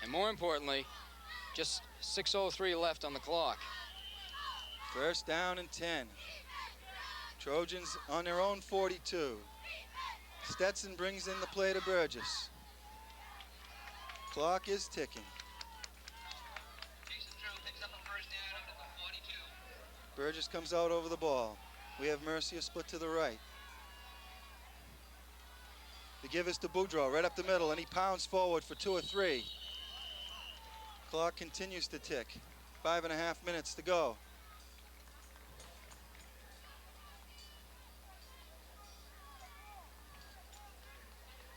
Speaker 2: and more importantly, just 6:03 left on the clock.
Speaker 1: 1st down and 10. Trojans on their own 42. Stetson brings in the play to Burgess. Clock is ticking.
Speaker 4: Jason Drew picks up a 1st down at the 42.
Speaker 1: Burgess comes out over the ball. We have Mercier split to the right. The give is to Boudreau right up the middle, and he pounds forward for 2 or 3. Clock continues to tick. 5.5 minutes to go.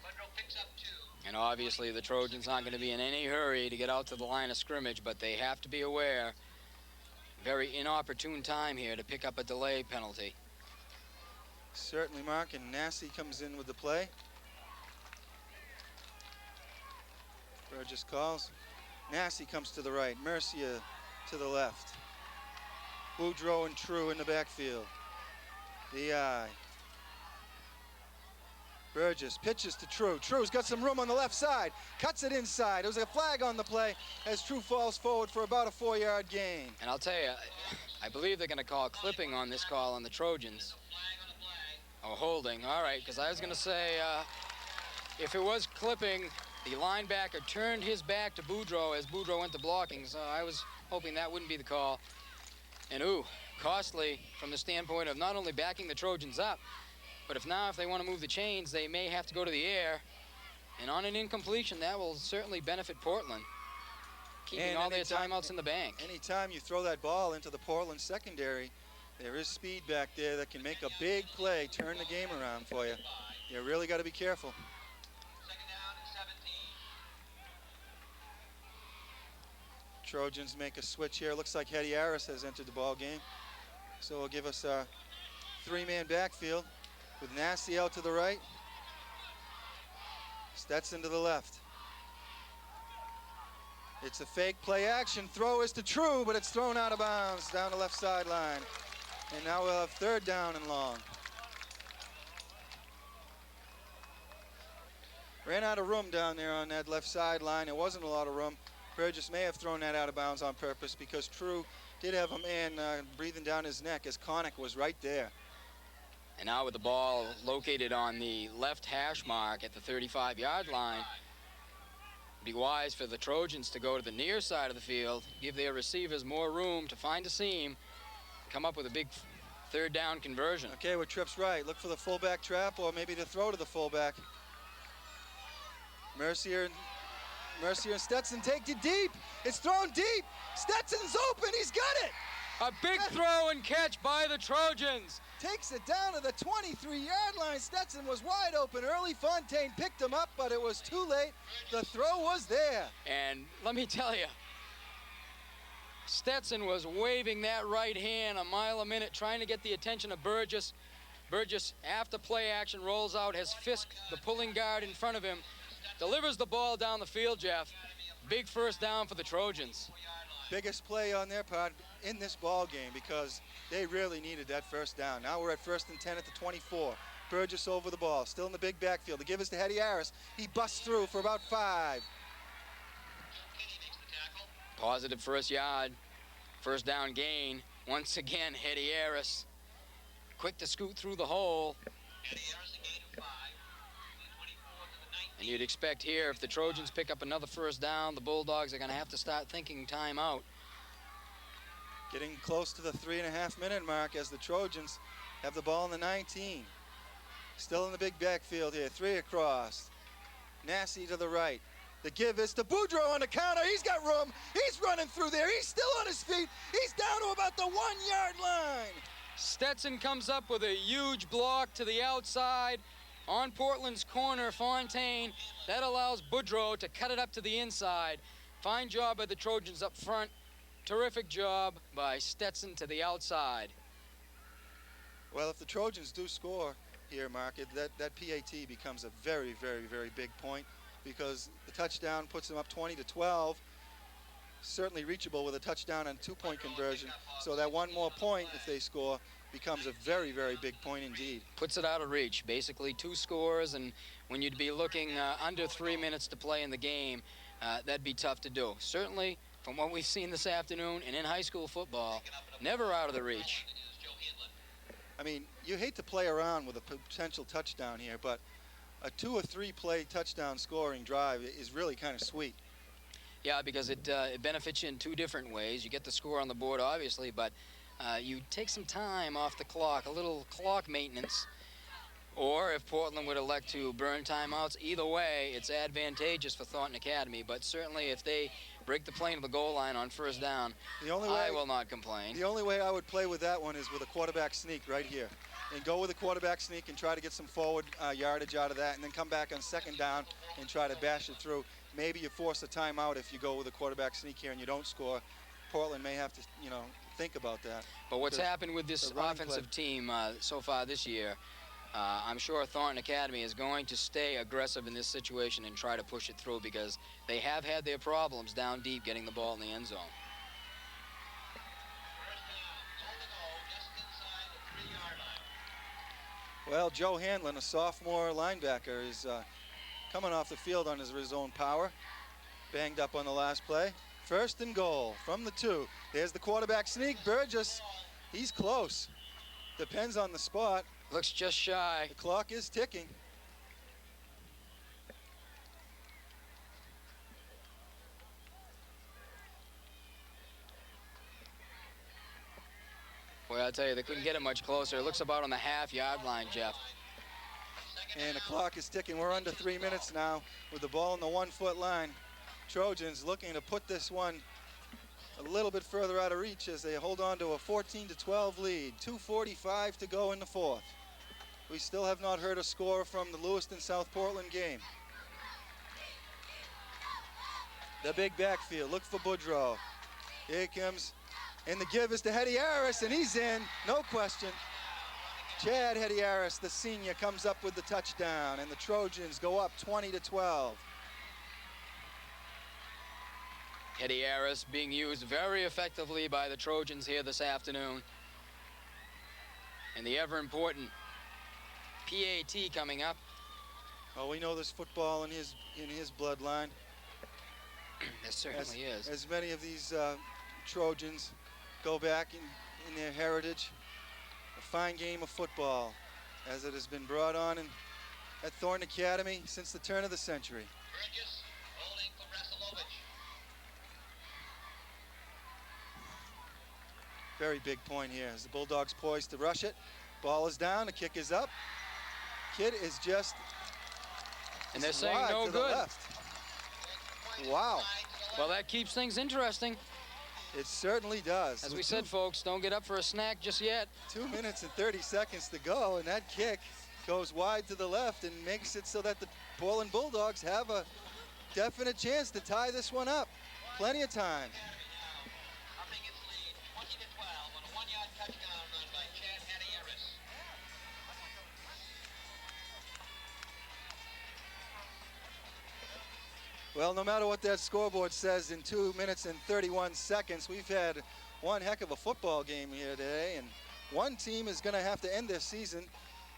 Speaker 4: Woodrow picks up 2.
Speaker 2: And obviously the Trojans aren't going to be in any hurry to get out to the line of scrimmage, but they have to be aware. Very inopportune time here to pick up a delay penalty.
Speaker 1: Certainly, Marc, and Nassi comes in with the play. Burgess calls. Nassi comes to the right. Mercier to the left. Boudreau and True in the backfield. The eye. Burgess pitches to True. True's got some room on the left side. Cuts it inside. There was a flag on the play as True falls forward for about a 4-yard gain.
Speaker 2: And I'll tell you, I believe they're going to call clipping on this call on the Trojans. Oh, holding. All right, because I was going to say, if it was clipping, the linebacker turned his back to Boudreau as Boudreau went to blocking, so I was hoping that wouldn't be the call. And costly from the standpoint of not only backing the Trojans up, but if they want to move the chains, they may have to go to the air. And on an incompletion, that will certainly benefit Portland, keeping all their timeouts in the bank.
Speaker 1: Anytime you throw that ball into the Portland secondary, there is speed back there that can make a big play, turn the game around for you. You really got to be careful.
Speaker 4: 2nd down and 17.
Speaker 1: Trojans make a switch here. Looks like Hetty Harris has entered the ball game. So we'll give us a 3-man backfield with Nassi out to the right. Stetson to the left. It's a fake play action. Throw is to True, but it's thrown out of bounds down the left sideline. And now we'll have 3rd down and long. Ran out of room down there on that left sideline. There wasn't a lot of room. Burgess may have thrown that out of bounds on purpose because True did have a man breathing down his neck as Connick was right there.
Speaker 2: And now with the ball located on the left hash mark at the 35-yard line, it'd be wise for the Trojans to go to the near side of the field, give their receivers more room to find a seam, come up with a big 3rd down conversion.
Speaker 1: Okay, with trips right. Look for the fullback trap or maybe the throw to the fullback. Mercier and Stetson take it deep. It's thrown deep. Stetson's open. He's got it.
Speaker 2: A big throw and catch by the Trojans.
Speaker 1: Takes it down to the 23-yard line. Stetson was wide open early. Fontaine picked him up, but it was too late. The throw was there.
Speaker 2: And let me tell you, Stetson was waving that right hand a mile a minute, trying to get the attention of Burgess. Burgess, after play action, rolls out, has Fisk, the pulling guard, in front of him, delivers the ball down the field, Jeff. Big 1st down for the Trojans.
Speaker 1: Biggest play on their part in this ball game because they really needed that 1st down. Now we're at 1st and 10 at the 24. Burgess over the ball, still in the big backfield. The give is to Hetty Harris. He busts through for about 5.
Speaker 2: Positive 1st yard, 1st down gain. Once again, Hetty Harris, quick to scoot through the hole. And you'd expect here, if the Trojans pick up another 1st down, the Bulldogs are going to have to start thinking timeout.
Speaker 1: Getting close to the 3.5-minute mark as the Trojans have the ball in the 19. Still in the big backfield here, 3 across. Nassi to the right. The give is to Boudreaux on the counter. He's got room. He's running through there. He's still on his feet. He's down to about the 1-yard line.
Speaker 2: Stetson comes up with a huge block to the outside on Portland's corner, Fontaine. That allows Boudreaux to cut it up to the inside. Fine job by the Trojans up front. Terrific job by Stetson to the outside.
Speaker 1: Well, if the Trojans do score here, Marc, that PAT becomes a very, very, very big point, because the touchdown puts them up 20-12. Certainly reachable with a touchdown and 2-point conversion. So that one more point, if they score, becomes a very, very big point indeed.
Speaker 2: Puts it out of reach. Basically 2 scores, and when you'd be looking under 3 minutes to play in the game, that'd be tough to do. Certainly, from what we've seen this afternoon and in high school football, never out of the reach.
Speaker 1: I mean, you hate to play around with a potential touchdown here, but a 2 or 3 play touchdown scoring drive is really kind of sweet.
Speaker 2: Yeah, because it benefits you in 2 different ways. You get the score on the board, obviously, but you take some time off the clock, a little clock maintenance. Or if Portland would elect to burn timeouts, either way, it's advantageous for Thornton Academy. But certainly if they break the plane to the goal line on first down, I will not complain.
Speaker 1: The only way I would play with that one is with a quarterback sneak right here. And go with a quarterback sneak and try to get some forward yardage out of that, and then come back on second down and try to bash it through. Maybe you force a timeout if you go with a quarterback sneak here and you don't score. Portland may have to, think about that.
Speaker 2: But what's happened with this offensive team so far this year, I'm sure Thornton Academy is going to stay aggressive in this situation and try to push it through, because they have had their problems down deep getting the ball in the end zone.
Speaker 1: Well, Joe Hanlon, a sophomore linebacker, is coming off the field on his own power. Banged up on the last play. First and goal from the 2. There's the quarterback sneak. Burgess, he's close. Depends on the spot.
Speaker 2: Looks just shy.
Speaker 1: The clock is ticking.
Speaker 2: Boy, I'll tell you, they couldn't get it much closer. It looks about on the half-yard line, Jeff.
Speaker 1: And the clock is ticking. We're under 3 minutes now with the ball on the 1-foot line. Trojans looking to put this one a little bit further out of reach as they hold on to a 14-12 lead. 2:45 to go in the 4th. We still have not heard a score from the Lewiston-South Portland game. The big backfield. Look for Boudreaux. Here he comes. And the give is to Hetty Harris, and he's in, no question. Chad Hetty Harris, the senior, comes up with the touchdown, and the Trojans go up 20-12.
Speaker 2: Hetty Harris being used very effectively by the Trojans here this afternoon. And the ever-important PAT coming up.
Speaker 1: Oh, we know there's football in his bloodline.
Speaker 2: There certainly is.
Speaker 1: As many of these Trojans go back in their heritage. A fine game of football, as it has been brought on at Thornton Academy since the turn of the century.
Speaker 4: Burgess holding for Brasilovich.
Speaker 1: Very big point here as the Bulldogs poised to rush it. Ball is down, the kick is up. Kid is just
Speaker 2: and they're saying no
Speaker 1: to
Speaker 2: good.
Speaker 1: The left. Wow.
Speaker 2: Well, that keeps things interesting.
Speaker 1: It certainly does.
Speaker 2: As we said, folks, don't get up for a snack just yet.
Speaker 1: 2 minutes and 30 seconds to go, and that kick goes wide to the left and makes it so that the Portland Bulldogs have a definite chance to tie this one up. Plenty of time.
Speaker 4: Upping its lead, 20-12 on a 1-yard touchdown run by Chad Harris.
Speaker 1: Well, no matter what that scoreboard says, in 2 minutes and 31 seconds, we've had one heck of a football game here today, and one team is going to have to end their season.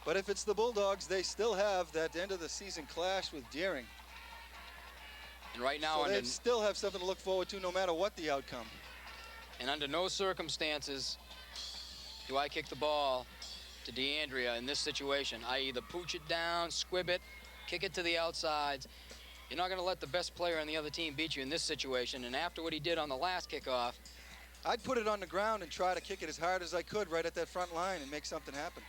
Speaker 1: But if it's the Bulldogs, they still have that end of the season clash with Deering.
Speaker 2: And right now,
Speaker 1: so they still have something to look forward to no matter what the outcome.
Speaker 2: And under no circumstances do I kick the ball to DeAndrea in this situation. I either pooch it down, squib it, kick it to the outsides. You're not going to let the best player on the other team beat you in this situation. And after what he did on the last kickoff,
Speaker 1: I'd put it on the ground and try to kick it as hard as I could right at that front line and make something happen.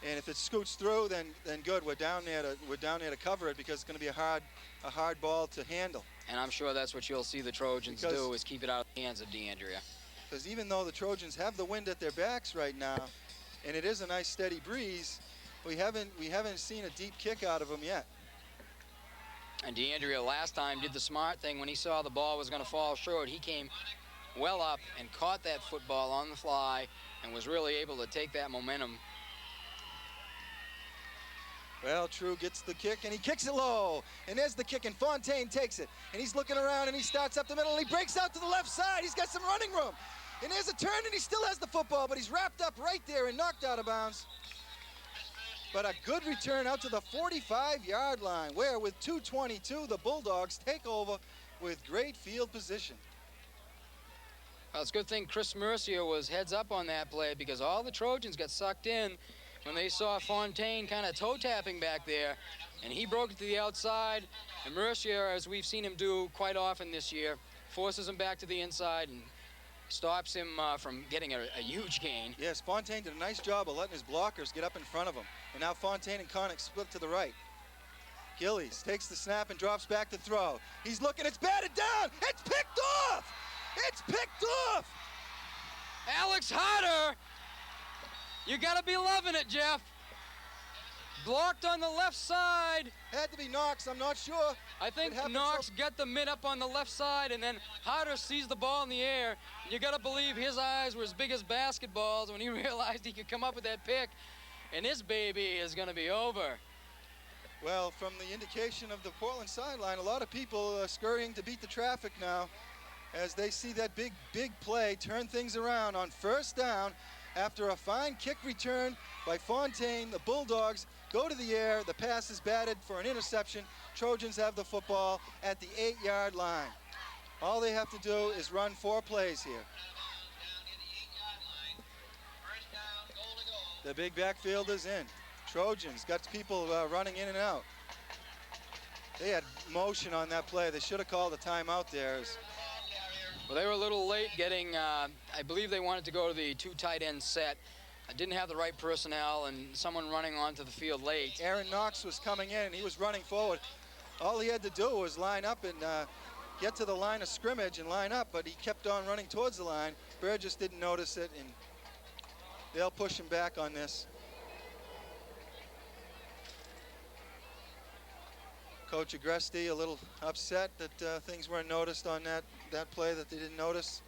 Speaker 1: And if it scoots through, then good. We're down there to cover it because it's going to be a hard ball to handle.
Speaker 2: And I'm sure that's what you'll see the Trojans do, is keep it out of the hands of DeAndrea.
Speaker 1: Because even though the Trojans have the wind at their backs right now, and it is a nice steady breeze, we haven't seen a deep kick out of them yet.
Speaker 2: And DeAndrea last time did the smart thing when he saw the ball was going to fall short. He came well up and caught that football on the fly and was really able to take that momentum.
Speaker 1: Well, True gets the kick, and he kicks it low. And there's the kick, and Fontaine takes it. And he's looking around, and he starts up the middle, and he breaks out to the left side. He's got some running room. And there's a turn, and he still has the football, but he's wrapped up right there and knocked out of bounds. But a good return out to the 45-yard line, where with 2:22, the Bulldogs take over with great field position.
Speaker 2: Well, it's a good thing Chris Mercier was heads up on that play, because all the Trojans got sucked in when they saw Fontaine kind of toe-tapping back there, and he broke it to the outside, and Mercier, as we've seen him do quite often this year, forces him back to the inside and stops him from getting a huge gain.
Speaker 1: Yes, Fontaine did a nice job of letting his blockers get up in front of him. And now Fontaine and Connick split to the right. Gillies takes the snap and drops back to throw. He's looking, it's batted down, it's picked off! It's picked off!
Speaker 2: Alex Harper! You gotta be loving it, Jeff. Blocked on the left side.
Speaker 1: Had to be Knox, I'm not sure.
Speaker 2: I think Knox got the mid up on the left side, and then Harper sees the ball in the air. You gotta believe his eyes were as big as basketballs when he realized he could come up with that pick, and his baby is gonna be over.
Speaker 1: Well, from the indication of the Portland sideline, a lot of people are scurrying to beat the traffic now as they see that big play turn things around on first down. After a fine kick return by Fontaine, the Bulldogs go to the air. The pass is batted for an interception. Trojans have the football at the 8-yard line. All they have to do is run 4 plays here. The big backfield is in. Trojans got people running in and out. They had motion on that play. They should have called a timeout there.
Speaker 2: Well, they were a little late getting, I believe they wanted to go to the 2 tight end set. I didn't have the right personnel and someone running onto the field late.
Speaker 1: Aaron Knox was coming in and he was running forward. All he had to do was line up and get to the line of scrimmage and line up, but he kept on running towards the line. Burgess didn't notice it, and they'll push him back on this. Coach Agresti a little upset that things weren't noticed on that play, that they didn't notice.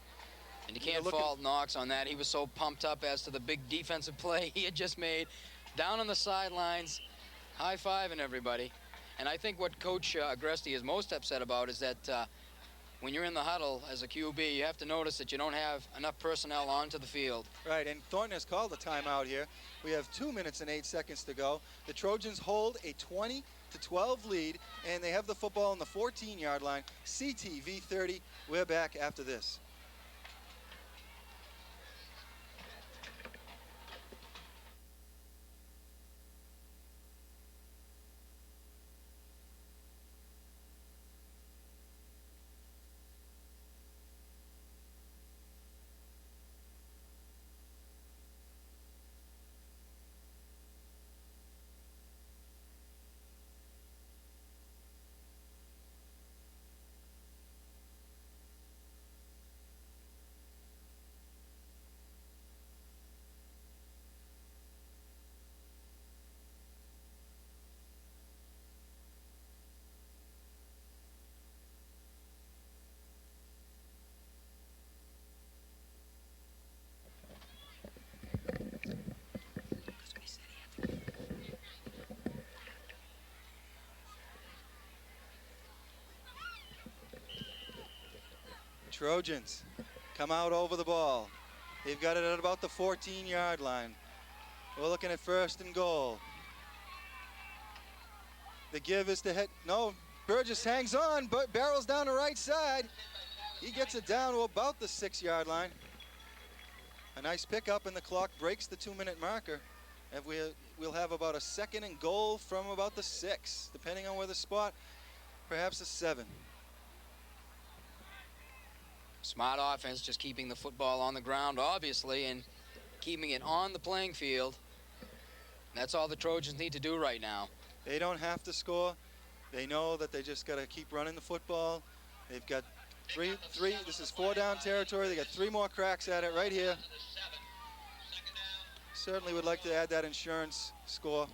Speaker 2: And you can't fault Knox on that. He was so pumped up as to the big defensive play he had just made. Down on the sidelines, high-fiving everybody. And I think what Coach Agresti is most upset about is that when you're in the huddle as a QB, you have to notice that you don't have enough personnel onto the field.
Speaker 1: Right, and Thornton has called a timeout here. We have 2 minutes and 8 seconds to go. The Trojans hold a 20-12 lead, and they have the football on the 14-yard line. CTV 30. We're back after this. Trojans come out over the ball. They've got it at about the 14-yard line. We're looking at 1st and goal. The give is to hit. No, Burgess hangs on, but barrels down the right side. He gets it down to about the 6-yard line. A nice pickup, and the clock breaks the 2-minute marker. And we'll have about a 2nd and goal from about the 6, depending on where the spot, perhaps a 7.
Speaker 2: Smart offense, just keeping the football on the ground, obviously, and keeping it on the playing field. That's all the Trojans need to do right now.
Speaker 1: They don't have to score. They know that they just got to keep running the football. They've got three. This is 4-down territory. They got 3 more cracks at it right here. Certainly would like to add that insurance score.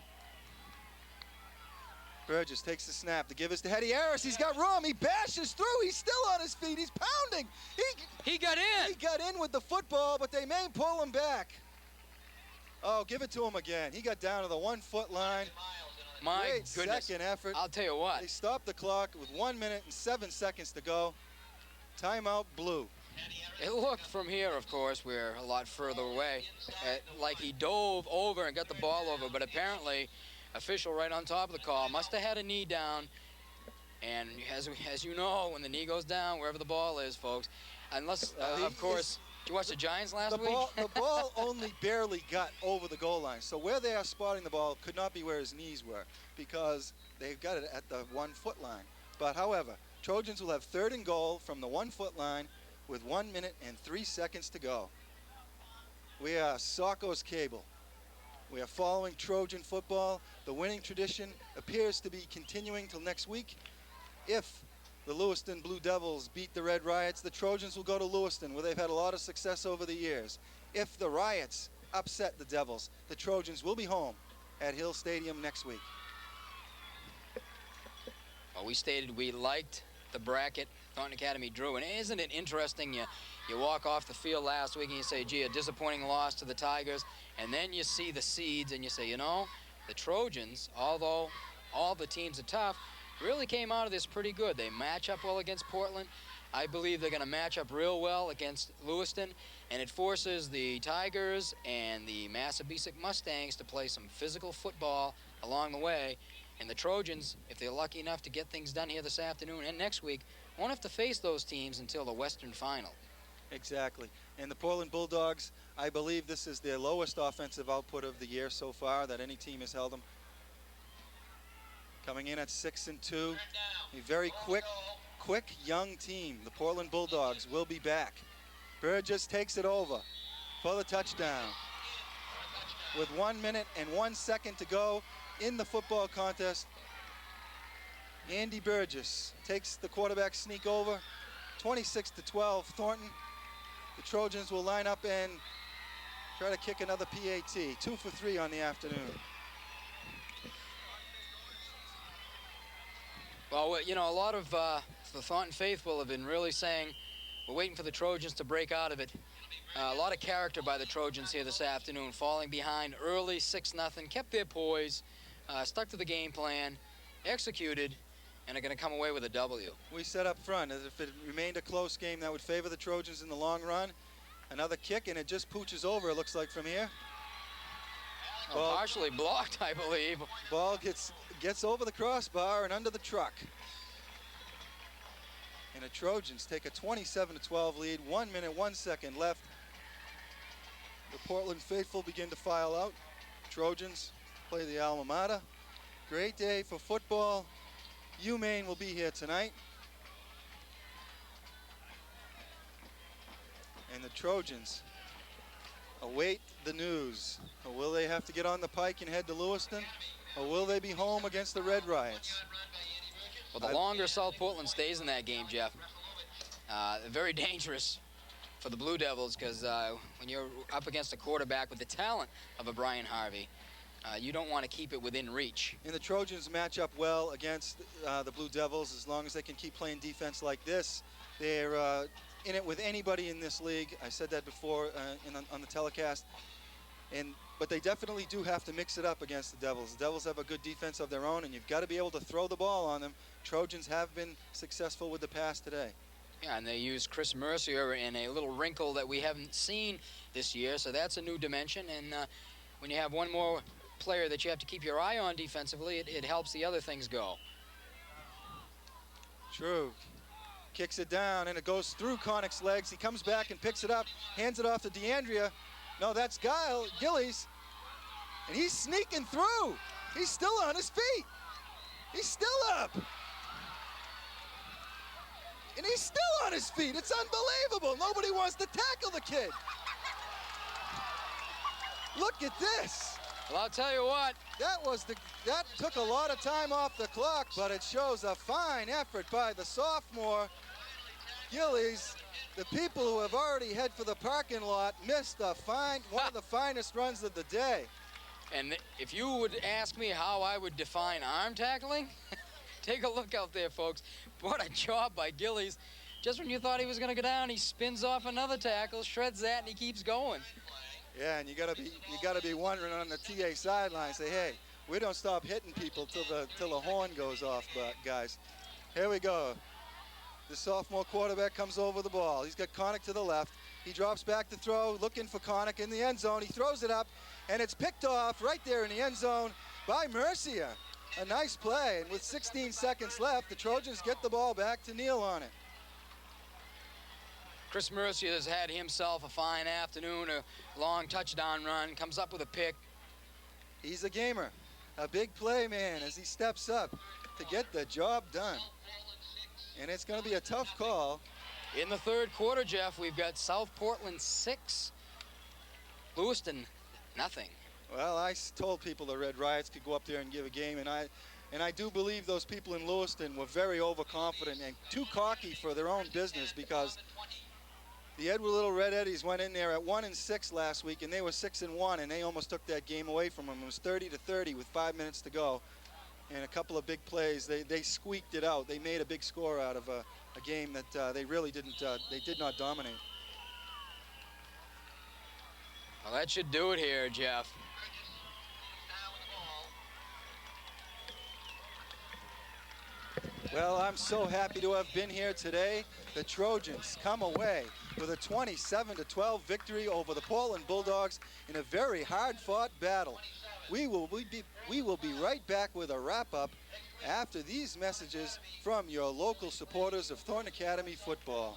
Speaker 1: Burgess takes the snap. The give is to Hetty Harris. He's got room. He bashes through. He's still on his feet. He's pounding.
Speaker 2: He got in.
Speaker 1: He got in with the football, but they may pull him back. Oh, give it to him again. He got down to the 1-foot line.
Speaker 2: My
Speaker 1: Great
Speaker 2: goodness.
Speaker 1: second effort.
Speaker 2: I'll tell you what.
Speaker 1: They stopped the clock with 1 minute and 7 seconds to go. Timeout blue.
Speaker 2: It looked from here, of course, we're a lot further away, like he dove over and got the ball over, but apparently official right on top of the call must have had a knee down, and as you know, when the knee goes down, wherever the ball is, folks, unless, of course, did you watch the Giants last week?
Speaker 1: The ball only barely got over the goal line, so where they are spotting the ball could not be where his knees were, because they've got it at the 1-foot line. But however, Trojans will have 3rd and goal from the 1-foot line with 1 minute and 3 seconds to go. We are Socko's Cable. We are following Trojan football. The winning tradition appears to be continuing till next week. If the Lewiston Blue Devils beat the Red Riots, the Trojans will go to Lewiston, where they've had a lot of success over the years. If the Riots upset the Devils, the Trojans will be home at Hill Stadium next week.
Speaker 2: Well, we stated we liked the bracket Thornton Academy drew, and isn't it interesting? You walk off the field last week and you say, gee, a disappointing loss to the Tigers, and then you see the seeds and you say, you know, the Trojans, although all the teams are tough, really came out of this pretty good. They match up well against Portland. I believe they're going to match up real well against Lewiston, and it forces the Tigers and the Massabesic Mustangs to play some physical football along the way. And the Trojans, if they're lucky enough to get things done here this afternoon and next week, won't have to face those teams until the Western Final.
Speaker 1: Exactly. And the Portland Bulldogs, I believe this is their lowest offensive output of the year so far that any team has held them. Coming in at 6-2. A very quick, young team. The Portland Bulldogs will be back. Burgess takes it over for the touchdown. With 1 minute and 1 second to go in the football contest, Andy Burgess takes the quarterback sneak over. 26-12 Thornton. The Trojans will line up and try to kick another PAT. 2 for 3 on the afternoon.
Speaker 2: Well, you know, a lot of the Thornton faithful have been really saying we're waiting for the Trojans to break out of it. A lot of character by the Trojans here this afternoon, falling behind early 6-0, kept their poise, stuck to the game plan, executed, and are going to come away with a W.
Speaker 1: We said up front, as if it remained a close game, that would favor the Trojans in the long run. Another kick, and it just pooches over, it looks like, from here.
Speaker 2: Ball, partially blocked, I believe.
Speaker 1: Ball gets over the crossbar and under the truck. And the Trojans take a 27-12 lead, 1 minute, 1 second left. The Portland faithful begin to file out. Trojans play the alma mater. Great day for football. UMaine will be here tonight. And the Trojans await the news. Or will they have to get on the pike and head to Lewiston? Or will they be home against the Red Riots?
Speaker 2: Well, the longer South Portland stays in that game, Jeff, very dangerous for the Blue Devils, because when you're up against a quarterback with the talent of a Brian Harvey, you don't want to keep it within reach.
Speaker 1: And the Trojans match up well against the Blue Devils as long as they can keep playing defense like this. They're in it with anybody in this league. I said that before on the telecast. But they definitely do have to mix it up against the Devils. The Devils have a good defense of their own, and you've got to be able to throw the ball on them. Trojans have been successful with the pass today.
Speaker 2: Yeah, and they use Chris Mercier in a little wrinkle that we haven't seen this year, so that's a new dimension. And when you have one more player that you have to keep your eye on defensively, it helps the other things go.
Speaker 1: True. Kicks it down, and it goes through Connick's legs. He comes back and picks it up, hands it off to DeAndrea. No, that's Gillies, and he's sneaking through. He's still on his feet. He's still up. And he's still on his feet. It's unbelievable. Nobody wants to tackle the kid. Look at this.
Speaker 2: Well, I'll tell you what.
Speaker 1: That took a lot of time off the clock, but it shows a fine effort by the sophomore Gillies. The people who have already head for the parking lot missed one of the finest runs of the day.
Speaker 2: And if you would ask me how I would define arm tackling, take a look out there, folks. What a job by Gillies. Just when you thought he was going to go down, he spins off another tackle, shreds that, and he keeps going.
Speaker 1: Yeah, and you gotta be wondering on the TA sideline, say, hey, we don't stop hitting people till the horn goes off, but guys. Here we go. The sophomore quarterback comes over the ball. He's got Connick to the left. He drops back to throw, looking for Connick in the end zone. He throws it up, and it's picked off right there in the end zone by Mercia. A nice play, and with 16 seconds left, the Trojans get the ball back to kneel on it.
Speaker 2: Chris Mercia has had himself a fine afternoon, a long touchdown run, comes up with a pick.
Speaker 1: He's a gamer, a big play man as he steps up to get the job done. And it's going to be a tough call.
Speaker 2: In the third quarter, Jeff, we've got South Portland 6, Lewiston nothing.
Speaker 1: Well, I told people the Red Riots could go up there and give a game, and I do believe those people in Lewiston were very overconfident and too cocky for their own business, because the Edward Little Red Eddies went in there at 1-6 last week, and they were 6-1, and they almost took that game away from them. It was 30-30 with 5 minutes to go. And a couple of big plays, they squeaked it out. They made a big score out of a game that they really did not dominate.
Speaker 2: Well, that should do it here, Jeff.
Speaker 1: Well, I'm so happy to have been here today. The Trojans come away with a 27-12 victory over the Portland Bulldogs in a very hard-fought battle. We will be right back with a wrap-up after these messages from your local supporters of Thornton Academy football.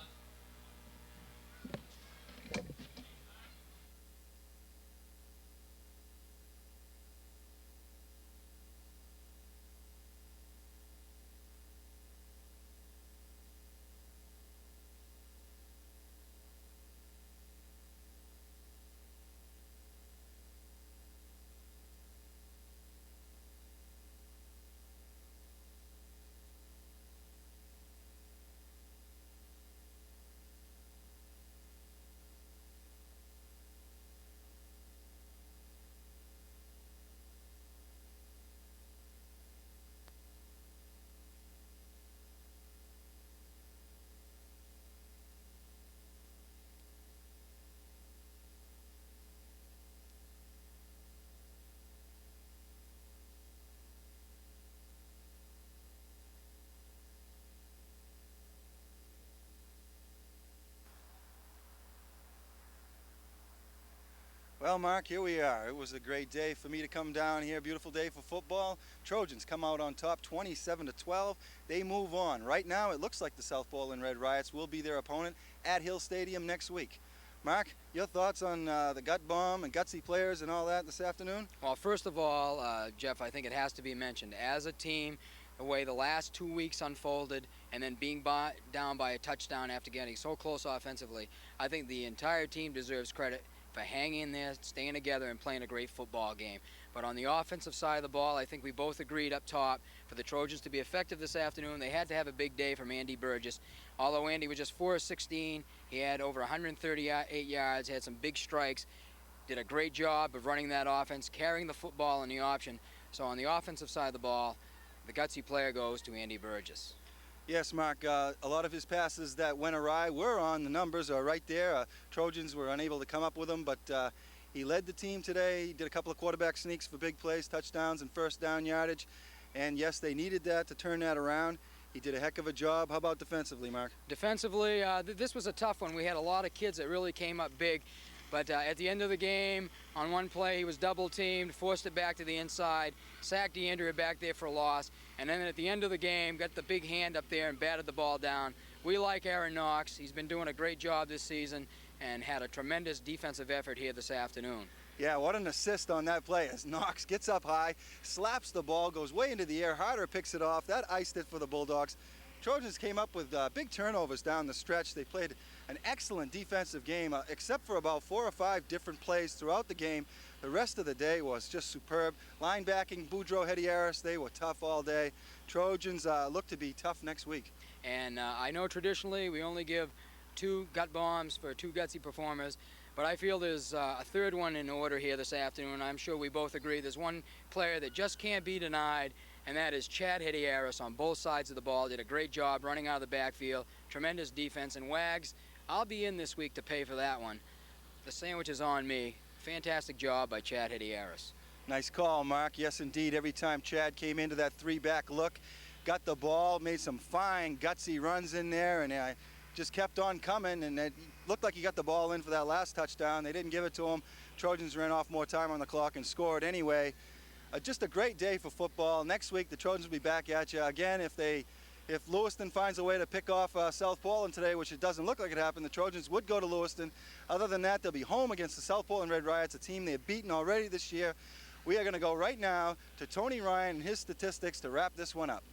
Speaker 1: Well, Mark, here we are. It was a great day for me to come down here. Beautiful day for football. Trojans come out on top 27-12. They move on. Right now, it looks like the South Portland Red Riots will be their opponent at Hill Stadium next week. Mark, your thoughts on the gut bomb and gutsy players and all that this afternoon?
Speaker 2: Well, first of all, Jeff, I think it has to be mentioned. As a team, the way the last 2 weeks unfolded and then being down by a touchdown after getting so close offensively, I think the entire team deserves credit for hanging in there, staying together, and playing a great football game. But on the offensive side of the ball, I think we both agreed up top for the Trojans to be effective this afternoon. They had to have a big day from Andy Burgess. Although Andy was just 4 of 16, he had over 138 yards, had some big strikes, did a great job of running that offense, carrying the football in the option. So on the offensive side of the ball, the gutsy player goes to Andy Burgess.
Speaker 1: Yes, Mark, a lot of his passes that went awry were on the numbers, are right there. Trojans were unable to come up with them, but he led the team today. He did a couple of quarterback sneaks for big plays, touchdowns, and first down yardage. And yes, they needed that to turn that around. He did a heck of a job. How about defensively, Mark?
Speaker 2: Defensively, this was a tough one. We had a lot of kids that really came up big. But at the end of the game, on one play, he was double-teamed, forced it back to the inside, sacked DeAndrea back there for a loss, and then at the end of the game, got the big hand up there and batted the ball down. We like Aaron Knox. He's been doing a great job this season and had a tremendous defensive effort here this afternoon.
Speaker 1: Yeah, what an assist on that play as Knox gets up high, slaps the ball, goes way into the air. Harper picks it off. That iced it for the Bulldogs. Trojans came up with big turnovers down the stretch. They played an excellent defensive game, except for about 4 or 5 different plays throughout the game. The rest of the day was just superb. Linebacking, Boudreaux, Hedieris, they were tough all day. Trojans look to be tough next week.
Speaker 2: And I know traditionally we only give 2 gut bombs for 2 gutsy performers, but I feel there's a third one in order here this afternoon. I'm sure we both agree there's one player that just can't be denied, and that is Chad Hedieris on both sides of the ball. Did a great job running out of the backfield, tremendous defense, and Wags, I'll be in this week to pay for that one. The sandwich is on me. Fantastic job by Chad Hedieris.
Speaker 1: Nice call, Mark. Yes, indeed. Every time Chad came into that 3-back look, got the ball, made some fine, gutsy runs in there, and just kept on coming, and it looked like he got the ball in for that last touchdown. They didn't give it to him. Trojans ran off more time on the clock and scored anyway. Just a great day for football. Next week, the Trojans will be back at you. Again, if Lewiston finds a way to pick off South Portland today, which it doesn't look like it happened, the Trojans would go to Lewiston. Other than that, they'll be home against the South Portland Red Riots, a team they've beaten already this year. We are going to go right now to Tony Ryan and his statistics to wrap this one up.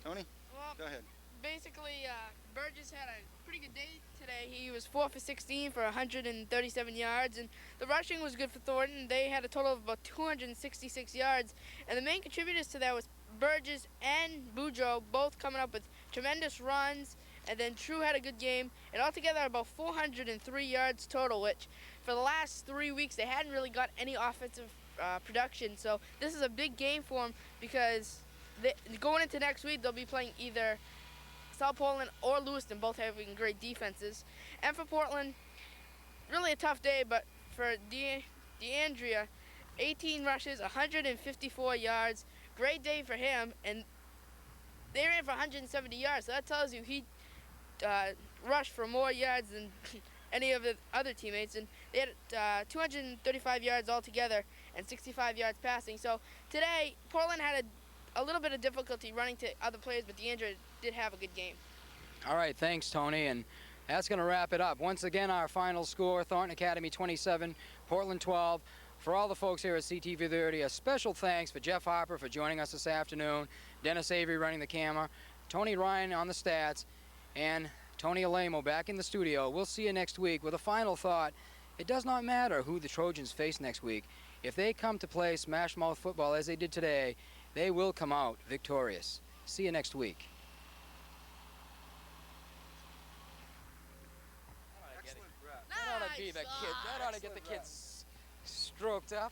Speaker 1: Tony,
Speaker 3: Well,
Speaker 1: go ahead.
Speaker 3: basically, Burgess had a pretty good day today. He was 4 for 16 for 137 yards, and the rushing was good for Thornton. They had a total of about 266 yards, and the main contributors to that was Burgess and Boudreaux, both coming up with tremendous runs, and then True had a good game, and altogether about 403 yards total, which for the last 3 weeks they hadn't really got any offensive production. So this is a big game for them because going into next week they'll be playing either South Portland or Lewiston, both having great defenses. And for Portland, really a tough day, but for DeAndrea, 18 rushes, 154 yards, great day for him, and they ran for 170 yards, so that tells you he rushed for more yards than any of the other teammates, and they had 235 yards altogether and 65 yards passing. So today, Portland had a little bit of difficulty running to other players, but DeAndrea did have a good game.
Speaker 2: All right, thanks, Tony, and that's going to wrap it up. Once again, our final score, Thornton Academy 27, Portland 12. For all the folks here at CTV 30, a special thanks for Jeff Harper for joining us this afternoon, Dennis Avery running the camera, Tony Ryan on the stats, and Tony Alamo back in the studio. We'll see you next week with a final thought. It does not matter who the Trojans face next week. If they come to play smash mouth football as they did today, they will come out victorious. See you next week. That ought to be the kid. That ought to get the kids stroked up.